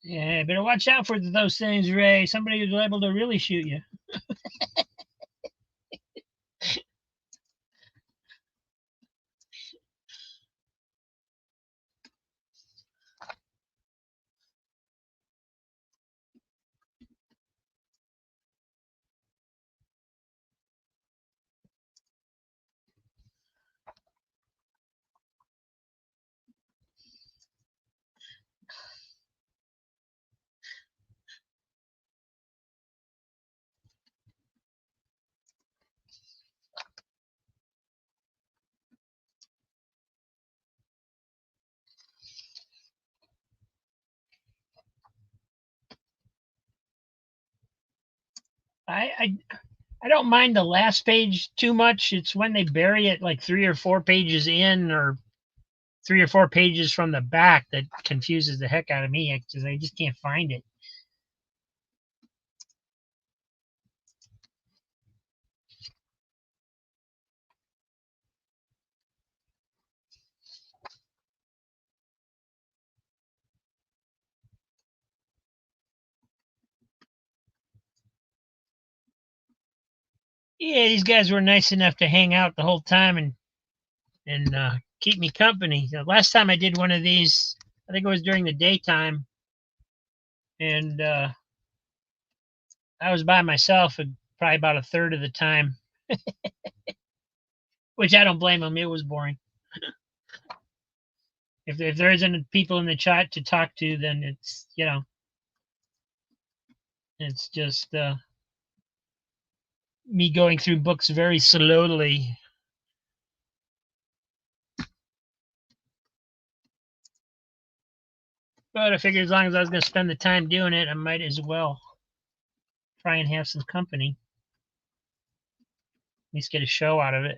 Yeah, better watch out for those things, Ray. Somebody is liable to really shoot you. I I don't mind the last page too much. It's when they bury it like 3 or 4 pages in, or 3 or 4 pages from the back, that confuses the heck out of me because I just can't find it. Yeah, these guys were nice enough to hang out the whole time and keep me company. The last time I did one of these, I think it was during the daytime, and I was by myself probably about a third of the time, which I don't blame them. It was boring. If there isn't people in the chat to talk to, then it's just me going through books very slowly. But I figured as long as I was going to spend the time doing it, I might as well try and have some company. At least get a show out of it.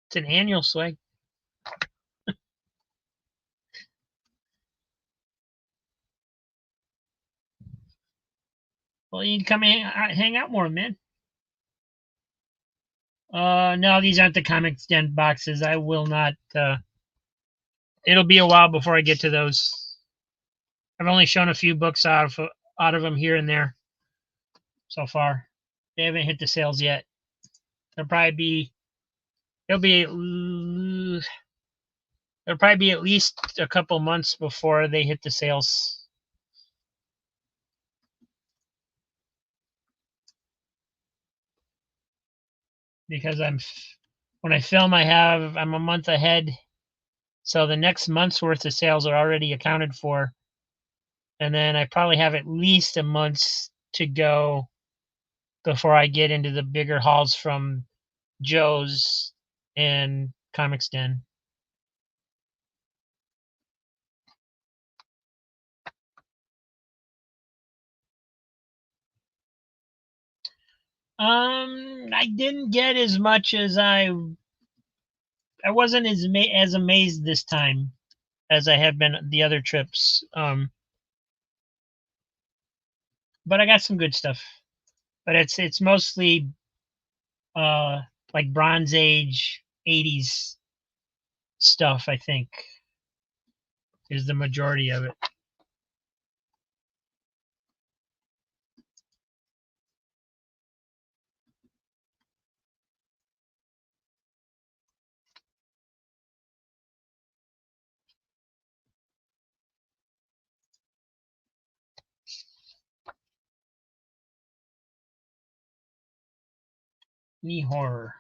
It's an annual swag. Well, you can come hang out more, man. No, these aren't the Comics Den boxes. I will not. It'll be a while before I get to those. I've only shown a few books out of them here and there so far. They haven't hit the sales yet. They'll probably be. It'll be. It'll probably be at least a couple months before they hit the sales. Because when I film, I'm a month ahead, so the next month's worth of sales are already accounted for, and then I probably have at least a month to go before I get into the bigger hauls from Joe's and Comics Den. I didn't get as much as I wasn't as amazed this time as I have been the other trips. But I got some good stuff. But it's mostly uh like Bronze Age 80s stuff, I think, is the majority of it. Knee horror.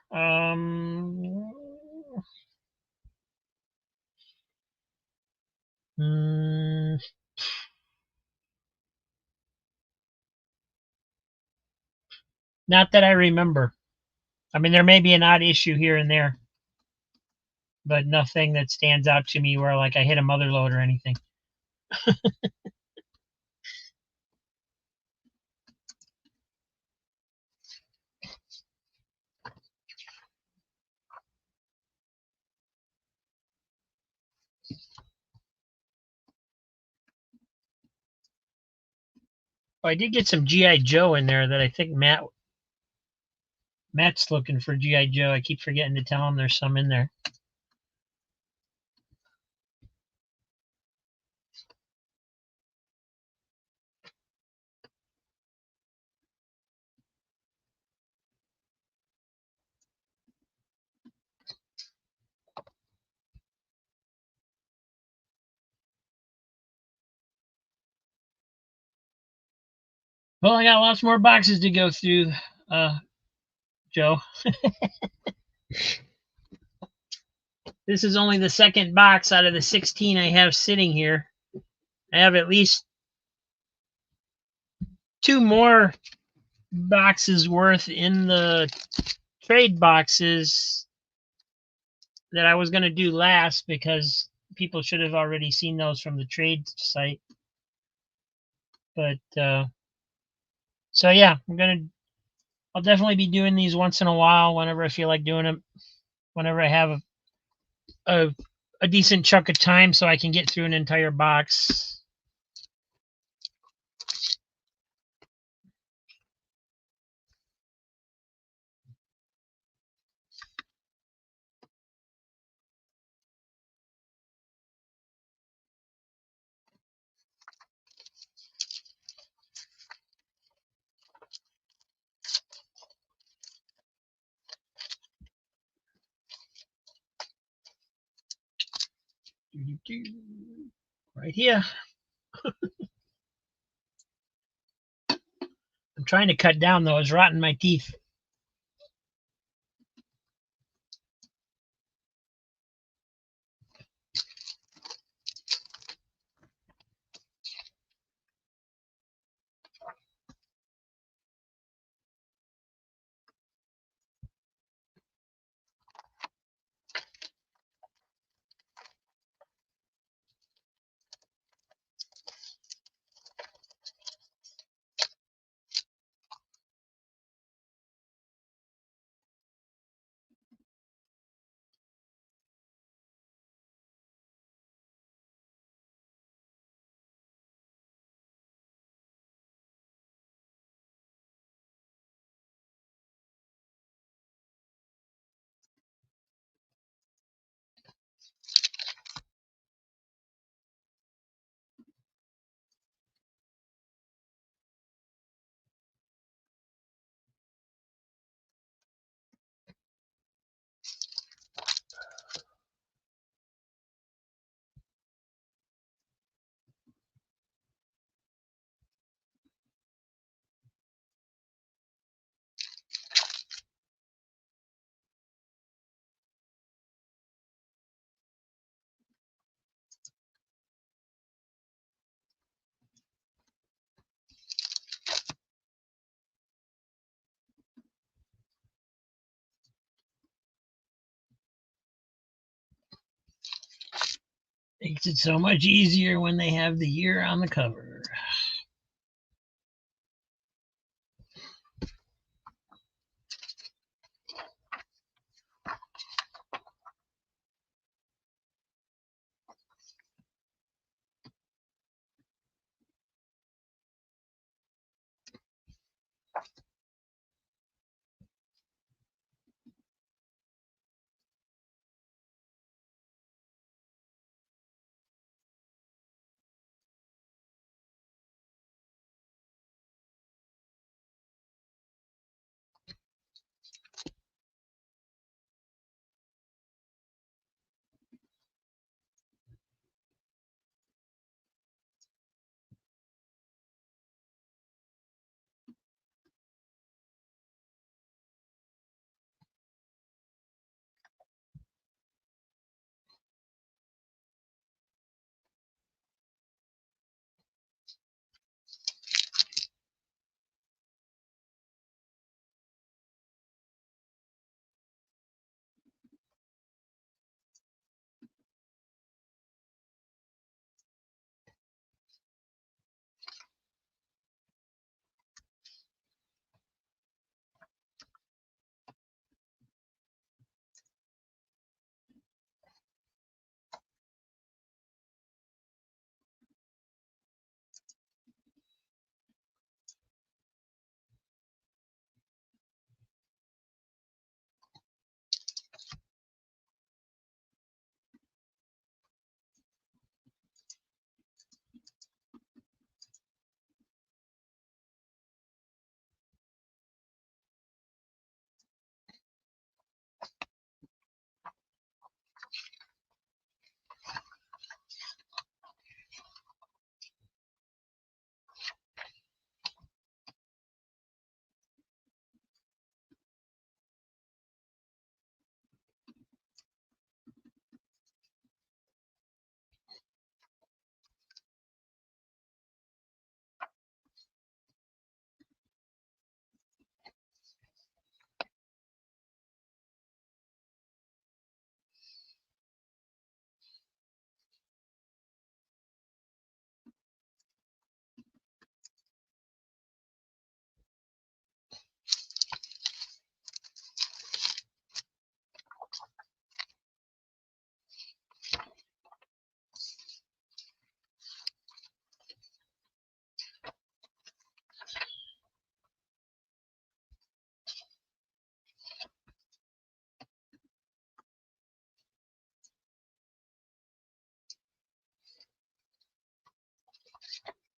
Mm, Not that I remember. I mean, there may be an odd issue here and there, but nothing that stands out to me where like I hit a mother load or anything. Oh, I did get some GI Joe in there that I think Matt's looking for GI Joe. I keep forgetting to tell him there's some in there. Well, I got lots more boxes to go through, Joe. This is only the second box out of the 16 I have sitting here. I have at least 2 more boxes worth in the trade boxes that I was going to do last because people should have already seen those from the trade site. But so yeah, I'll definitely be doing these once in a while whenever I feel like doing them. Whenever I have a, a decent chunk of time, so I can get through an entire box. Right here. I'm trying to cut down though. It's rotting my teeth. Makes it so much easier when they have the year on the cover.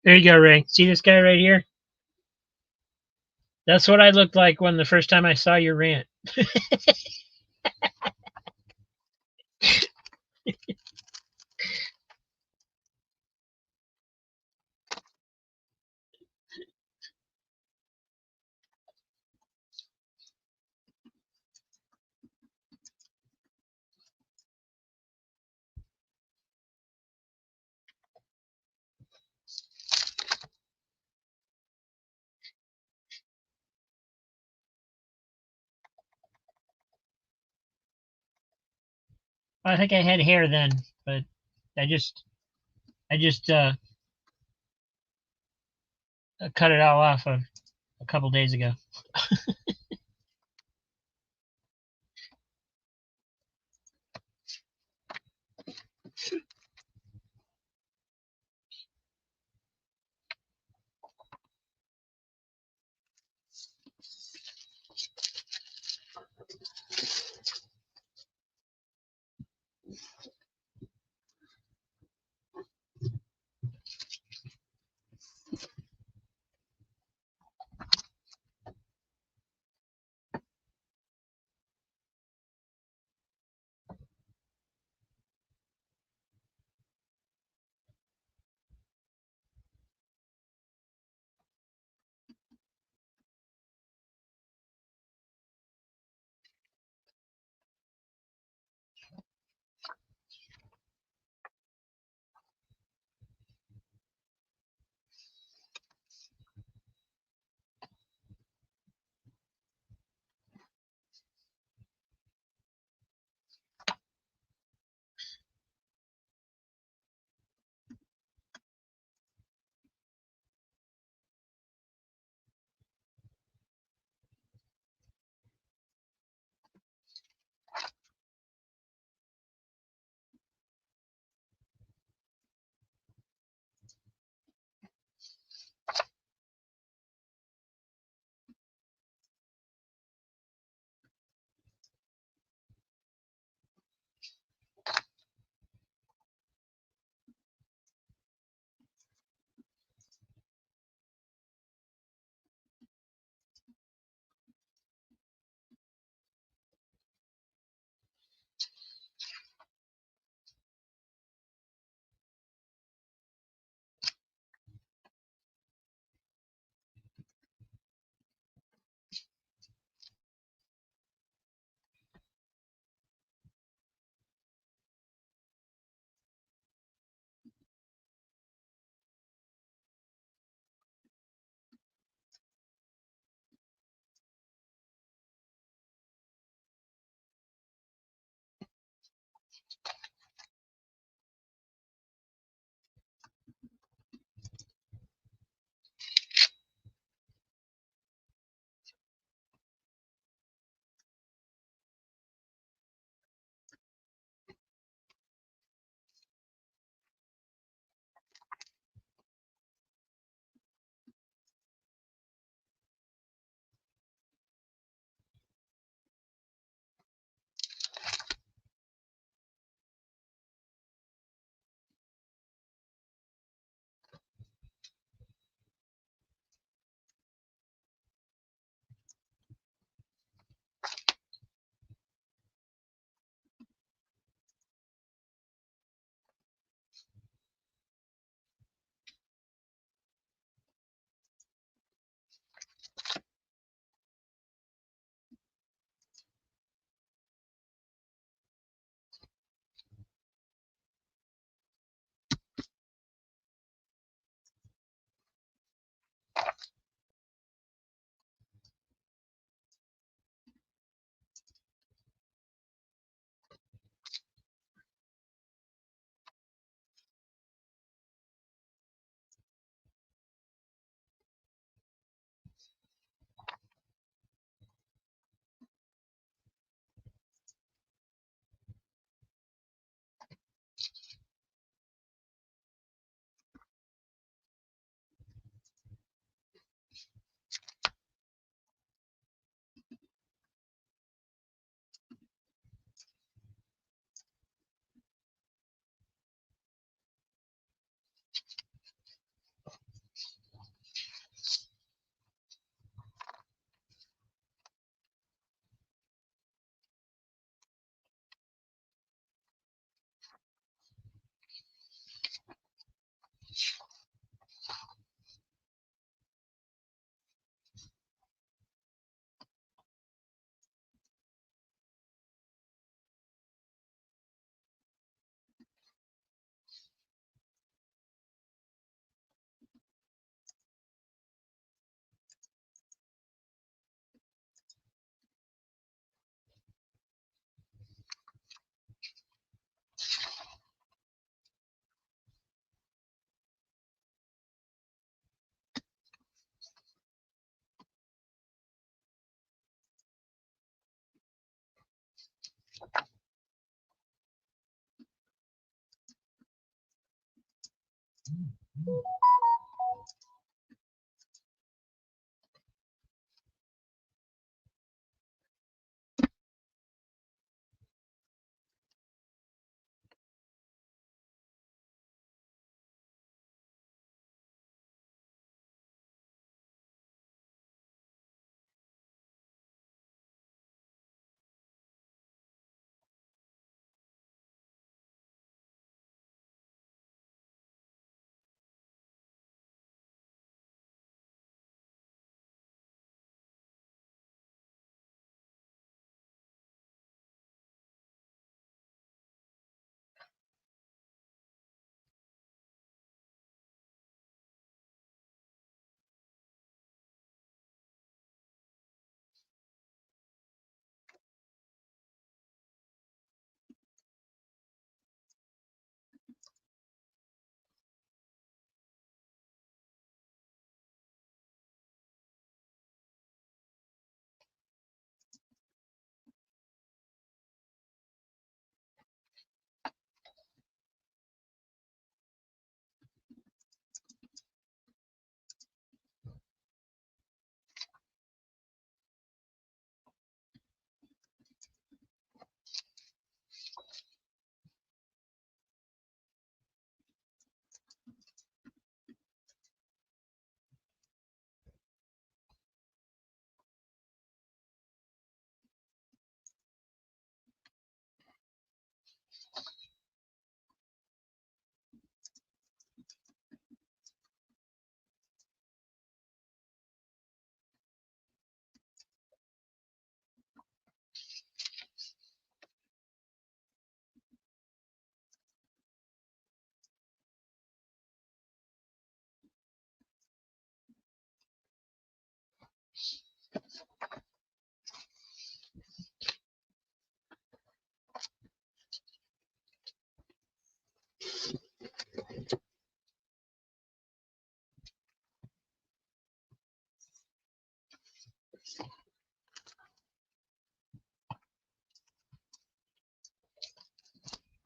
There you go, Ray. See this guy right here? That's what I looked like when the first time I saw your rant. I think I had hair then, but I just I just cut it all off a couple days ago.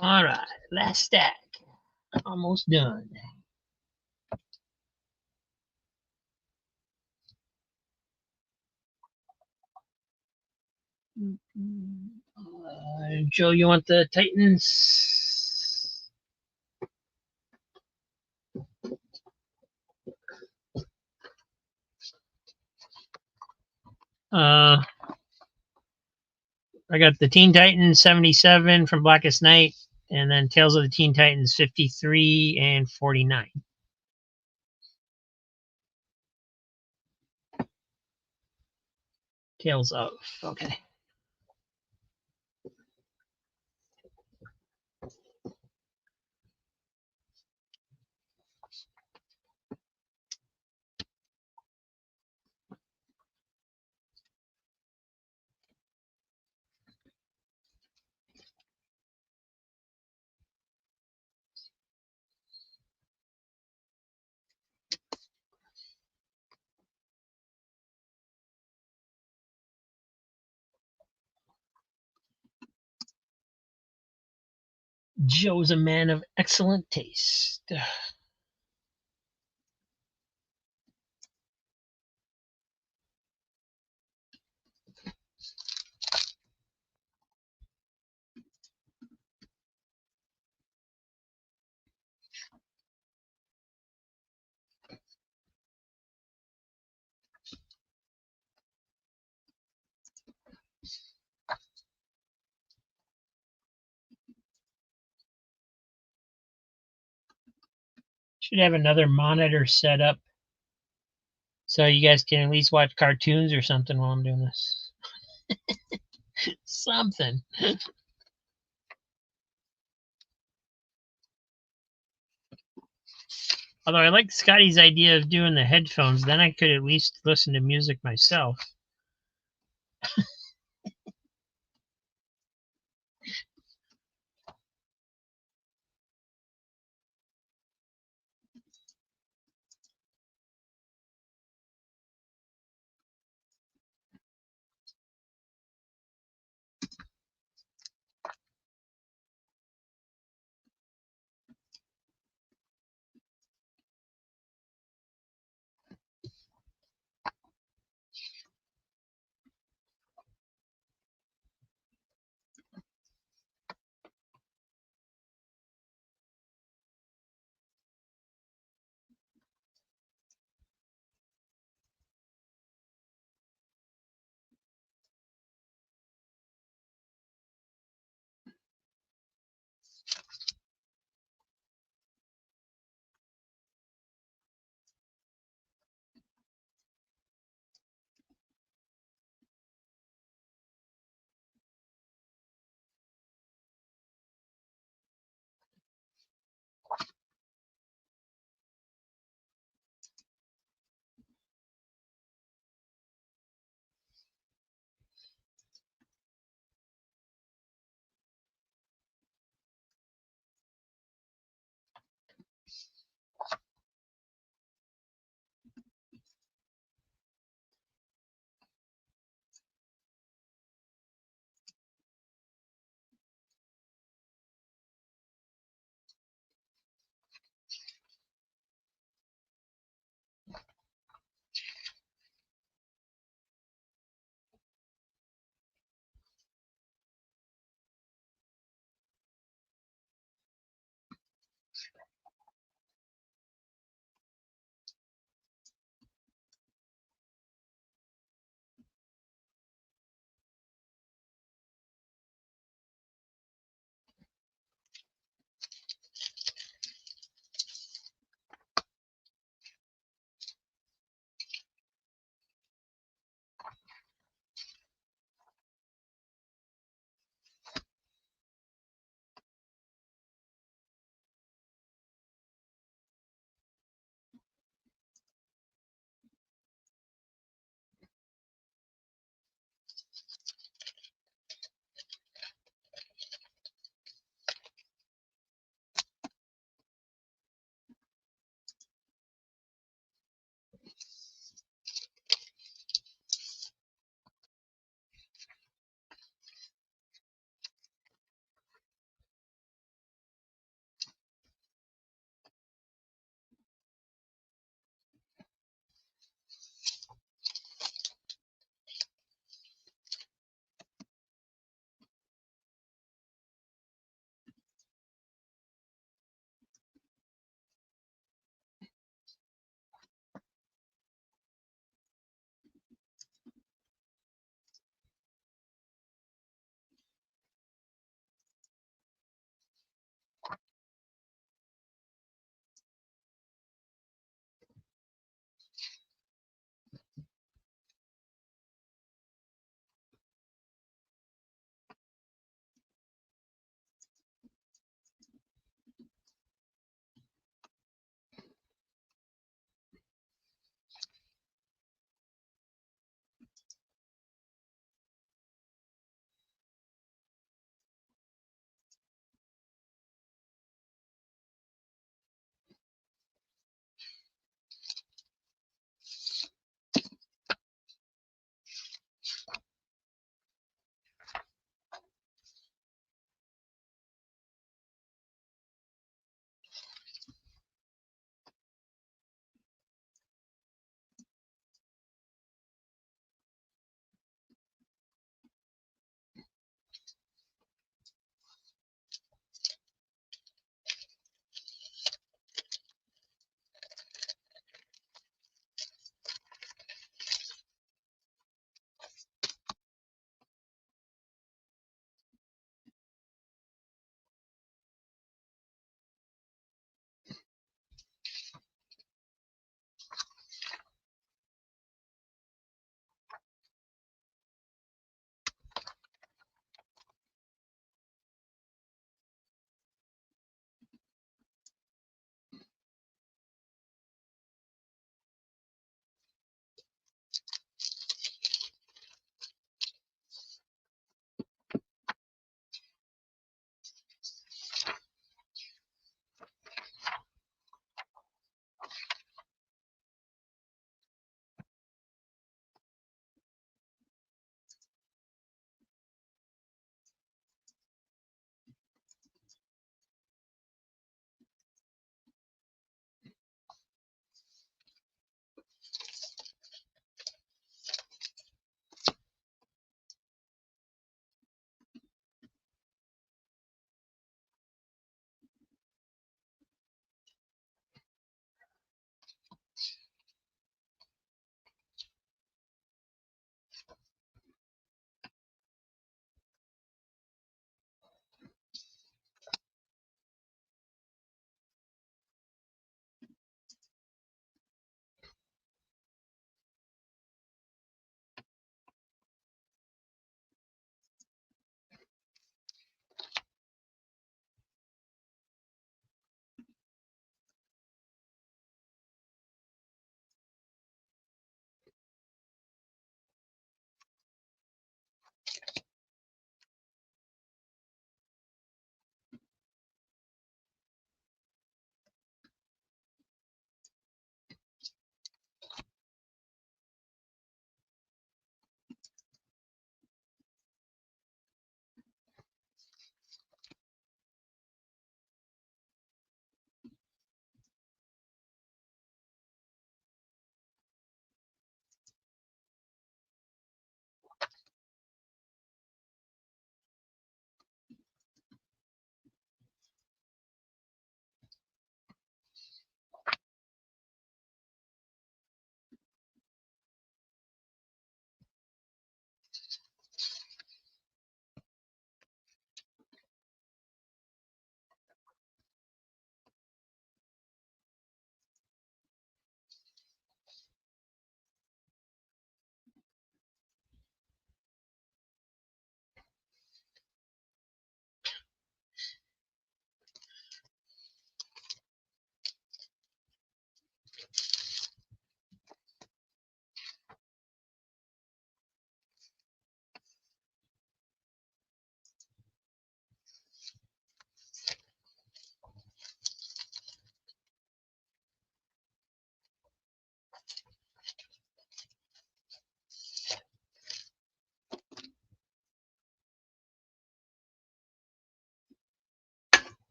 All right, last stack. Almost done. Joe, you want the Titans? I got the Teen Titans 77 from Blackest Night, and then Tales of the Teen Titans 53 and 49. Tales of. Okay. Joe's a man of excellent taste. Should have another monitor set up so you guys can at least watch cartoons or something while I'm doing this. Something. Although I like Scotty's idea of doing the headphones, then I could at least listen to music myself.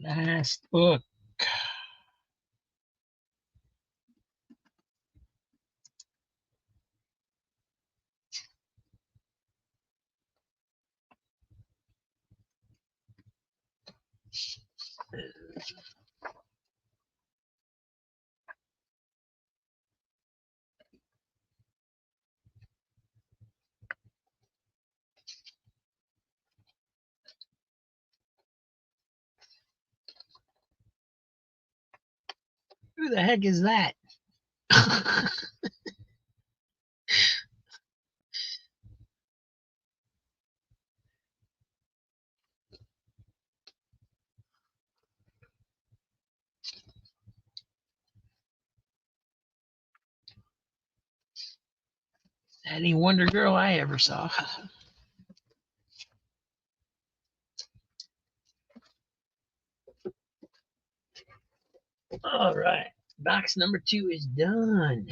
Last book. Who the heck is that? Any Wonder Girl I ever saw. All right. Box number 2 is done.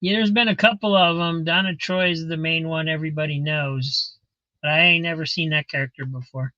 Yeah, there's been a couple of them. Donna Troy's the main one everybody knows. But I ain't never seen that character before.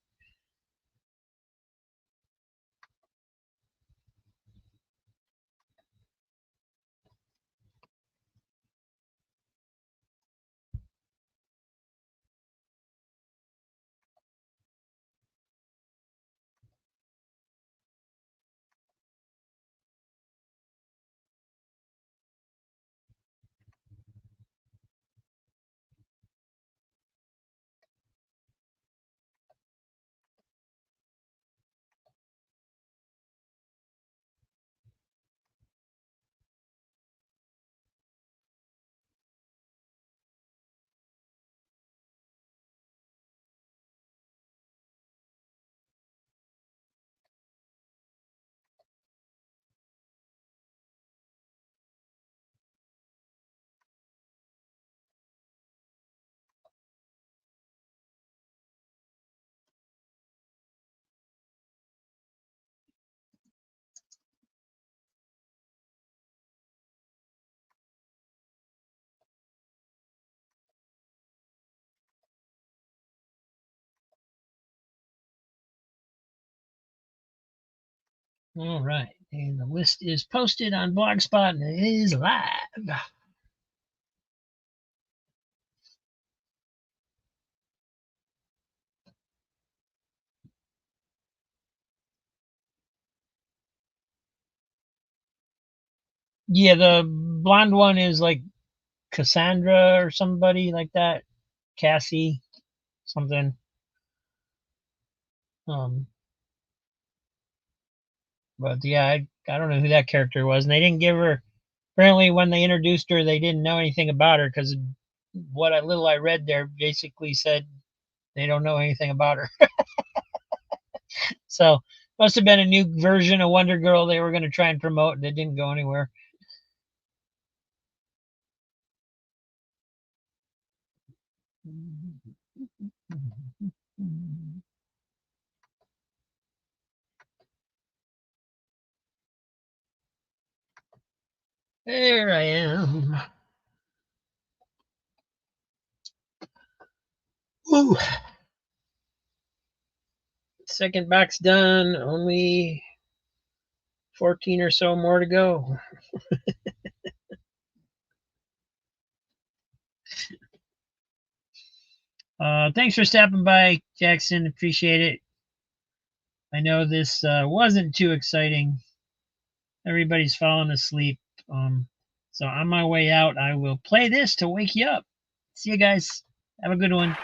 All right. And the list is posted on Blogspot and it is live. Yeah, the blonde one is like Cassandra or somebody like that. Cassie, something. Um, but yeah, I don't know who that character was, and they didn't give her. Apparently, when they introduced her, they didn't know anything about her because what little I read there basically said they don't know anything about her. So must have been a new version of Wonder Girl they were going to try and promote, and it didn't go anywhere. There I am. Woo. Second box done. Only 14 or so more to go. Thanks for stopping by, Jackson. Appreciate it. I know this wasn't too exciting. Everybody's falling asleep. So on my way out, I will play this to wake you up. See you guys. Have a good one.